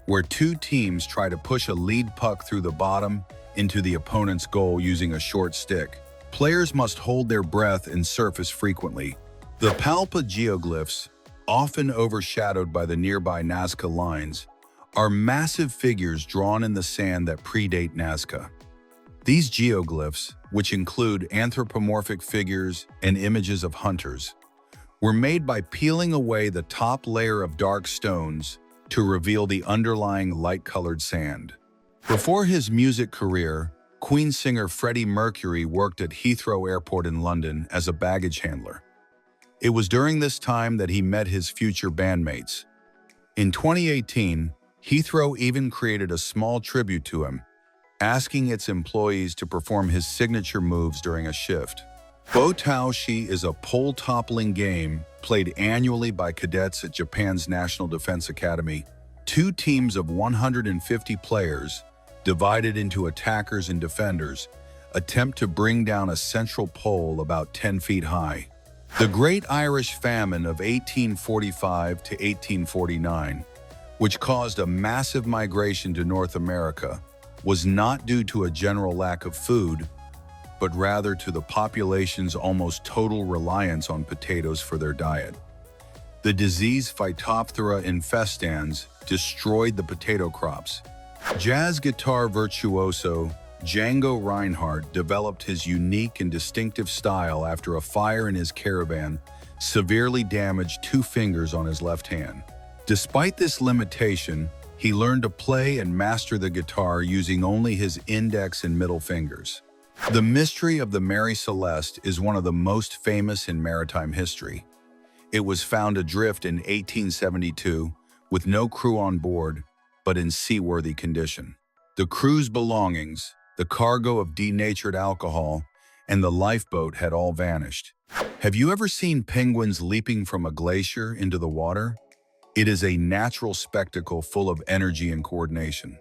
where two teams try to push a lead puck through the bottom into the opponent's goal using a short stick. Players must hold their breath and surface frequently. The Palpa geoglyphs, often overshadowed by the nearby Nazca lines, are massive figures drawn in the sand that predate Nazca. These geoglyphs, which include anthropomorphic figures and images of hunters, were made by peeling away the top layer of dark stones to reveal the underlying light-colored sand. Before his music career, Queen singer Freddie Mercury worked at Heathrow Airport in London as a baggage handler. It was during this time that he met his future bandmates. In 2018, Heathrow even created a small tribute to him, asking its employees to perform his signature moves during a shift. Botaoshi is a pole-toppling game played annually by cadets at Japan's National Defense Academy. Two teams of 150 players, divided into attackers and defenders, attempt to bring down a central pole about 10 feet high. The Great Irish Famine of 1845 to 1849, which caused a massive migration to North America, was not due to a general lack of food, but rather to the population's almost total reliance on potatoes for their diet. The disease Phytophthora infestans destroyed the potato crops. Jazz guitar virtuoso Django Reinhardt developed his unique and distinctive style after a fire in his caravan severely damaged two fingers on his left hand. Despite this limitation, he learned to play and master the guitar using only his index and middle fingers. The mystery of the Mary Celeste is one of the most famous in maritime history. It was found adrift in 1872 with no crew on board, but in seaworthy condition. The crew's belongings, the cargo of denatured alcohol, and the lifeboat had all vanished. Have you ever seen penguins leaping from a glacier into the water? It is a natural spectacle full of energy and coordination.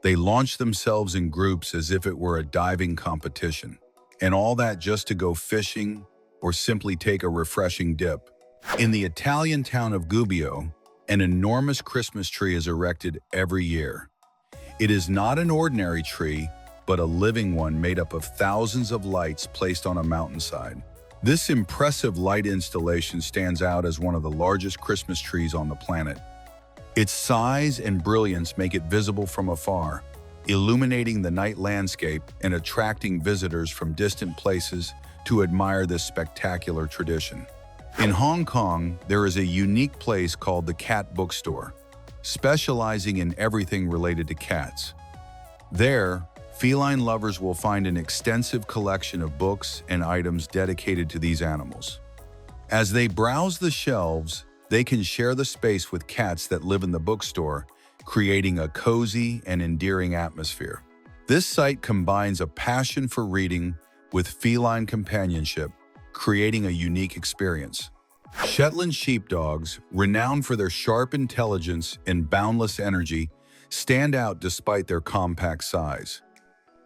They launch themselves in groups as if it were a diving competition, and all that just to go fishing or simply take a refreshing dip. In the Italian town of Gubbio, an enormous Christmas tree is erected every year. It is not an ordinary tree, but a living one made up of thousands of lights placed on a mountainside. This impressive light installation stands out as one of the largest Christmas trees on the planet. Its size and brilliance make it visible from afar, illuminating the night landscape and attracting visitors from distant places to admire this spectacular tradition. In Hong Kong, there is a unique place called the Cat Bookstore, specializing in everything related to cats. There, feline lovers will find an extensive collection of books and items dedicated to these animals. As they browse the shelves, they can share the space with cats that live in the bookstore, creating a cozy and endearing atmosphere. This site combines a passion for reading with feline companionship, creating a unique experience. Shetland sheepdogs, renowned for their sharp intelligence and boundless energy, stand out despite their compact size.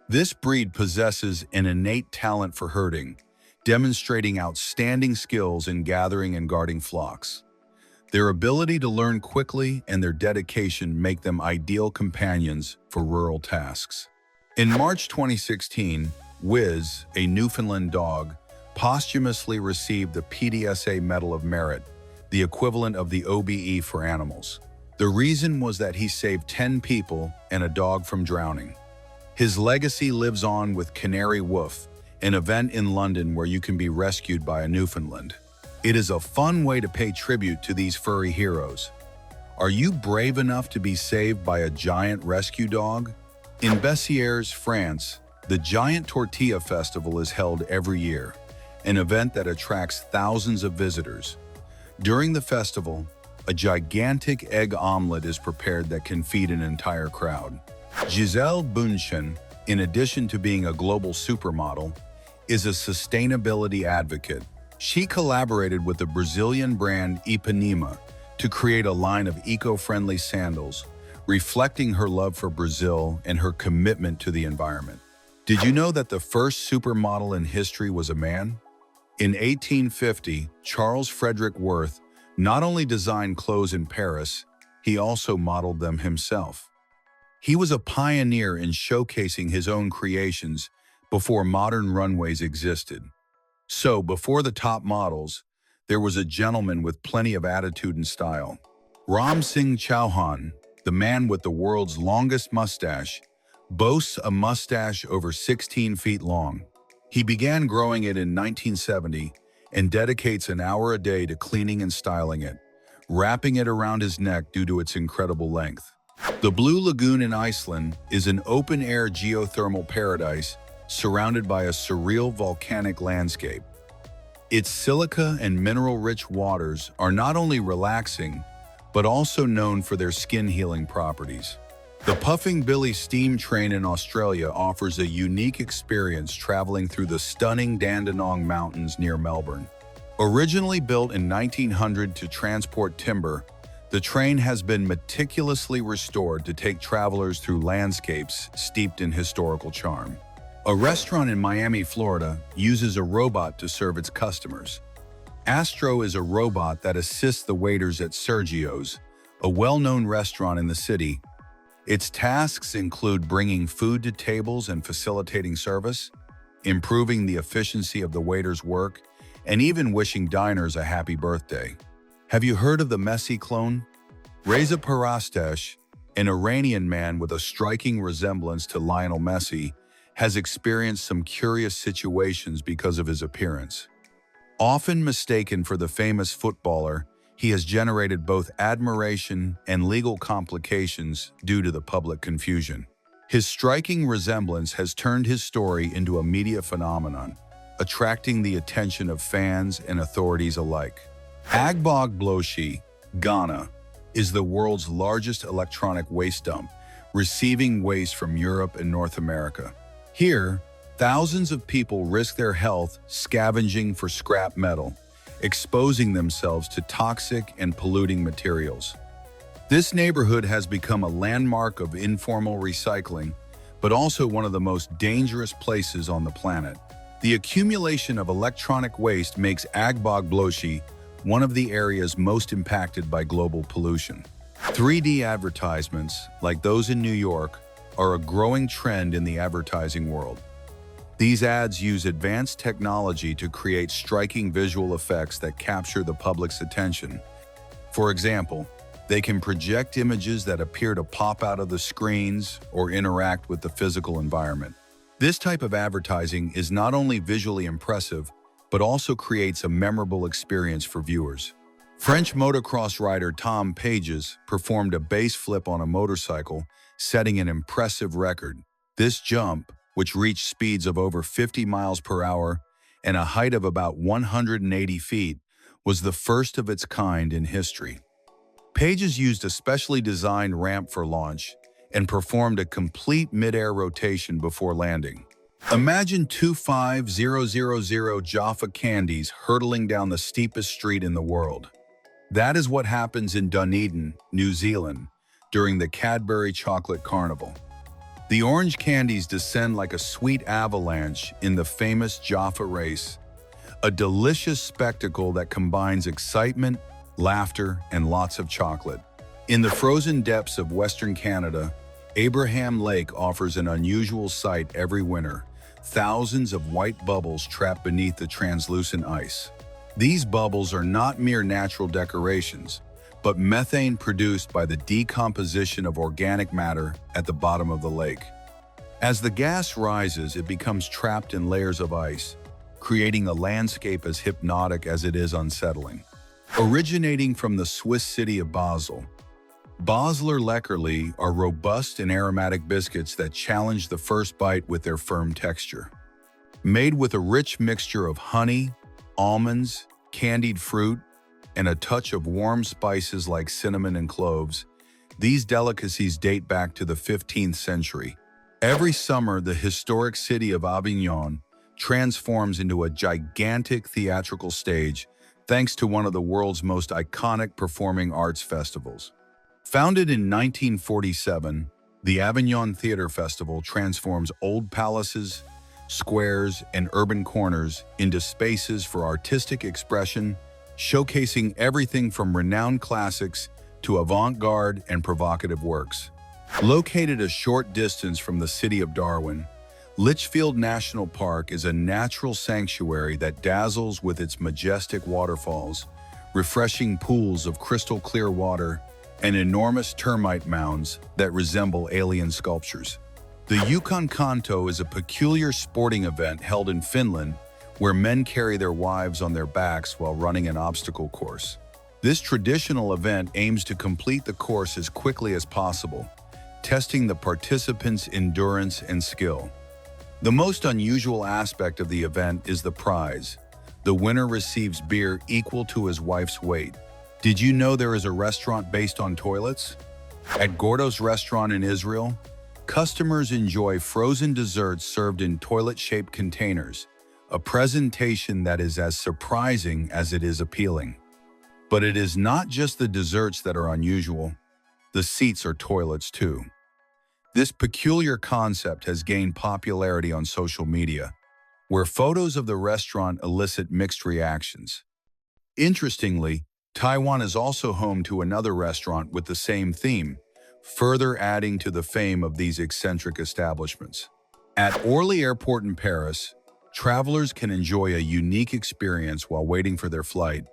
This breed possesses an innate talent for herding, demonstrating outstanding skills in gathering and guarding flocks. Their ability to learn quickly and their dedication make them ideal companions for rural tasks. In March 2016, Wiz, a Newfoundland dog, posthumously received the PDSA Medal of Merit, the equivalent of the OBE for animals. The reason was that he saved 10 people and a dog from drowning. His legacy lives on with Canary Woof, an event in London where you can be rescued by a Newfoundland. It is a fun way to pay tribute to these furry heroes. Are you brave enough to be saved by a giant rescue dog? In Bessières, France, the Giant Tortilla Festival is held every year, an event that attracts thousands of visitors. During the festival, a gigantic egg omelet is prepared that can feed an entire crowd. Giselle Bundchen, in addition to being a global supermodel, is a sustainability advocate. She collaborated with the Brazilian brand Ipanema to create a line of eco-friendly sandals, reflecting her love for Brazil and her commitment to the environment. Did you know that the first supermodel in history was a man? In 1850, Charles Frederick Worth not only designed clothes in Paris, he also modeled them himself. He was a pioneer in showcasing his own creations before modern runways existed. So, before the top models, there was a gentleman with plenty of attitude and style. Ram Singh Chauhan, the man with the world's longest mustache, boasts a mustache over 16 feet long. He began growing it in 1970 and dedicates an hour a day to cleaning and styling it, wrapping it around his neck due to its incredible length. The Blue Lagoon in Iceland is an open-air geothermal paradise surrounded by a surreal volcanic landscape. Its silica and mineral-rich waters are not only relaxing, but also known for their skin-healing properties. The Puffing Billy steam train in Australia offers a unique experience traveling through the stunning Dandenong Mountains near Melbourne. Originally built in 1900 to transport timber, the train has been meticulously restored to take travelers through landscapes steeped in historical charm. A restaurant in Miami, Florida, uses a robot to serve its customers. Astro is a robot that assists the waiters at Sergio's, a well-known restaurant in the city. Its tasks include bringing food to tables and facilitating service, improving the efficiency of the waiter's work, and even wishing diners a happy birthday. Have you heard of the Messi clone? Reza Parastesh, an Iranian man with a striking resemblance to Lionel Messi, has experienced some curious situations because of his appearance. Often mistaken for the famous footballer, he has generated both admiration and legal complications due to the public confusion. His striking resemblance has turned his story into a media phenomenon, attracting the attention of fans and authorities alike. Agbogbloshie, Ghana, is the world's largest electronic waste dump, receiving waste from Europe and North America. Here, thousands of people risk their health scavenging for scrap metal, exposing themselves to toxic and polluting materials. This neighborhood has become a landmark of informal recycling, but also one of the most dangerous places on the planet. The accumulation of electronic waste makes Agbogbloshie one of the areas most impacted by global pollution. 3D advertisements, like those in New York, are a growing trend in the advertising world. These ads use advanced technology to create striking visual effects that capture the public's attention. For example, they can project images that appear to pop out of the screens or interact with the physical environment. This type of advertising is not only visually impressive, but also creates a memorable experience for viewers. French motocross rider Tom Pages performed a base flip on a motorcycle, setting an impressive record. This jump, which reached speeds of over 50 miles per hour and a height of about 180 feet, was the first of its kind in history. Pages used a specially designed ramp for launch and performed a complete mid-air rotation before landing. Imagine 25000 Jaffa candies hurtling down the steepest street in the world. That is what happens in Dunedin, New Zealand, during the Cadbury Chocolate Carnival. The orange candies descend like a sweet avalanche in the famous Jaffa race, a delicious spectacle that combines excitement, laughter, and lots of chocolate. In the frozen depths of Western Canada, Abraham Lake offers an unusual sight every winter: thousands of white bubbles trapped beneath the translucent ice. These bubbles are not mere natural decorations, but methane produced by the decomposition of organic matter at the bottom of the lake. As the gas rises, it becomes trapped in layers of ice, creating a landscape as hypnotic as it is unsettling. Originating from the Swiss city of Basel, Basler Leckerli are robust and aromatic biscuits that challenge the first bite with their firm texture. Made with a rich mixture of honey, almonds, candied fruit, and a touch of warm spices like cinnamon and cloves, these delicacies date back to the 15th century. Every summer, the historic city of Avignon transforms into a gigantic theatrical stage thanks to one of the world's most iconic performing arts festivals. Founded in 1947, the Avignon Theatre Festival transforms old palaces, squares, and urban corners into spaces for artistic expression, showcasing everything from renowned classics to avant-garde and provocative works. Located a short distance from the city of Darwin, Litchfield National Park is a natural sanctuary that dazzles with its majestic waterfalls, refreshing pools of crystal clear water, and enormous termite mounds that resemble alien sculptures. The Yukon Kanto is a peculiar sporting event held in Finland where men carry their wives on their backs while running an obstacle course. This traditional event aims to complete the course as quickly as possible, testing the participants' endurance and skill. The most unusual aspect of the event is the prize. The winner receives beer equal to his wife's weight. Did you know there is a restaurant based on toilets? At Gordo's restaurant in Israel, customers enjoy frozen desserts served in toilet-shaped containers, a presentation that is as surprising as it is appealing. But it is not just the desserts that are unusual. The seats are toilets too. This peculiar concept has gained popularity on social media, where photos of the restaurant elicit mixed reactions. Interestingly, Taiwan is also home to another restaurant with the same theme, further adding to the fame of these eccentric establishments. At Orly Airport in Paris, travelers can enjoy a unique experience while waiting for their flight.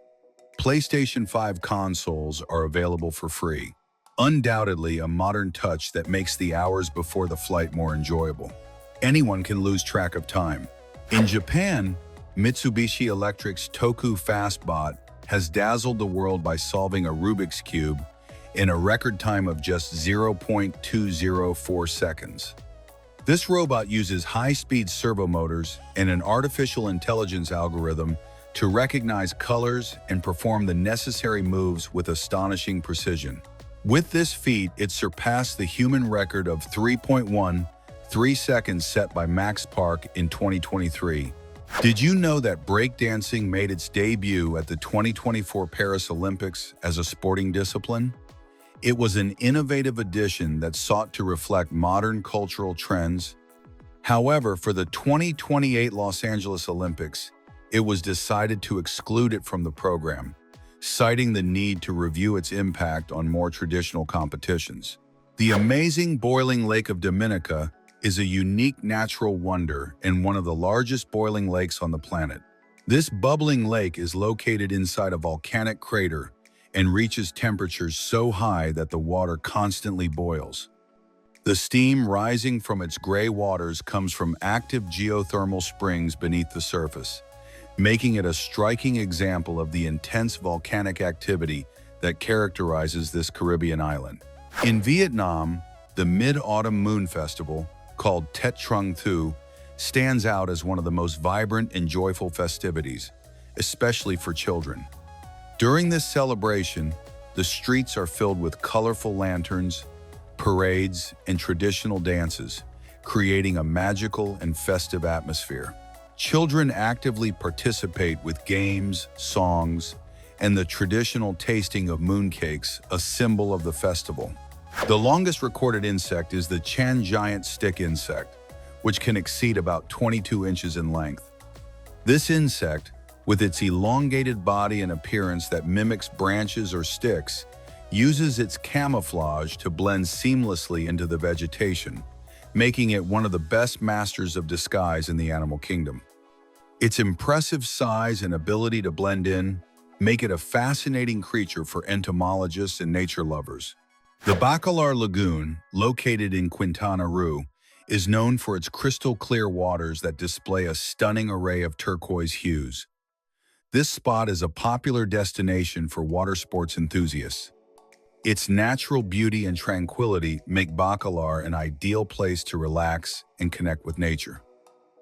PlayStation 5 consoles are available for free, undoubtedly a modern touch that makes the hours before the flight more enjoyable. Anyone can lose track of time. In Japan, Mitsubishi Electric's Toku Fastbot has dazzled the world by solving a Rubik's Cube in a record time of just 0.204 seconds. This robot uses high-speed servo motors and an artificial intelligence algorithm to recognize colors and perform the necessary moves with astonishing precision. With this feat, it surpassed the human record of 3.13 seconds set by Max Park in 2023. Did you know that breakdancing made its debut at the 2024 Paris Olympics as a sporting discipline? It was an innovative addition that sought to reflect modern cultural trends. However, for the 2028 Los Angeles Olympics, it was decided to exclude it from the program, citing the need to review its impact on more traditional competitions. The amazing boiling lake of Dominica is a unique natural wonder and one of the largest boiling lakes on the planet. This bubbling lake is located inside a volcanic crater and reaches temperatures so high that the water constantly boils. The steam rising from its gray waters comes from active geothermal springs beneath the surface, making it a striking example of the intense volcanic activity that characterizes this Caribbean island. In Vietnam, the Mid-Autumn Moon Festival, called Tet Trung Thu, stands out as one of the most vibrant and joyful festivities, especially for children. During this celebration, the streets are filled with colorful lanterns, parades, and traditional dances, creating a magical and festive atmosphere. Children actively participate with games, songs, and the traditional tasting of mooncakes, a symbol of the festival. The longest recorded insect is the Chan giant stick insect, which can exceed about 22 inches in length. This insect, with its elongated body and appearance that mimics branches or sticks, uses its camouflage to blend seamlessly into the vegetation, making it one of the best masters of disguise in the animal kingdom. Its impressive size and ability to blend in make it a fascinating creature for entomologists and nature lovers. The Bacalar Lagoon, located in Quintana Roo, is known for its crystal-clear waters that display a stunning array of turquoise hues. This spot is a popular destination for water sports enthusiasts. Its natural beauty and tranquility make Bacalar an ideal place to relax and connect with nature.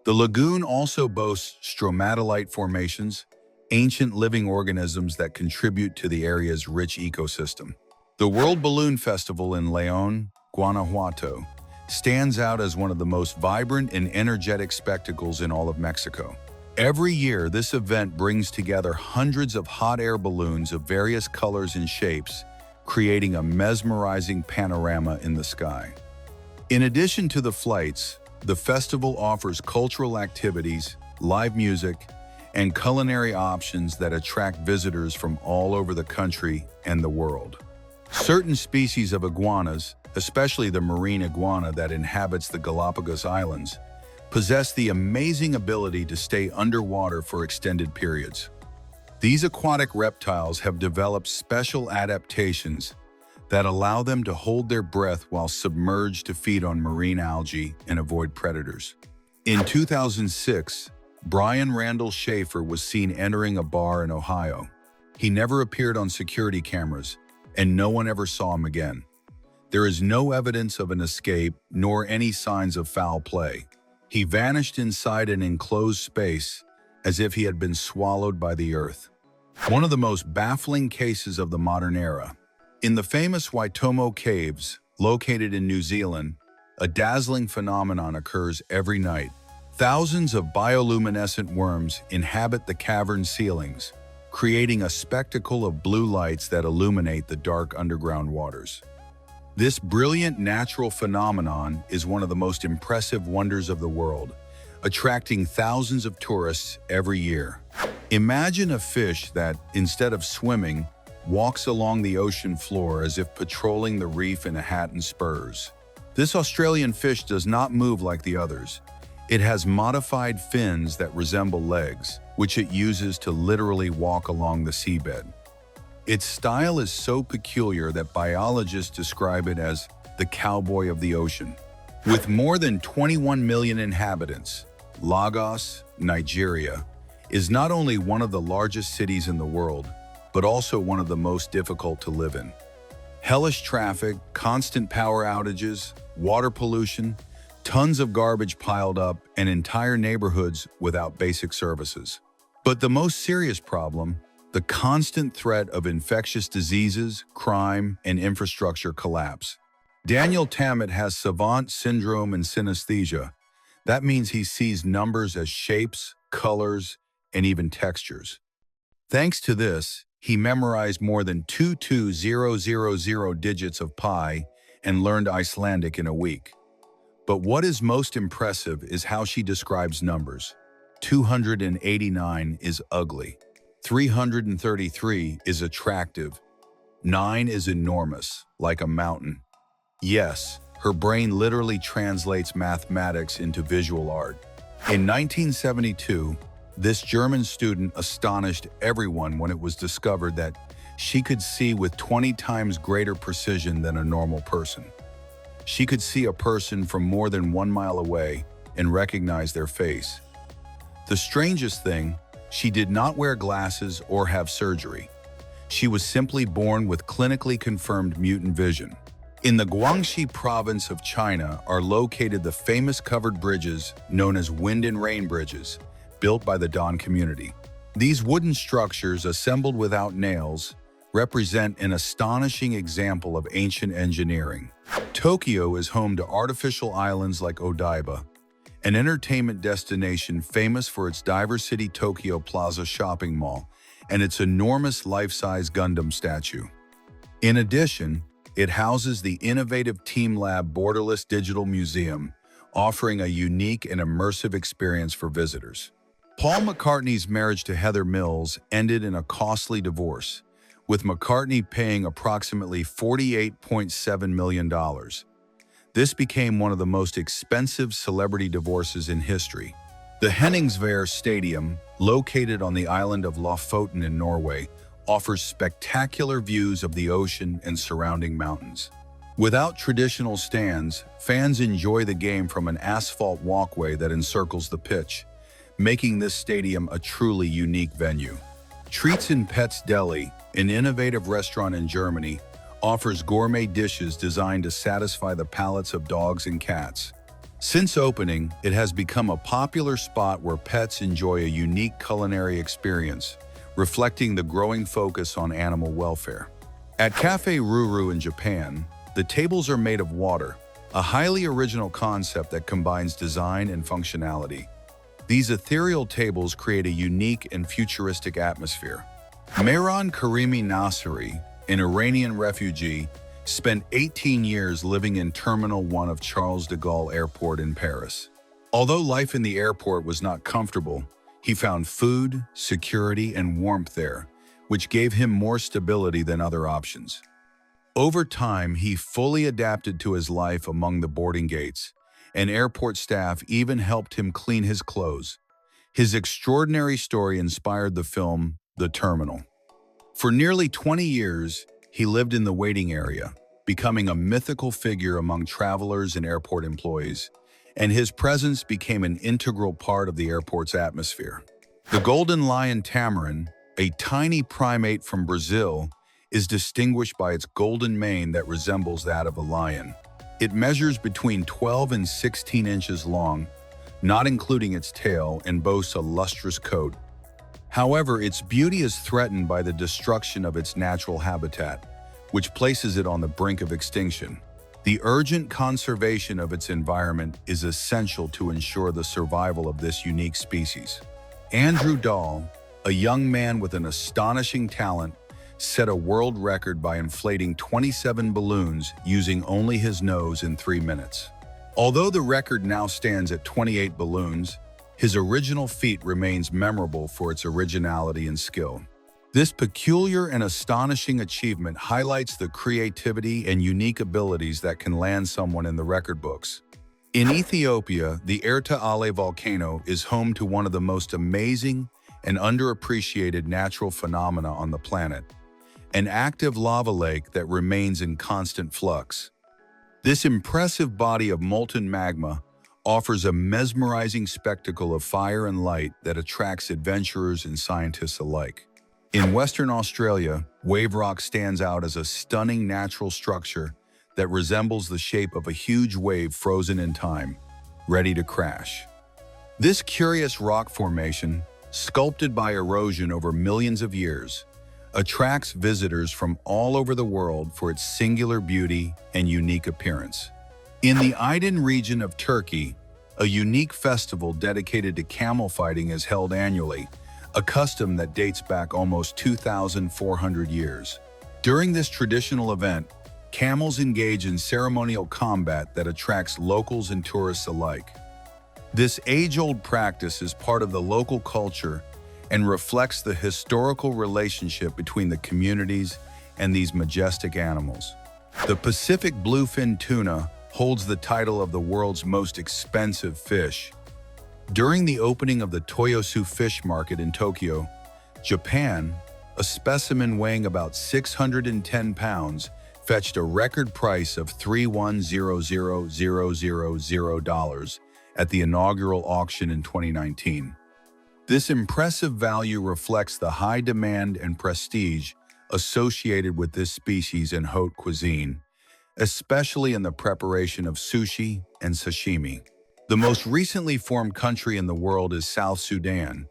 The lagoon also boasts stromatolite formations, ancient living organisms that contribute to the area's rich ecosystem. The World Balloon Festival in León, Guanajuato, stands out as one of the most vibrant and energetic spectacles in all of Mexico. Every year, this event brings together hundreds of hot air balloons of various colors and shapes, creating a mesmerizing panorama in the sky. In addition to the flights, the festival offers cultural activities, live music, and culinary options that attract visitors from all over the country and the world. Certain species of iguanas, especially the marine iguana that inhabits the Galapagos Islands, possess the amazing ability to stay underwater for extended periods. These aquatic reptiles have developed special adaptations that allow them to hold their breath while submerged to feed on marine algae and avoid predators. In 2006, Brian Randall Schaefer was seen entering a bar in Ohio. He never appeared on security cameras, and no one ever saw him again. There is no evidence of an escape nor any signs of foul play. He vanished inside an enclosed space as if he had been swallowed by the earth. One of the most baffling cases of the modern era. In the famous Waitomo Caves, located in New Zealand, a dazzling phenomenon occurs every night. Thousands of bioluminescent worms inhabit the cavern ceilings, creating a spectacle of blue lights that illuminate the dark underground waters. This brilliant natural phenomenon is one of the most impressive wonders of the world, attracting thousands of tourists every year. Imagine a fish that, instead of swimming, walks along the ocean floor as if patrolling the reef in a hat and spurs. This Australian fish does not move like the others. It has modified fins that resemble legs, which it uses to literally walk along the seabed. Its style is so peculiar that biologists describe it as the cowboy of the ocean. With more than 21 million inhabitants, Lagos, Nigeria, is not only one of the largest cities in the world, but also one of the most difficult to live in. Hellish traffic, constant power outages, water pollution, tons of garbage piled up, and entire neighborhoods without basic services. But the most serious problem, the constant threat of infectious diseases, crime, and infrastructure collapse. Daniel Tammet has savant syndrome and synesthesia. That means he sees numbers as shapes, colors, and even textures. Thanks to this, he memorized more than 22000 digits of pi and learned Icelandic in a week. But what is most impressive is how she describes numbers. 289 is ugly. 333 is attractive. 9 is enormous, like a mountain. Yes, her brain literally translates mathematics into visual art. In 1972, this German student astonished everyone when it was discovered that she could see with 20 times greater precision than a normal person. She could see a person from more than 1 mile away and recognize their face. The strangest thing, she did not wear glasses or have surgery. She was simply born with clinically confirmed mutant vision. In the Guangxi province of China are located the famous covered bridges known as wind and rain bridges, built by the Dan community. These wooden structures, assembled without nails, represent an astonishing example of ancient engineering. Tokyo is home to artificial islands like Odaiba, an entertainment destination famous for its Diversity Tokyo Plaza shopping mall and its enormous life-size Gundam statue. In addition, it houses the innovative Team Lab Borderless Digital Museum, offering a unique and immersive experience for visitors. Paul McCartney's marriage to Heather Mills ended in a costly divorce, with McCartney paying approximately $48.7 million. This became one of the most expensive celebrity divorces in history. The Henningsvær Stadium, located on the island of Lofoten in Norway, offers spectacular views of the ocean and surrounding mountains. Without traditional stands, fans enjoy the game from an asphalt walkway that encircles the pitch, making this stadium a truly unique venue. Treats and Pets Deli, an innovative restaurant in Germany, offers gourmet dishes designed to satisfy the palates of dogs and cats. Since opening, it has become a popular spot where pets enjoy a unique culinary experience, reflecting the growing focus on animal welfare. At Café Ruru in Japan, the tables are made of water, a highly original concept that combines design and functionality. These ethereal tables create a unique and futuristic atmosphere. Mehran Karimi Nasseri, an Iranian refugee, spent 18 years living in Terminal 1 of Charles de Gaulle Airport in Paris. Although life in the airport was not comfortable, he found food, security, and warmth there, which gave him more stability than other options. Over time, he fully adapted to his life among the boarding gates, and airport staff even helped him clean his clothes. His extraordinary story inspired the film The Terminal. For nearly 20 years, he lived in the waiting area, becoming a mythical figure among travelers and airport employees, and his presence became an integral part of the airport's atmosphere. The golden lion tamarin, a tiny primate from Brazil, is distinguished by its golden mane that resembles that of a lion. It measures between 12 and 16 inches long, not including its tail, and boasts a lustrous coat. However, its beauty is threatened by the destruction of its natural habitat, which places it on the brink of extinction. The urgent conservation of its environment is essential to ensure the survival of this unique species. Andrew Dahl, a young man with an astonishing talent, set a world record by inflating 27 balloons using only his nose in 3 minutes. Although the record now stands at 28 balloons, his original feat remains memorable for its originality and skill. This peculiar and astonishing achievement highlights the creativity and unique abilities that can land someone in the record books. In Ethiopia, the Erta Ale volcano is home to one of the most amazing and underappreciated natural phenomena on the planet, an active lava lake that remains in constant flux. This impressive body of molten magma offers a mesmerizing spectacle of fire and light that attracts adventurers and scientists alike. In Western Australia, Wave Rock stands out as a stunning natural structure that resembles the shape of a huge wave frozen in time, ready to crash. This curious rock formation, sculpted by erosion over millions of years, attracts visitors from all over the world for its singular beauty and unique appearance. In the Aydın region of Turkey, a unique festival dedicated to camel fighting is held annually, a custom that dates back almost 2,400 years. During this traditional event, camels engage in ceremonial combat that attracts locals and tourists alike. This age-old practice is part of the local culture and reflects the historical relationship between the communities and these majestic animals. The Pacific bluefin tuna holds the title of the world's most expensive fish. During the opening of the Toyosu Fish Market in Tokyo, Japan, a specimen weighing about 610 pounds fetched a record price of $31,000,000 at the inaugural auction in 2019. This impressive value reflects the high demand and prestige associated with this species in haute cuisine, especially in the preparation of sushi and sashimi. The most recently formed country in the world is South Sudan,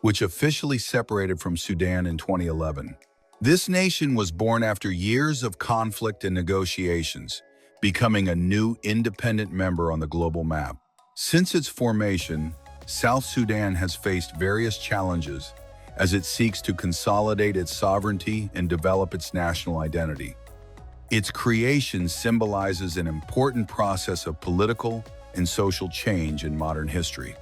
which officially separated from Sudan in 2011. This nation was born after years of conflict and negotiations, becoming a new independent member on the global map. Since its formation, South Sudan has faced various challenges as it seeks to consolidate its sovereignty and develop its national identity. Its creation symbolizes an important process of political and social change in modern history.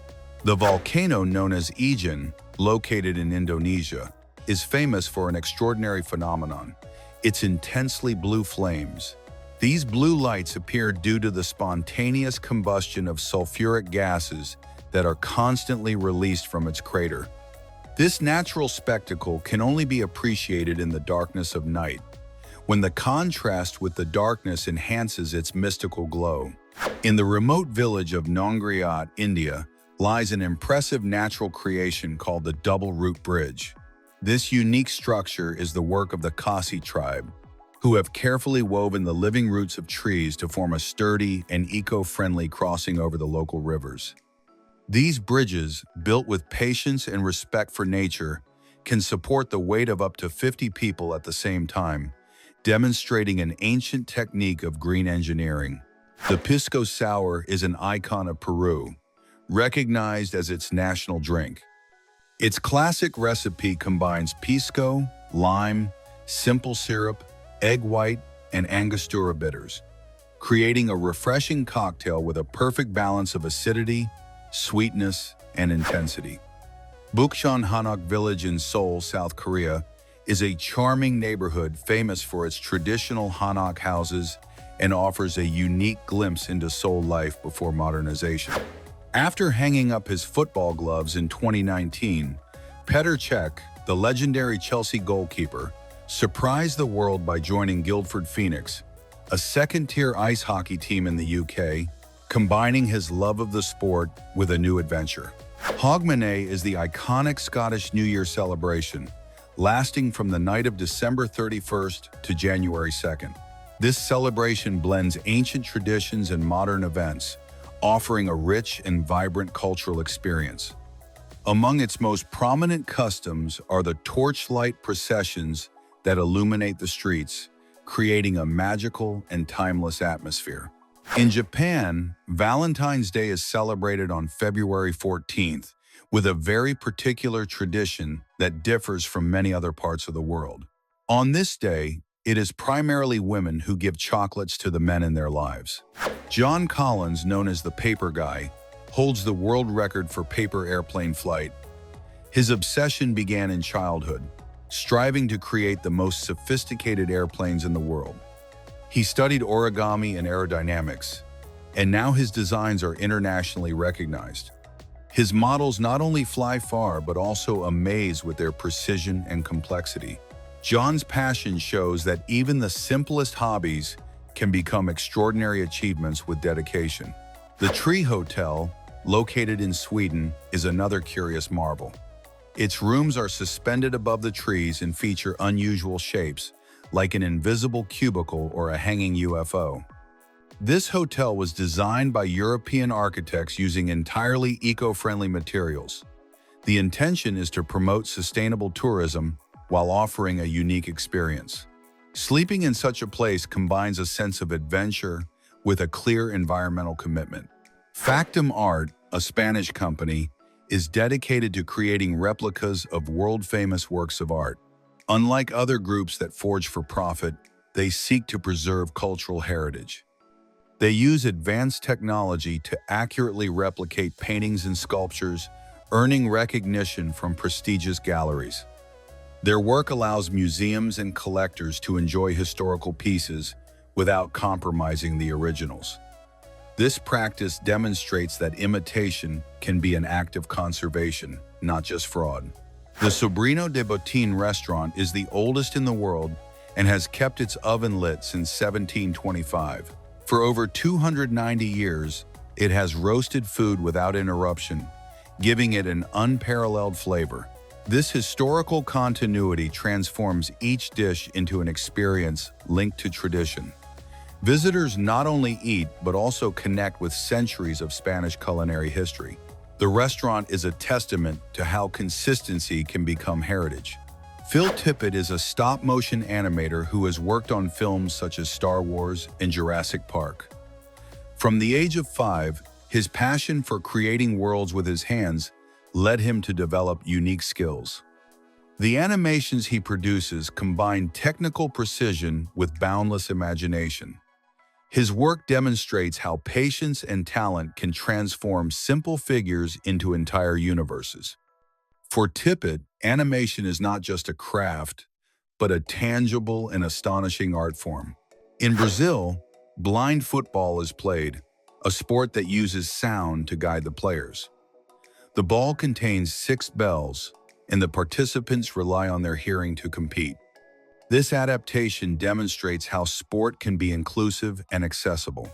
The volcano known as Ijen, located in Indonesia, is famous for an extraordinary phenomenon: its intensely blue flames. These blue lights appear due to the spontaneous combustion of sulfuric gases that are constantly released from its crater. This natural spectacle can only be appreciated in the darkness of night, when the contrast with the darkness enhances its mystical glow. In the remote village of Nongriat, India, lies an impressive natural creation called the Double Root Bridge. This unique structure is the work of the Khasi tribe, who have carefully woven the living roots of trees to form a sturdy and eco-friendly crossing over the local rivers. These bridges, built with patience and respect for nature, can support the weight of up to 50 people at the same time, demonstrating an ancient technique of green engineering. The pisco sour is an icon of Peru, recognized as its national drink. Its classic recipe combines pisco, lime, simple syrup, egg white, and Angostura bitters, creating a refreshing cocktail with a perfect balance of acidity, sweetness, and intensity. Bukchon Hanok Village in Seoul, South Korea, is a charming neighborhood famous for its traditional Hanok houses and offers a unique glimpse into Seoul life before modernization. After hanging up his football gloves in 2019, Petr Cech, the legendary Chelsea goalkeeper, surprised the world by joining Guildford Phoenix, a second-tier ice hockey team in the UK, combining his love of the sport with a new adventure. Hogmanay is the iconic Scottish New Year celebration, lasting from the night of December 31st to January 2nd. This celebration blends ancient traditions and modern events, offering a rich and vibrant cultural experience. Among its most prominent customs are the torchlight processions that illuminate the streets, creating a magical and timeless atmosphere. In Japan, Valentine's Day is celebrated on February 14th, with a very particular tradition that differs from many other parts of the world. On this day, it is primarily women who give chocolates to the men in their lives. John Collins, known as the Paper Guy, holds the world record for paper airplane flight. His obsession began in childhood, striving to create the most sophisticated airplanes in the world. He studied origami and aerodynamics, and now his designs are internationally recognized. His models not only fly far but also amaze with their precision and complexity. John's passion shows that even the simplest hobbies can become extraordinary achievements with dedication. The Tree Hotel, located in Sweden, is another curious marvel. Its rooms are suspended above the trees and feature unusual shapes, like an invisible cubicle or a hanging UFO. This hotel was designed by European architects using entirely eco-friendly materials. The intention is to promote sustainable tourism while offering a unique experience. Sleeping in such a place combines a sense of adventure with a clear environmental commitment. Factum Art, a Spanish company, is dedicated to creating replicas of world-famous works of art. Unlike other groups that forge for profit, they seek to preserve cultural heritage. They use advanced technology to accurately replicate paintings and sculptures, earning recognition from prestigious galleries. Their work allows museums and collectors to enjoy historical pieces without compromising the originals. This practice demonstrates that imitation can be an act of conservation, not just fraud. The Sobrino de Botín restaurant is the oldest in the world and has kept its oven lit since 1725. For over 290 years, it has roasted food without interruption, giving it an unparalleled flavor. This historical continuity transforms each dish into an experience linked to tradition. Visitors not only eat but also connect with centuries of Spanish culinary history. The restaurant is a testament to how consistency can become heritage. Phil Tippett is a stop-motion animator who has worked on films such as Star Wars and Jurassic Park. From the age of 5, his passion for creating worlds with his hands led him to develop unique skills. The animations he produces combine technical precision with boundless imagination. His work demonstrates how patience and talent can transform simple figures into entire universes. For Tippett, animation is not just a craft, but a tangible and astonishing art form. In Brazil, blind football is played, a sport that uses sound to guide the players. The ball contains 6 bells, and the participants rely on their hearing to compete. This adaptation demonstrates how sport can be inclusive and accessible.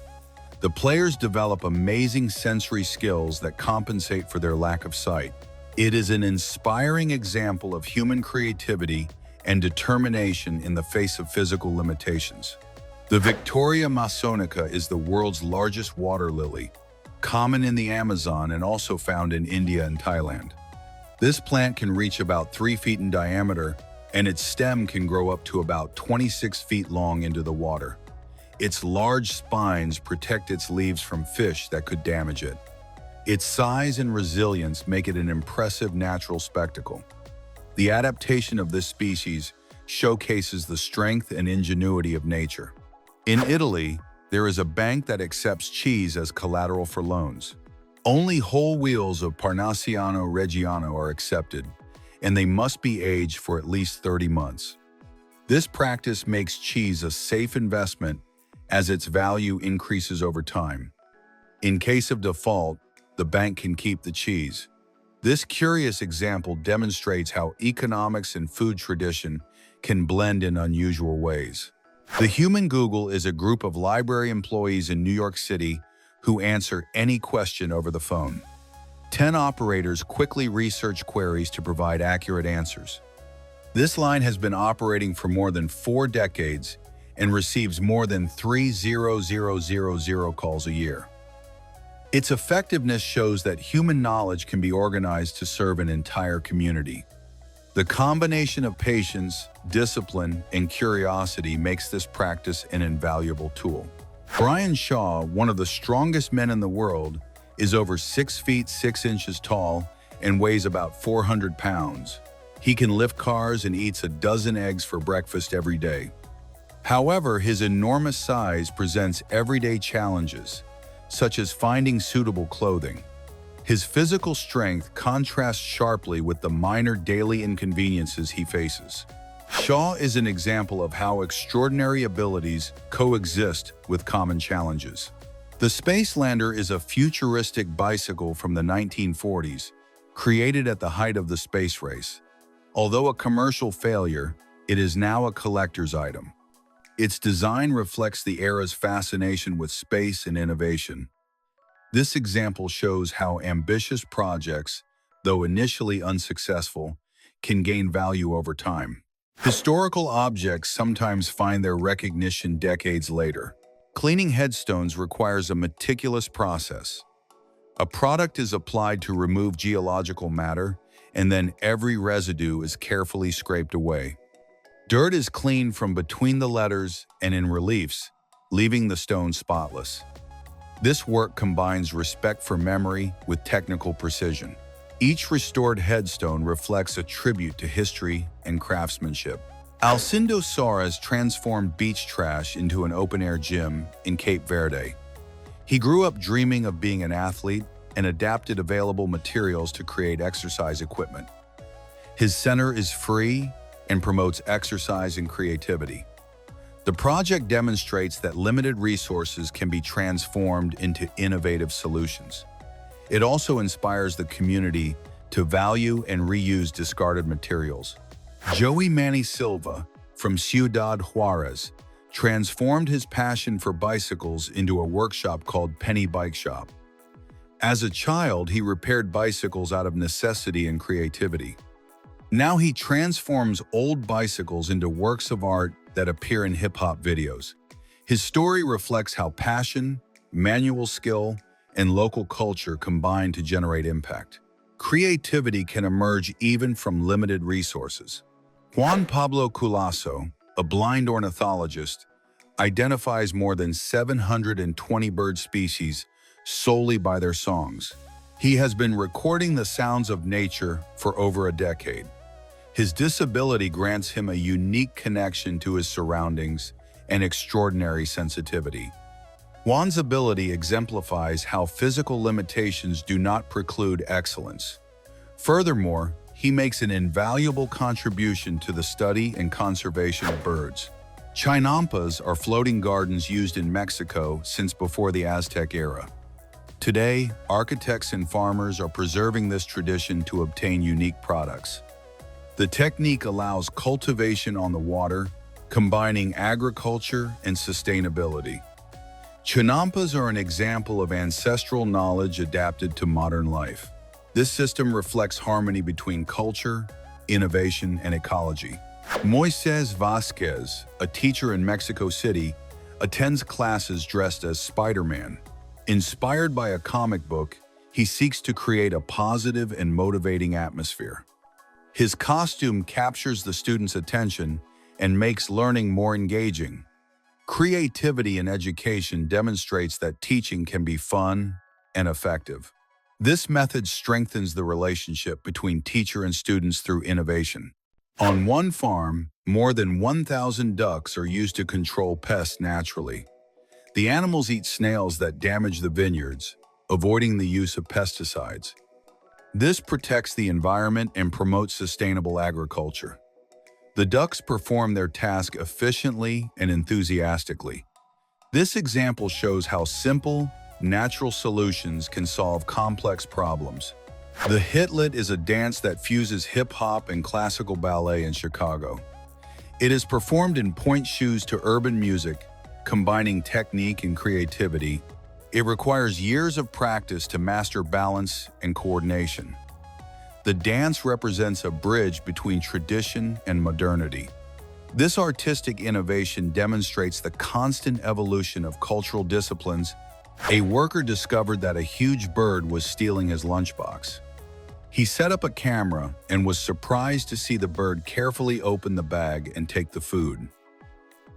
The players develop amazing sensory skills that compensate for their lack of sight. It is an inspiring example of human creativity and determination in the face of physical limitations. The Victoria masonica is the world's largest water lily, common in the Amazon and also found in India and Thailand. This plant can reach about 3 feet in diameter, and its stem can grow up to about 26 feet long into the water. Its large spines protect its leaves from fish that could damage it. Its size and resilience make it an impressive natural spectacle. The adaptation of this species showcases the strength and ingenuity of nature. In Italy, there is a bank that accepts cheese as collateral for loans. Only whole wheels of Parnassiano Reggiano are accepted, and they must be aged for at least 30 months. This practice makes cheese a safe investment as its value increases over time. In case of default, the bank can keep the cheese. This curious example demonstrates how economics and food tradition can blend in unusual ways. The Human Google is a group of library employees in New York City who answer any question over the phone. 10 operators quickly research queries to provide accurate answers. This line has been operating for more than 4 decades and receives more than 3,000 calls a year. Its effectiveness shows that human knowledge can be organized to serve an entire community. The combination of patience, discipline, and curiosity makes this practice an invaluable tool. Brian Shaw, one of the strongest men in the world, is over 6 feet 6 inches tall and weighs about 400 pounds. He can lift cars and eats a dozen eggs for breakfast every day. However, his enormous size presents everyday challenges, such as finding suitable clothing. His physical strength contrasts sharply with the minor daily inconveniences he faces. Shaw is an example of how extraordinary abilities coexist with common challenges. The Spacelander is a futuristic bicycle from the 1940s, created at the height of the space race. Although a commercial failure, it is now a collector's item. Its design reflects the era's fascination with space and innovation. This example shows how ambitious projects, though initially unsuccessful, can gain value over time. Historical objects sometimes find their recognition decades later. Cleaning headstones requires a meticulous process. A product is applied to remove geological matter, and then every residue is carefully scraped away. Dirt is cleaned from between the letters and in reliefs, leaving the stone spotless. This work combines respect for memory with technical precision. Each restored headstone reflects a tribute to history and craftsmanship. Alcindo Soares transformed beach trash into an open-air gym in Cape Verde. He grew up dreaming of being an athlete and adapted available materials to create exercise equipment. His center is free and promotes exercise and creativity. The project demonstrates that limited resources can be transformed into innovative solutions. It also inspires the community to value and reuse discarded materials. Joey Manny Silva from Ciudad Juarez transformed his passion for bicycles into a workshop called Penny Bike Shop. As a child, he repaired bicycles out of necessity and creativity. Now he transforms old bicycles into works of art that appear in hip-hop videos. His story reflects how passion, manual skill, and local culture combine to generate impact. Creativity can emerge even from limited resources. Juan Pablo Culasso, a blind ornithologist, identifies more than 720 bird species solely by their songs. He has been recording the sounds of nature for over a decade. His disability grants him a unique connection to his surroundings and extraordinary sensitivity. Juan's ability exemplifies how physical limitations do not preclude excellence. Furthermore, he makes an invaluable contribution to the study and conservation of birds. Chinampas are floating gardens used in Mexico since before the Aztec era. Today, architects and farmers are preserving this tradition to obtain unique products. The technique allows cultivation on the water, combining agriculture and sustainability. Chinampas are an example of ancestral knowledge adapted to modern life. This system reflects harmony between culture, innovation, and ecology. Moises Vasquez, a teacher in Mexico City, attends classes dressed as Spider-Man. Inspired by a comic book, he seeks to create a positive and motivating atmosphere. His costume captures the students' attention and makes learning more engaging. Creativity in education demonstrates that teaching can be fun and effective. This method strengthens the relationship between teacher and students through innovation. On one farm, more than 1,000 ducks are used to control pests naturally. The animals eat snails that damage the vineyards, avoiding the use of pesticides. This protects the environment and promotes sustainable agriculture. The ducks perform their task efficiently and enthusiastically. This example shows how simple, natural solutions can solve complex problems. The hitlet is a dance that fuses hip-hop and classical ballet in Chicago. It is performed in pointe shoes to urban music, combining technique and creativity. It requires years of practice to master balance and coordination. The dance represents a bridge between tradition and modernity. This artistic innovation demonstrates the constant evolution of cultural disciplines. A worker discovered that a huge bird was stealing his lunchbox. He set up a camera and was surprised to see the bird carefully open the bag and take the food.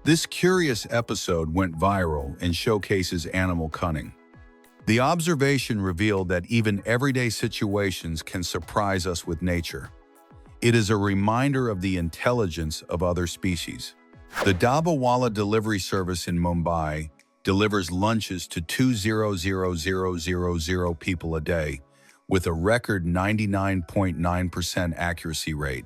This curious episode went viral and showcases animal cunning. The observation revealed that even everyday situations can surprise us with nature. It is a reminder of the intelligence of other species. The Dabawala delivery service in Mumbai delivers lunches to 200,000 people a day, with a record 99.9% accuracy rate.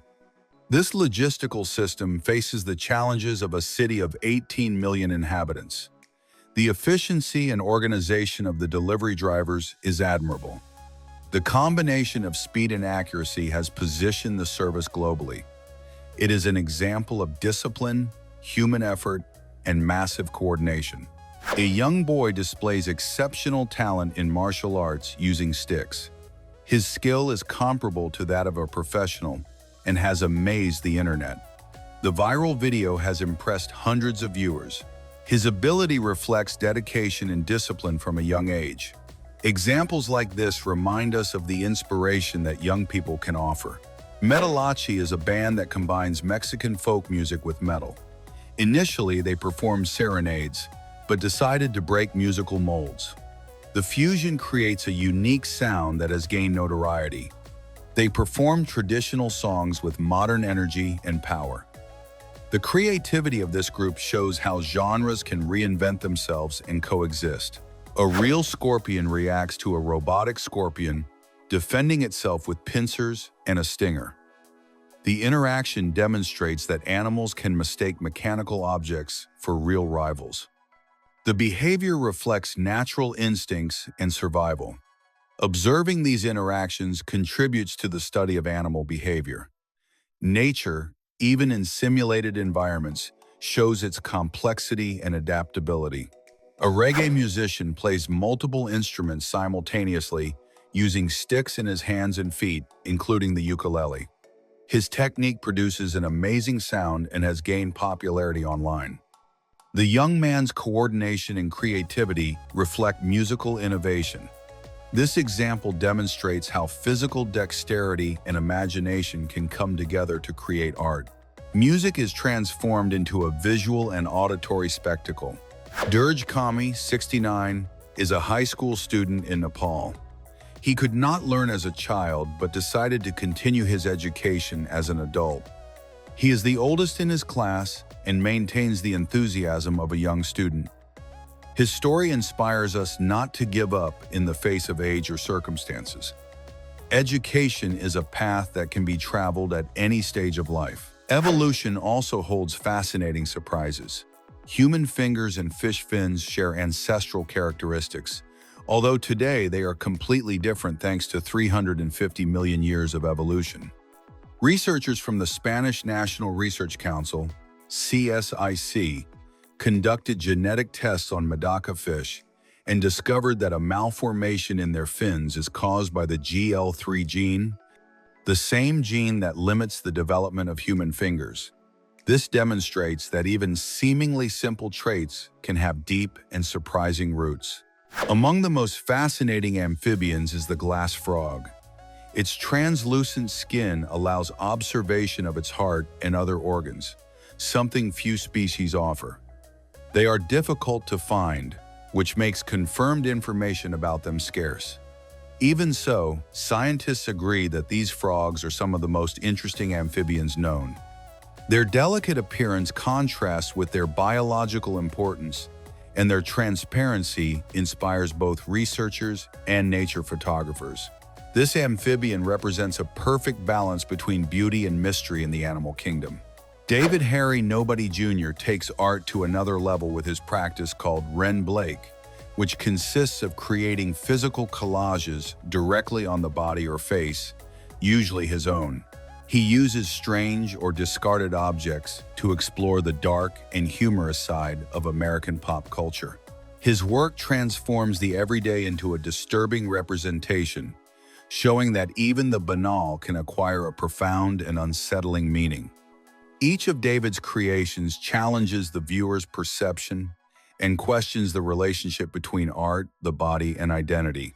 This logistical system faces the challenges of a city of 18 million inhabitants. The efficiency and organization of the delivery drivers is admirable. The combination of speed and accuracy has positioned the service globally. It is an example of discipline, human effort, and massive coordination. A young boy displays exceptional talent in martial arts using sticks. His skill is comparable to that of a professional and has amazed the internet. The viral video has impressed hundreds of viewers. His ability reflects dedication and discipline from a young age. Examples like this remind us of the inspiration that young people can offer. Metalachi is a band that combines Mexican folk music with metal. Initially, they performed serenades, but decided to break musical molds. The fusion creates a unique sound that has gained notoriety. They perform traditional songs with modern energy and power. The creativity of this group shows how genres can reinvent themselves and coexist. A real scorpion reacts to a robotic scorpion, defending itself with pincers and a stinger. The interaction demonstrates that animals can mistake mechanical objects for real rivals. The behavior reflects natural instincts and survival. Observing these interactions contributes to the study of animal behavior. Nature, even in simulated environments, shows its complexity and adaptability. A reggae musician plays multiple instruments simultaneously, using sticks in his hands and feet, including the ukulele. His technique produces an amazing sound and has gained popularity online. The young man's coordination and creativity reflect musical innovation. This example demonstrates how physical dexterity and imagination can come together to create art. Music is transformed into a visual and auditory spectacle. Durj Kami, 69, is a high school student in Nepal. He could not learn as a child but decided to continue his education as an adult. He is the oldest in his class and maintains the enthusiasm of a young student. His story inspires us not to give up in the face of age or circumstances. Education is a path that can be traveled at any stage of life. Evolution also holds fascinating surprises. Human fingers and fish fins share ancestral characteristics, although today they are completely different thanks to 350 million years of evolution. Researchers from the Spanish National Research Council, CSIC, conducted genetic tests on Medaka fish and discovered that a malformation in their fins is caused by the GL3 gene, the same gene that limits the development of human fingers. This demonstrates that even seemingly simple traits can have deep and surprising roots. Among the most fascinating amphibians is the glass frog. Its translucent skin allows observation of its heart and other organs, something few species offer. They are difficult to find, which makes confirmed information about them scarce. Even so, scientists agree that these frogs are some of the most interesting amphibians known. Their delicate appearance contrasts with their biological importance, and their transparency inspires both researchers and nature photographers. This amphibian represents a perfect balance between beauty and mystery in the animal kingdom. David Harry Nobody Jr. takes art to another level with his practice called Ren Blake, which consists of creating physical collages directly on the body or face, usually his own. He uses strange or discarded objects to explore the dark and humorous side of American pop culture. His work transforms the everyday into a disturbing representation, showing that even the banal can acquire a profound and unsettling meaning. Each of David's creations challenges the viewer's perception and questions the relationship between art, the body, and identity.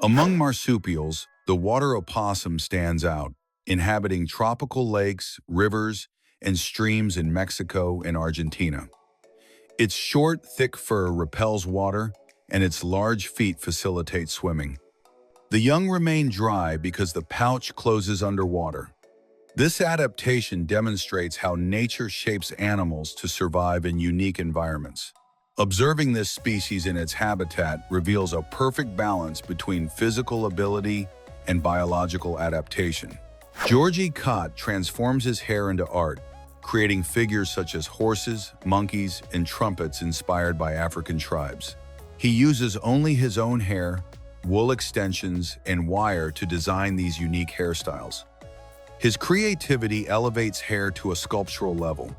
Among marsupials, the water opossum stands out, inhabiting tropical lakes, rivers, and streams in Mexico and Argentina. Its short, thick fur repels water, and its large feet facilitate swimming. The young remain dry because the pouch closes underwater. This adaptation demonstrates how nature shapes animals to survive in unique environments. Observing this species in its habitat reveals a perfect balance between physical ability and biological adaptation. Georgie Cott transforms his hair into art, creating figures such as horses, monkeys, and trumpets inspired by African tribes. He uses only his own hair, wool extensions, and wire to design these unique hairstyles. His creativity elevates hair to a sculptural level,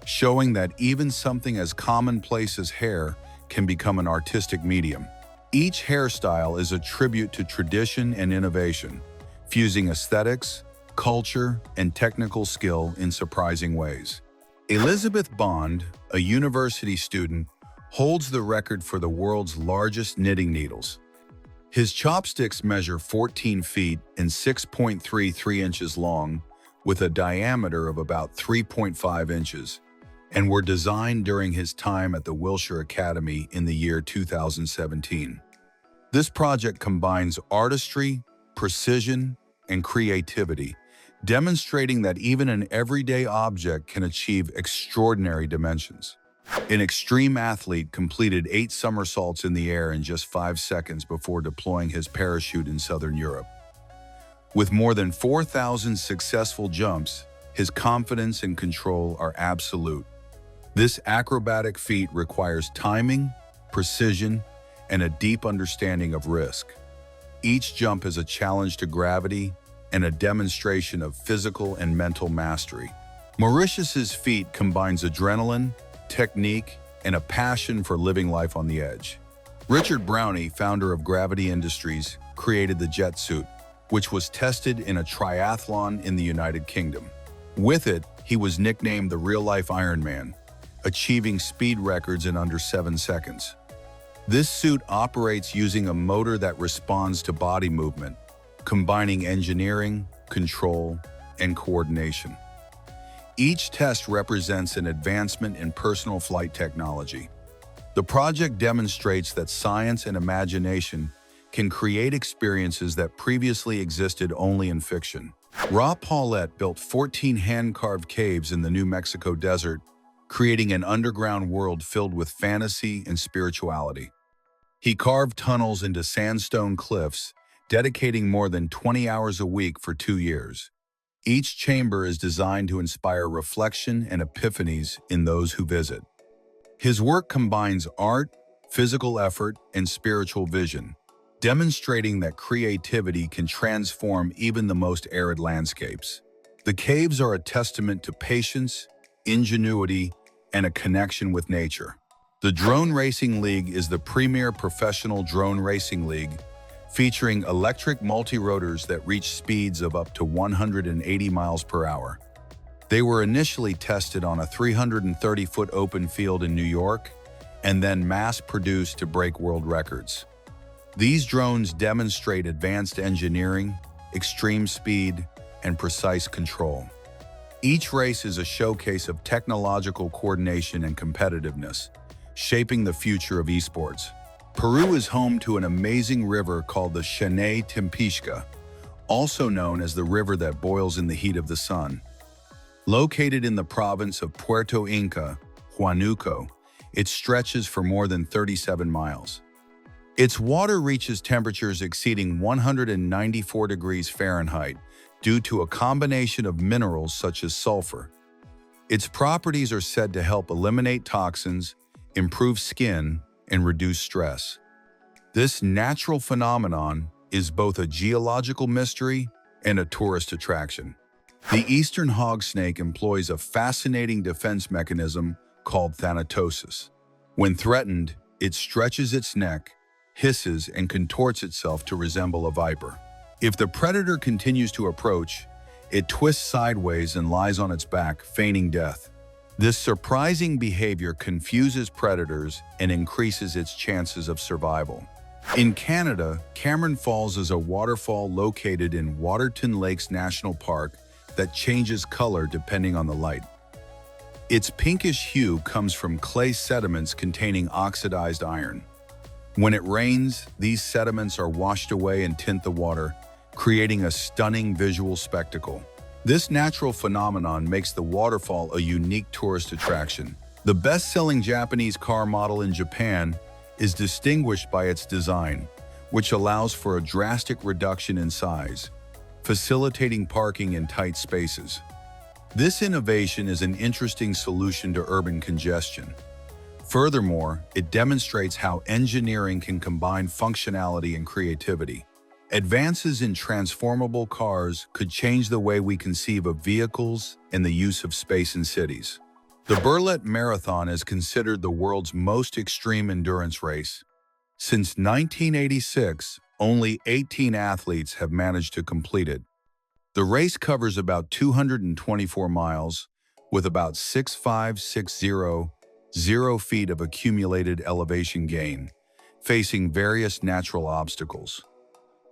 showing that even something as commonplace as hair can become an artistic medium. Each hairstyle is a tribute to tradition and innovation, fusing aesthetics, culture, and technical skill in surprising ways. Elizabeth Bond, a university student, holds the record for the world's largest knitting needles. His chopsticks measure 14 feet and 6.33 inches long, with a diameter of about 3.5 inches, and were designed during his time at the Wilshire Academy in the year 2017. This project combines artistry, precision, and creativity, demonstrating that even an everyday object can achieve extraordinary dimensions. An extreme athlete completed 8 somersaults in the air in just 5 seconds before deploying his parachute in Southern Europe. With more than 4,000 successful jumps, his confidence and control are absolute. This acrobatic feat requires timing, precision, and a deep understanding of risk. Each jump is a challenge to gravity and a demonstration of physical and mental mastery. Mauritius's feat combines adrenaline, technique, and a passion for living life on the edge. Richard Brownie, founder of Gravity Industries, created the jet suit, which was tested in a triathlon in the United Kingdom. With it, he was nicknamed the real-life Iron Man, achieving speed records in under 7 seconds. This suit operates using a motor that responds to body movement, combining engineering, control, and coordination. Each test represents an advancement in personal flight technology. The project demonstrates that science and imagination can create experiences that previously existed only in fiction. Ra Paulette built 14 hand-carved caves in the New Mexico desert, creating an underground world filled with fantasy and spirituality. He carved tunnels into sandstone cliffs, dedicating more than 20 hours a week for 2 years. Each chamber is designed to inspire reflection and epiphanies in those who visit. His work combines art, physical effort, and spiritual vision, demonstrating that creativity can transform even the most arid landscapes. The caves are a testament to patience, ingenuity, and a connection with nature. The Drone Racing League is the premier professional drone racing league, featuring electric multi-rotors that reach speeds of up to 180 miles per hour. They were initially tested on a 330-foot open field in New York and then mass-produced to break world records. These drones demonstrate advanced engineering, extreme speed, and precise control. Each race is a showcase of technological coordination and competitiveness, shaping the future of esports. Peru is home to an amazing river called the Shanay Timpishka, also known as the river that boils in the heat of the sun. Located in the province of Puerto Inca, Huánuco, it stretches for more than 37 miles. Its water reaches temperatures exceeding 194 degrees Fahrenheit due to a combination of minerals such as sulfur. Its properties are said to help eliminate toxins, improve skin, and reduce stress. This natural phenomenon is both a geological mystery and a tourist attraction. The eastern hog snake employs a fascinating defense mechanism called thanatosis. When threatened, it stretches its neck, hisses, and contorts itself to resemble a viper. If the predator continues to approach, it twists sideways and lies on its back, feigning death. This surprising behavior confuses predators and increases its chances of survival. In Canada, Cameron Falls is a waterfall located in Waterton Lakes National Park that changes color depending on the light. Its pinkish hue comes from clay sediments containing oxidized iron. When it rains, these sediments are washed away and tint the water, creating a stunning visual spectacle. This natural phenomenon makes the waterfall a unique tourist attraction. The best-selling Japanese car model in Japan is distinguished by its design, which allows for a drastic reduction in size, facilitating parking in tight spaces. This innovation is an interesting solution to urban congestion. Furthermore, it demonstrates how engineering can combine functionality and creativity. Advances in transformable cars could change the way we conceive of vehicles and the use of space in cities. The Berlin Marathon is considered the world's most extreme endurance race. Since 1986, only 18 athletes have managed to complete it. The race covers about 224 miles, with about 6,560 feet of accumulated elevation gain, facing various natural obstacles.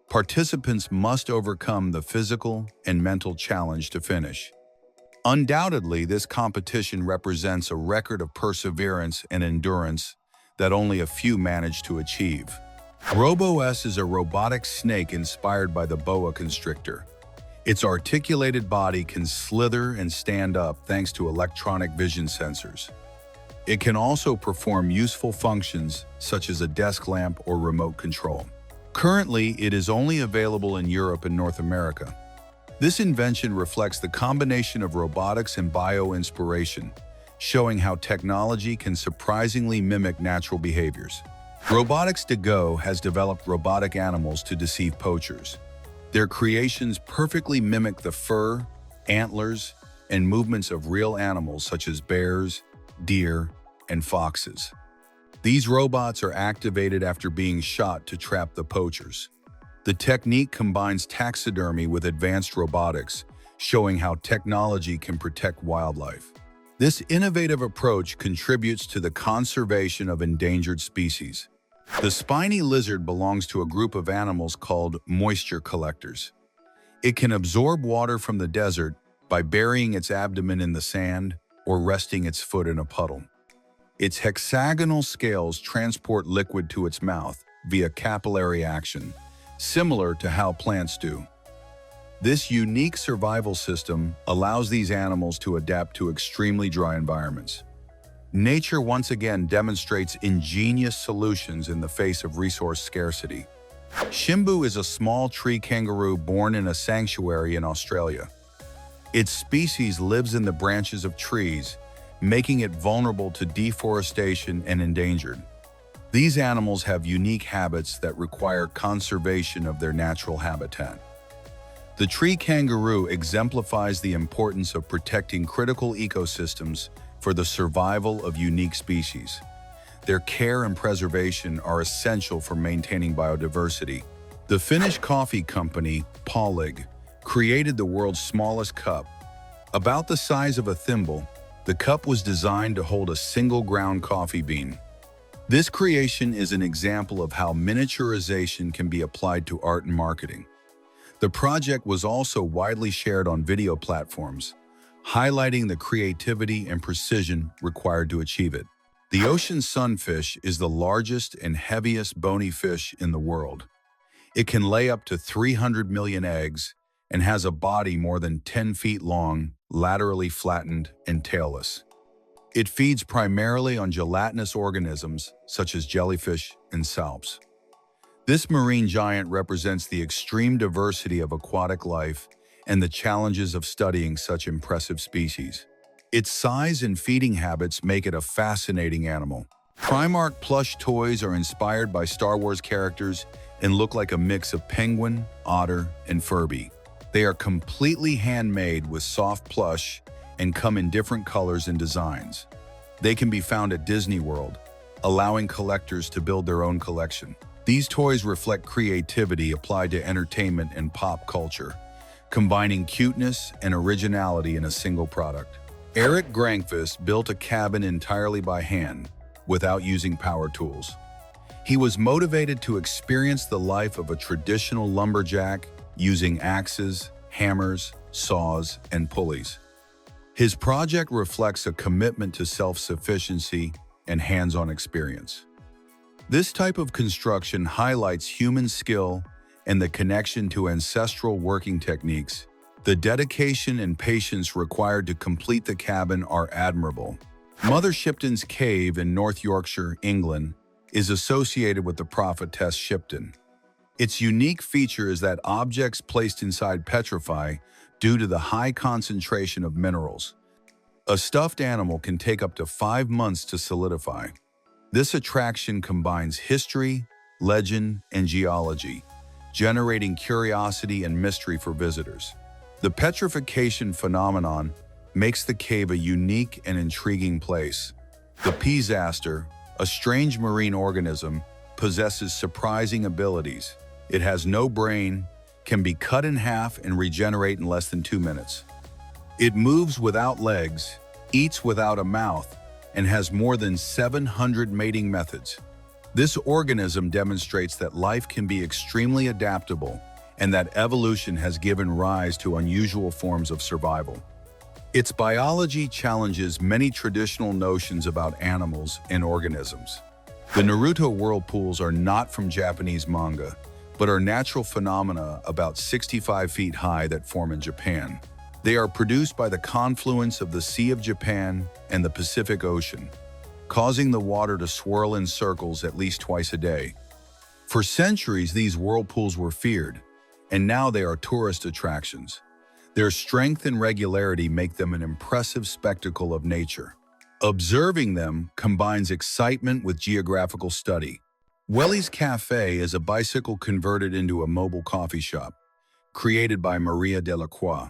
Participants must overcome the physical and mental challenge to finish. Undoubtedly, this competition represents a record of perseverance and endurance that only a few manage to achieve. RoboS is a robotic snake inspired by the boa constrictor. Its articulated body can slither and stand up thanks to electronic vision sensors. It can also perform useful functions such as a desk lamp or remote control. Currently, it is only available in Europe and North America. This invention reflects the combination of robotics and bio-inspiration, showing how technology can surprisingly mimic natural behaviors. Robotics to Go has developed robotic animals to deceive poachers. Their creations perfectly mimic the fur, antlers, and movements of real animals such as bears, deer, and foxes. These robots are activated after being shot to trap the poachers. The technique combines taxidermy with advanced robotics, showing how technology can protect wildlife. This innovative approach contributes to the conservation of endangered species. The spiny lizard belongs to a group of animals called moisture collectors. It can absorb water from the desert by burying its abdomen in the sand or resting its foot in a puddle. Its hexagonal scales transport liquid to its mouth via capillary action, similar to how plants do. This unique survival system allows these animals to adapt to extremely dry environments. Nature once again demonstrates ingenious solutions in the face of resource scarcity. Shimbu is a small tree kangaroo born in a sanctuary in Australia. Its species lives in the branches of trees, making it vulnerable to deforestation and endangered. These animals have unique habits that require conservation of their natural habitat. The tree kangaroo exemplifies the importance of protecting critical ecosystems for the survival of unique species. Their care and preservation are essential for maintaining biodiversity. The Finnish coffee company, Paulig, created the world's smallest cup, About the size of a thimble, the cup was designed to hold a single ground coffee bean. This creation is an example of how miniaturization can be applied to art and marketing. The project was also widely shared on video platforms, highlighting the creativity and precision required to achieve it. The ocean sunfish is the largest and heaviest bony fish in the world. It can lay up to 300 million eggs and has a body more than 10 feet long, laterally flattened and tailless. It feeds primarily on gelatinous organisms such as jellyfish and salps. This marine giant represents the extreme diversity of aquatic life and the challenges of studying such impressive species. Its size and feeding habits make it a fascinating animal. Primark plush toys are inspired by Star Wars characters and look like a mix of penguin, otter, and Furby. They are completely handmade with soft plush and come in different colors and designs. They can be found at Disney World, allowing collectors to build their own collection. These toys reflect creativity applied to entertainment and pop culture, combining cuteness and originality in a single product. Eric Grankvist built a cabin entirely by hand, without using power tools. He was motivated to experience the life of a traditional lumberjack using axes, hammers, saws, and pulleys. His project reflects a commitment to self-sufficiency and hands-on experience. This type of construction highlights human skill and the connection to ancestral working techniques. The dedication and patience required to complete the cabin are admirable. Mother Shipton's Cave in North Yorkshire, England, is associated with the prophetess Shipton. Its unique feature is that objects placed inside petrify due to the high concentration of minerals. A stuffed animal can take up to 5 months to solidify. This attraction combines history, legend, and geology, generating curiosity and mystery for visitors. The petrification phenomenon makes the cave a unique and intriguing place. The Peasaster, a strange marine organism, possesses surprising abilities. It has no brain, can be cut in half and regenerate in less than 2 minutes. It moves without legs, eats without a mouth, and has more than 700 mating methods. This organism demonstrates that life can be extremely adaptable and that evolution has given rise to unusual forms of survival. Its biology challenges many traditional notions about animals and organisms. The Naruto whirlpools are not from Japanese manga, but are natural phenomena about 65 feet high that form in Japan. They are produced by the confluence of the Sea of Japan and the Pacific Ocean, causing the water to swirl in circles at least twice a day. For centuries, these whirlpools were feared, and now they are tourist attractions. Their strength and regularity make them an impressive spectacle of nature. Observing them combines excitement with geographical study. Welly's Cafe is a bicycle converted into a mobile coffee shop, created by Maria Delacroix.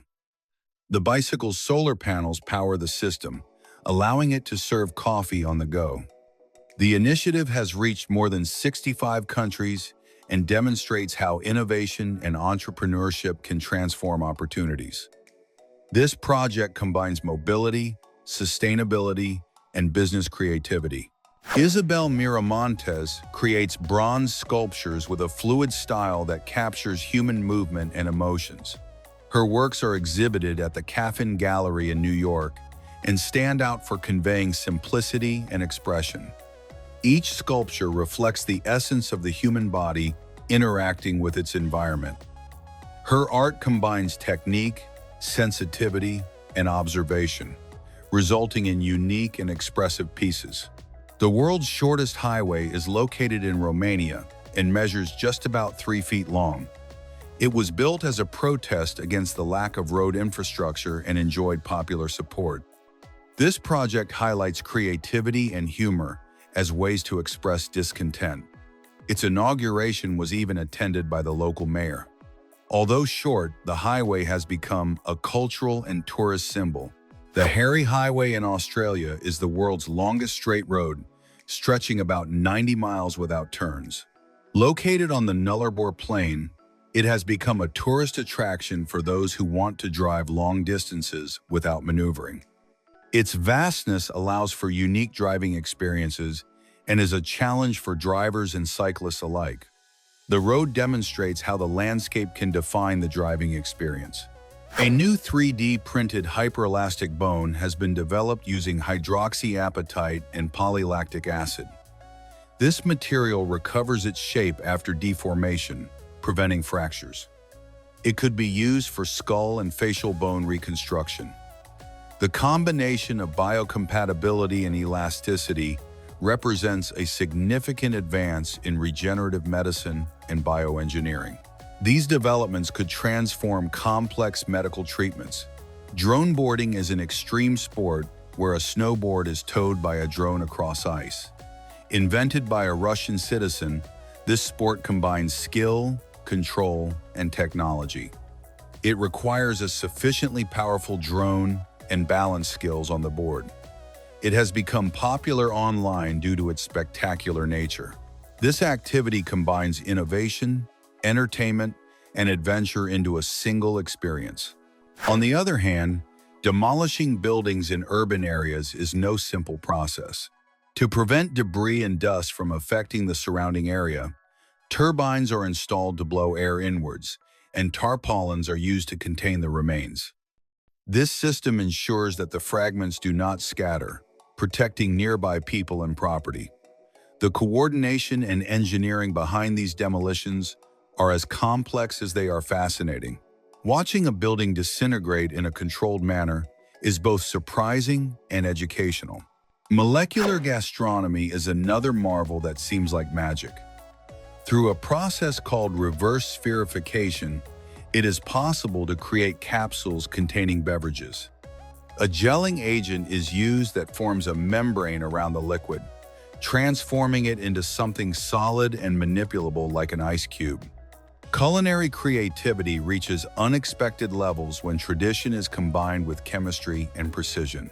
The bicycle's solar panels power the system, allowing it to serve coffee on the go. The initiative has reached more than 65 countries and demonstrates how innovation and entrepreneurship can transform opportunities. This project combines mobility, sustainability, and business creativity. Isabel Miramontes creates bronze sculptures with a fluid style that captures human movement and emotions. Her works are exhibited at the Caffin Gallery in New York and stand out for conveying simplicity and expression. Each sculpture reflects the essence of the human body interacting with its environment. Her art combines technique, sensitivity, and observation, resulting in unique and expressive pieces. The world's shortest highway is located in Romania and measures just about 3 feet long. It was built as a protest against the lack of road infrastructure and enjoyed popular support. This project highlights creativity and humor as ways to express discontent. Its inauguration was even attended by the local mayor. Although short, the highway has become a cultural and tourist symbol. The Harry Highway in Australia is the world's longest straight road, stretching about 90 miles without turns. Located on the Nullarbor Plain, It has become a tourist attraction for those who want to drive long distances without maneuvering. Its vastness allows for unique driving experiences and is a challenge for drivers and cyclists alike. The road demonstrates how the landscape can define the driving experience. A new 3D printed hyperelastic bone has been developed using hydroxyapatite and polylactic acid. This material recovers its shape after deformation, preventing fractures. It could be used for skull and facial bone reconstruction. The combination of biocompatibility and elasticity represents a significant advance in regenerative medicine and bioengineering. These developments could transform complex medical treatments. Drone boarding is an extreme sport where a snowboard is towed by a drone across ice. Invented by a Russian citizen, this sport combines skill, control, and technology. It requires a sufficiently powerful drone and balance skills on the board. It has become popular online due to its spectacular nature. This activity combines innovation, entertainment, and adventure into a single experience. On the other hand, demolishing buildings in urban areas is no simple process. To prevent debris and dust from affecting the surrounding area, turbines are installed to blow air inwards, and tarpaulins are used to contain the remains. This system ensures that the fragments do not scatter, protecting nearby people and property. The coordination and engineering behind these demolitions are as complex as they are fascinating. Watching a building disintegrate in a controlled manner is both surprising and educational. Molecular gastronomy is another marvel that seems like magic. Through a process called reverse spherification, it is possible to create capsules containing beverages. A gelling agent is used that forms a membrane around the liquid, transforming it into something solid and manipulable like an ice cube. Culinary creativity reaches unexpected levels when tradition is combined with chemistry and precision.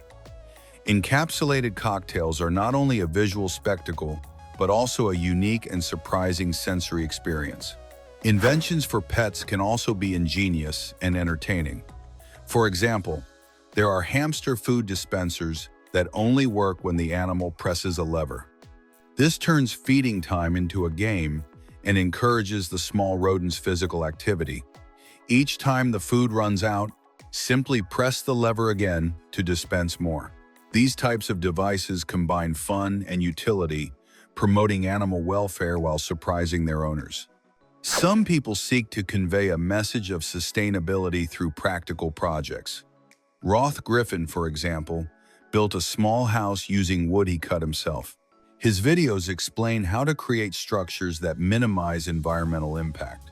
Encapsulated cocktails are not only a visual spectacle, but also a unique and surprising sensory experience. Inventions for pets can also be ingenious and entertaining. For example, there are hamster food dispensers that only work when the animal presses a lever. This turns feeding time into a game and encourages the small rodent's physical activity. Each time the food runs out, simply press the lever again to dispense more. These types of devices combine fun and utility, promoting animal welfare while surprising their owners. Some people seek to convey a message of sustainability through practical projects. Roth Griffin, for example, built a small house using wood he cut himself. His videos explain how to create structures that minimize environmental impact.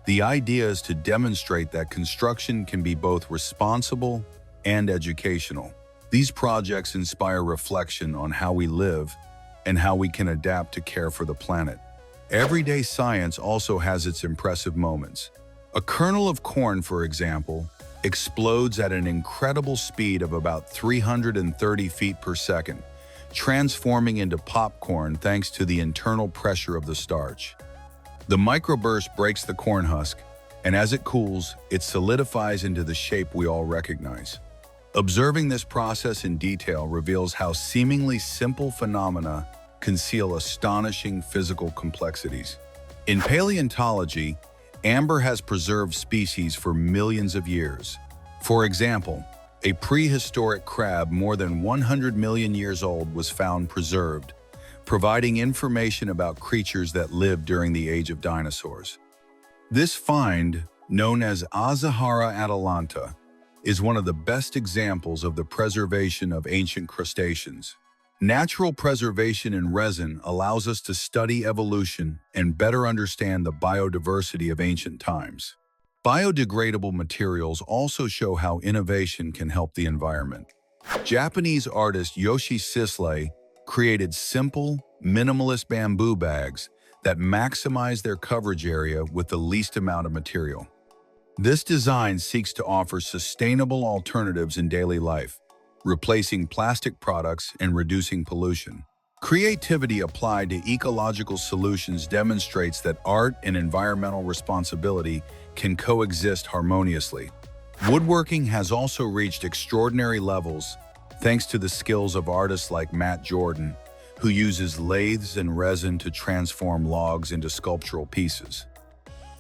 The idea is to demonstrate that construction can be both responsible and educational. These projects inspire reflection on how we live and how we can adapt to care for the planet. Everyday science also has its impressive moments. A kernel of corn, for example, explodes at an incredible speed of about 330 feet per second, transforming into popcorn thanks to the internal pressure of the starch. The microburst breaks the corn husk, and as it cools, it solidifies into the shape we all recognize. Observing this process in detail reveals how seemingly simple phenomena conceal astonishing physical complexities. In paleontology, amber has preserved species for millions of years. For example, a prehistoric crab more than 100 million years old was found preserved, providing information about creatures that lived during the age of dinosaurs. This find, known as Azahara atalanta, is one of the best examples of the preservation of ancient crustaceans. Natural preservation in resin allows us to study evolution and better understand the biodiversity of ancient times. Biodegradable materials also show how innovation can help the environment. Japanese artist Yoshi Sisley created simple, minimalist bamboo bags that maximize their coverage area with the least amount of material. This design seeks to offer sustainable alternatives in daily life, replacing plastic products and reducing pollution. Creativity applied to ecological solutions demonstrates that art and environmental responsibility can coexist harmoniously. Woodworking has also reached extraordinary levels thanks to the skills of artists like Matt Jordan, who uses lathes and resin to transform logs into sculptural pieces.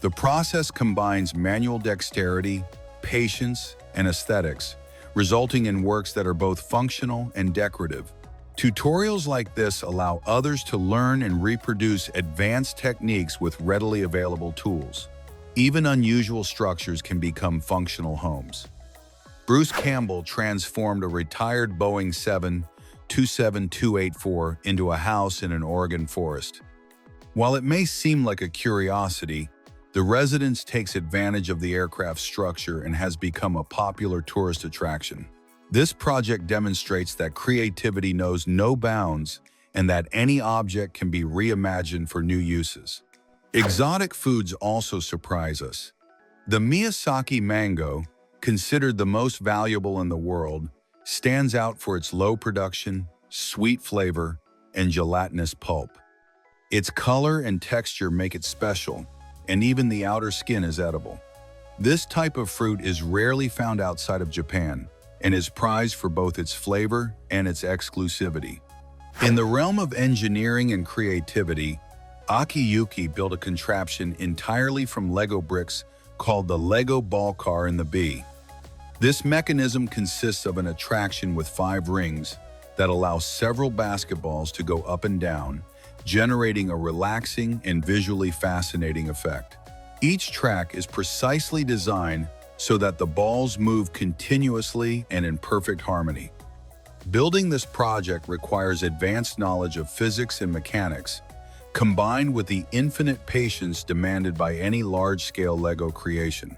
The process combines manual dexterity, patience, and aesthetics, resulting in works that are both functional and decorative. Tutorials like this allow others to learn and reproduce advanced techniques with readily available tools. Even unusual structures can become functional homes. Bruce Campbell transformed a retired Boeing 727-284 into a house in an Oregon forest. While it may seem like a curiosity, the residence takes advantage of the aircraft's structure and has become a popular tourist attraction. This project demonstrates that creativity knows no bounds and that any object can be reimagined for new uses. Exotic foods also surprise us. The Miyazaki mango, considered the most valuable in the world, stands out for its low production, sweet flavor, and gelatinous pulp. Its color and texture make it special, and even the outer skin is edible. This type of fruit is rarely found outside of Japan, and is prized for both its flavor and its exclusivity. In the realm of engineering and creativity, Akiyuki built a contraption entirely from Lego bricks called the Lego Ball Car in the Bee. This mechanism consists of an attraction with 5 rings that allow several basketballs to go up and down, generating a relaxing and visually fascinating effect. Each track is precisely designed so that the balls move continuously and in perfect harmony. Building this project requires advanced knowledge of physics and mechanics, combined with the infinite patience demanded by any large-scale Lego creation.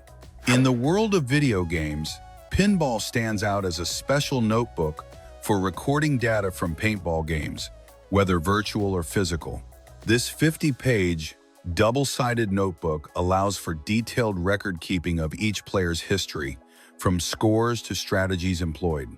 In the world of video games, pinball stands out as a special notebook for recording data from paintball games, whether virtual or physical. This 50-page, double-sided notebook allows for detailed record-keeping of each player's history, from scores to strategies employed.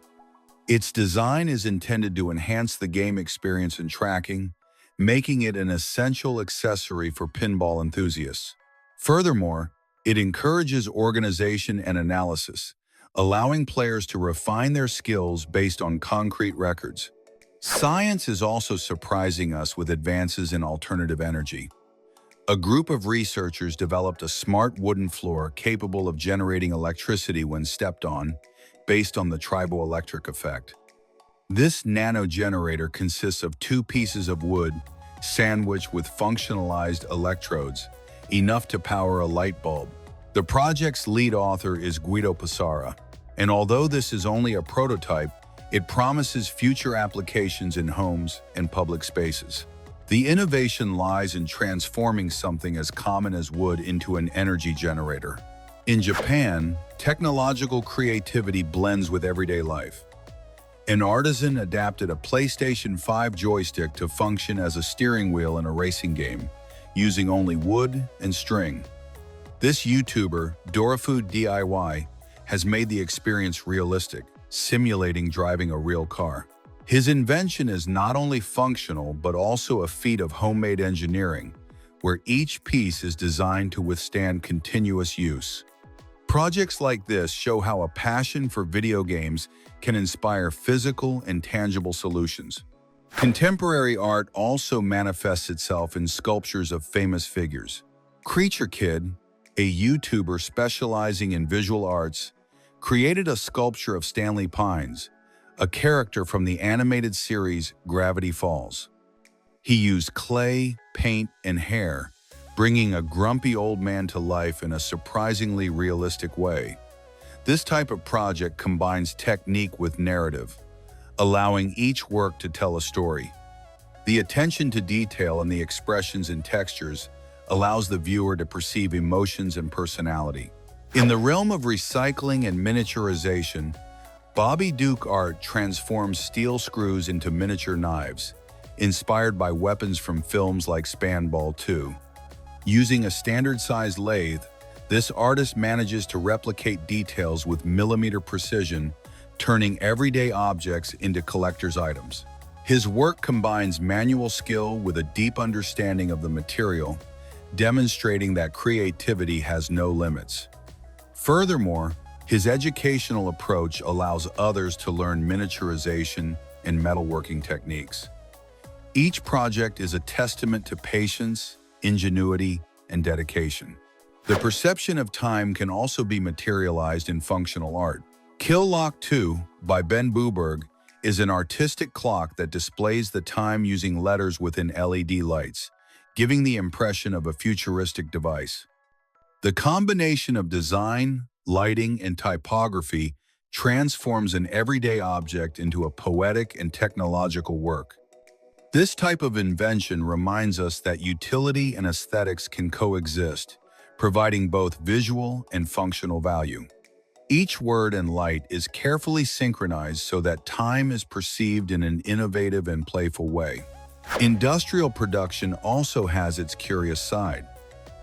Its design is intended to enhance the game experience and tracking, making it an essential accessory for pinball enthusiasts. Furthermore, it encourages organization and analysis, allowing players to refine their skills based on concrete records. Science is also surprising us with advances in alternative energy. A group of researchers developed a smart wooden floor capable of generating electricity when stepped on, based on the triboelectric effect. This nano-generator consists of 2 pieces of wood sandwiched with functionalized electrodes, enough to power a light bulb. The project's lead author is Guido Passara, and although this is only a prototype, it promises future applications in homes and public spaces. The innovation lies in transforming something as common as wood into an energy generator. In Japan, technological creativity blends with everyday life. An artisan adapted a PlayStation 5 joystick to function as a steering wheel in a racing game, using only wood and string. This YouTuber, Dorafood DIY, has made the experience realistic, simulating driving a real car. His invention is not only functional but also a feat of homemade engineering, where each piece is designed to withstand continuous use. Projects like this show how a passion for video games can inspire physical and tangible solutions. Contemporary art also manifests itself in sculptures of famous figures. Creature Kid, a YouTuber specializing in visual arts, created a sculpture of Stanley Pines, a character from the animated series Gravity Falls. He used clay, paint, and hair, bringing a grumpy old man to life in a surprisingly realistic way. This type of project combines technique with narrative, allowing each work to tell a story. The attention to detail and the expressions and textures allows the viewer to perceive emotions and personality. In the realm of recycling and miniaturization, Bobby Duke art transforms steel screws into miniature knives, inspired by weapons from films like Spanball 2. Using a standard-sized lathe, this artist manages to replicate details with millimeter precision, turning everyday objects into collector's items. His work combines manual skill with a deep understanding of the material, demonstrating that creativity has no limits. Furthermore, his educational approach allows others to learn miniaturization and metalworking techniques. Each project is a testament to patience, ingenuity, and dedication. The perception of time can also be materialized in functional art. Kill Lock 2 by Ben Buberg is an artistic clock that displays the time using letters within LED lights, giving the impression of a futuristic device. The combination of design, lighting, and typography transforms an everyday object into a poetic and technological work. This type of invention reminds us that utility and aesthetics can coexist, providing both visual and functional value. Each word and light is carefully synchronized so that time is perceived in an innovative and playful way. Industrial production also has its curious side.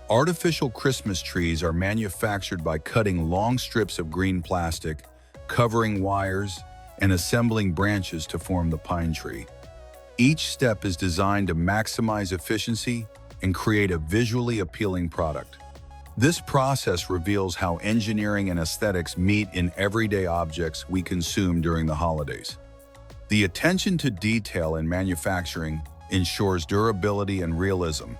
Artificial Christmas trees are manufactured by cutting long strips of green plastic, covering wires, and assembling branches to form the pine tree. Each step is designed to maximize efficiency and create a visually appealing product. This process reveals how engineering and aesthetics meet in everyday objects we consume during the holidays. The attention to detail in manufacturing ensures durability and realism,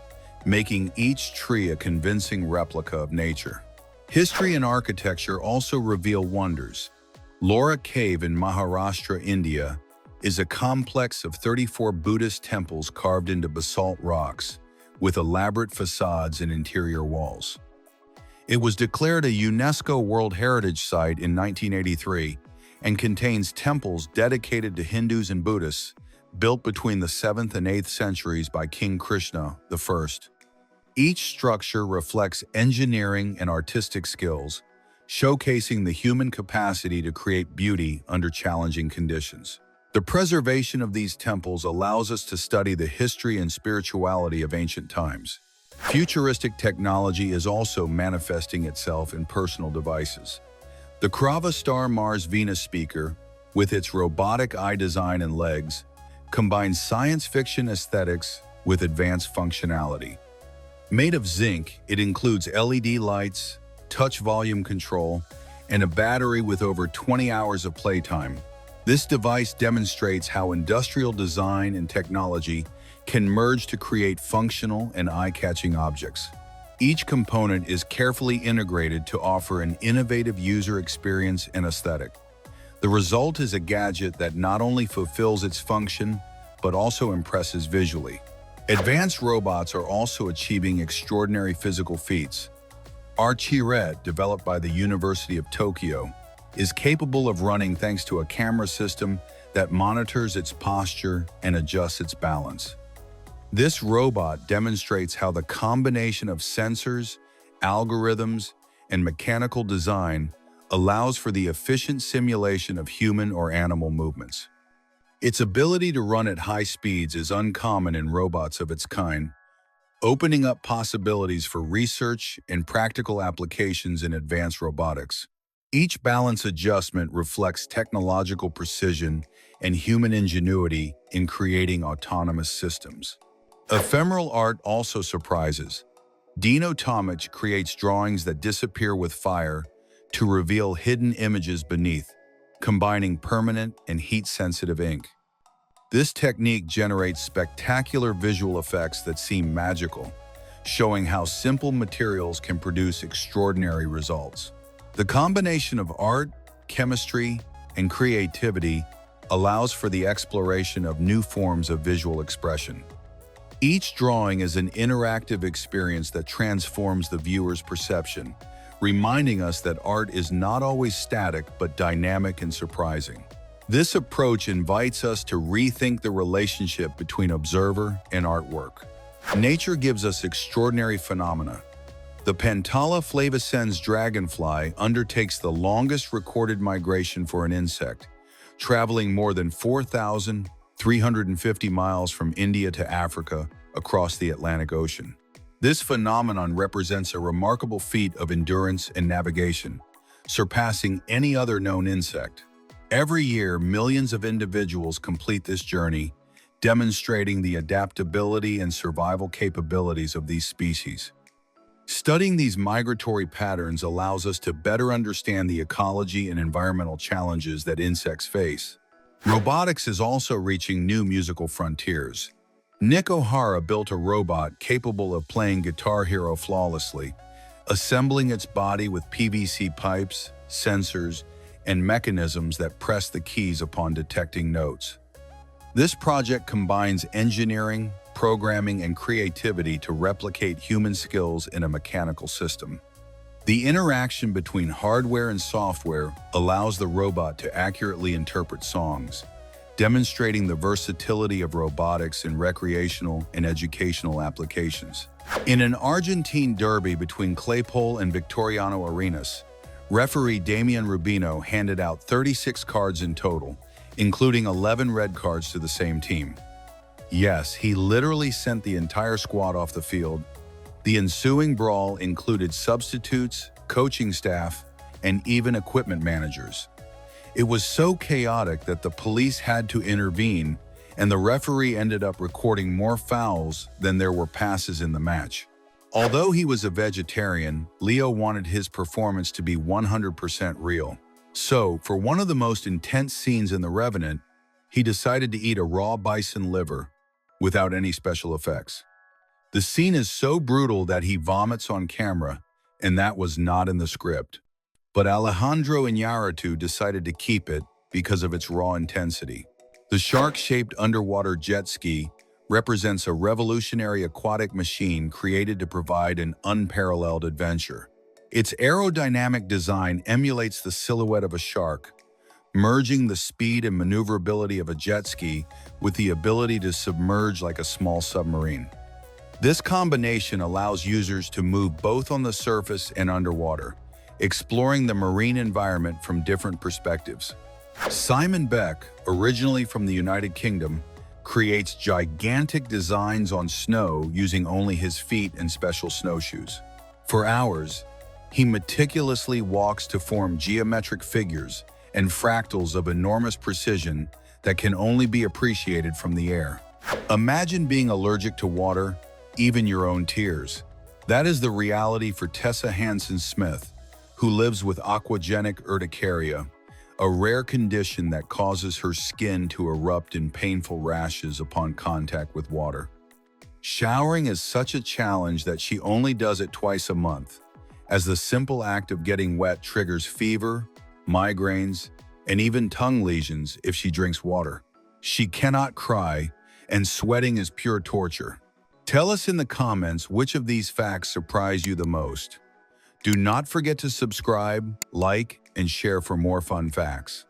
making each tree a convincing replica of nature. History and architecture also reveal wonders. Laura Cave in Maharashtra, India, is a complex of 34 Buddhist temples carved into basalt rocks, with elaborate facades and interior walls. It was declared a UNESCO World Heritage Site in 1983 and contains temples dedicated to Hindus and Buddhists, built between the 7th and 8th centuries by King Krishna I. Each structure reflects engineering and artistic skills, showcasing the human capacity to create beauty under challenging conditions. The preservation of these temples allows us to study the history and spirituality of ancient times. Futuristic technology is also manifesting itself in personal devices. The Krava Mars Venus speaker, with its robotic eye design and legs, combines science fiction aesthetics with advanced functionality. Made of zinc, it includes LED lights, touch volume control, and a battery with over 20 hours of playtime. This device demonstrates how industrial design and technology can merge to create functional and eye-catching objects. Each component is carefully integrated to offer an innovative user experience and aesthetic. The result is a gadget that not only fulfills its function, but also impresses visually. Advanced robots are also achieving extraordinary physical feats. Archired, developed by the University of Tokyo, is capable of running thanks to a camera system that monitors its posture and adjusts its balance. This robot demonstrates how the combination of sensors, algorithms, and mechanical design allows for the efficient simulation of human or animal movements. Its ability to run at high speeds is uncommon in robots of its kind, opening up possibilities for research and practical applications in advanced robotics. Each balance adjustment reflects technological precision and human ingenuity in creating autonomous systems. Ephemeral art also surprises. Dino Tomic creates drawings that disappear with fire to reveal hidden images beneath, combining permanent and heat-sensitive ink. This technique generates spectacular visual effects that seem magical, showing how simple materials can produce extraordinary results. The combination of art, chemistry, and creativity allows for the exploration of new forms of visual expression. Each drawing is an interactive experience that transforms the viewer's perception, reminding us that art is not always static but dynamic and surprising. This approach invites us to rethink the relationship between observer and artwork. Nature gives us extraordinary phenomena. The Pantala flavescens dragonfly undertakes the longest recorded migration for an insect, traveling more than 4,350 miles from India to Africa across the Atlantic Ocean. This phenomenon represents a remarkable feat of endurance and navigation, surpassing any other known insect. Every year, millions of individuals complete this journey, demonstrating the adaptability and survival capabilities of these species. Studying these migratory patterns allows us to better understand the ecology and environmental challenges that insects face. Robotics is also reaching new musical frontiers. Nick O'Hara built a robot capable of playing Guitar Hero flawlessly, assembling its body with PVC pipes, sensors, and mechanisms that press the keys upon detecting notes. This project combines engineering, programming, and creativity to replicate human skills in a mechanical system. The interaction between hardware and software allows the robot to accurately interpret songs, demonstrating the versatility of robotics in recreational and educational applications. In an Argentine derby between Claypole and Victoriano Arenas, referee Damian Rubino handed out 36 cards in total, including 11 red cards to the same team. Yes, he literally sent the entire squad off the field. The ensuing brawl included substitutes, coaching staff, and even equipment managers. It was so chaotic that the police had to intervene, and the referee ended up recording more fouls than there were passes in the match. Although he was a vegetarian, Leo wanted his performance to be 100% real. So, for one of the most intense scenes in The Revenant, he decided to eat a raw bison liver without any special effects. The scene is so brutal that he vomits on camera, and that was not in the script. But Alejandro Iñárritu decided to keep it because of its raw intensity. The shark-shaped underwater jet ski represents a revolutionary aquatic machine created to provide an unparalleled adventure. Its aerodynamic design emulates the silhouette of a shark, merging the speed and maneuverability of a jet ski with the ability to submerge like a small submarine. This combination allows users to move both on the surface and underwater, exploring the marine environment from different perspectives. Simon Beck, originally from the United Kingdom, creates gigantic designs on snow using only his feet and special snowshoes. For hours, he meticulously walks to form geometric figures and fractals of enormous precision that can only be appreciated from the air. Imagine being allergic to water, even your own tears. That is the reality for Tessa Hansen-Smith, who lives with aquagenic urticaria, a rare condition that causes her skin to erupt in painful rashes upon contact with water. Showering is such a challenge that she only does it twice a month, as the simple act of getting wet triggers fever, migraines, and even tongue lesions if she drinks water. She cannot cry, and sweating is pure torture. Tell us in the comments which of these facts surprise you the most. Do not forget to subscribe, like, and share for more fun facts.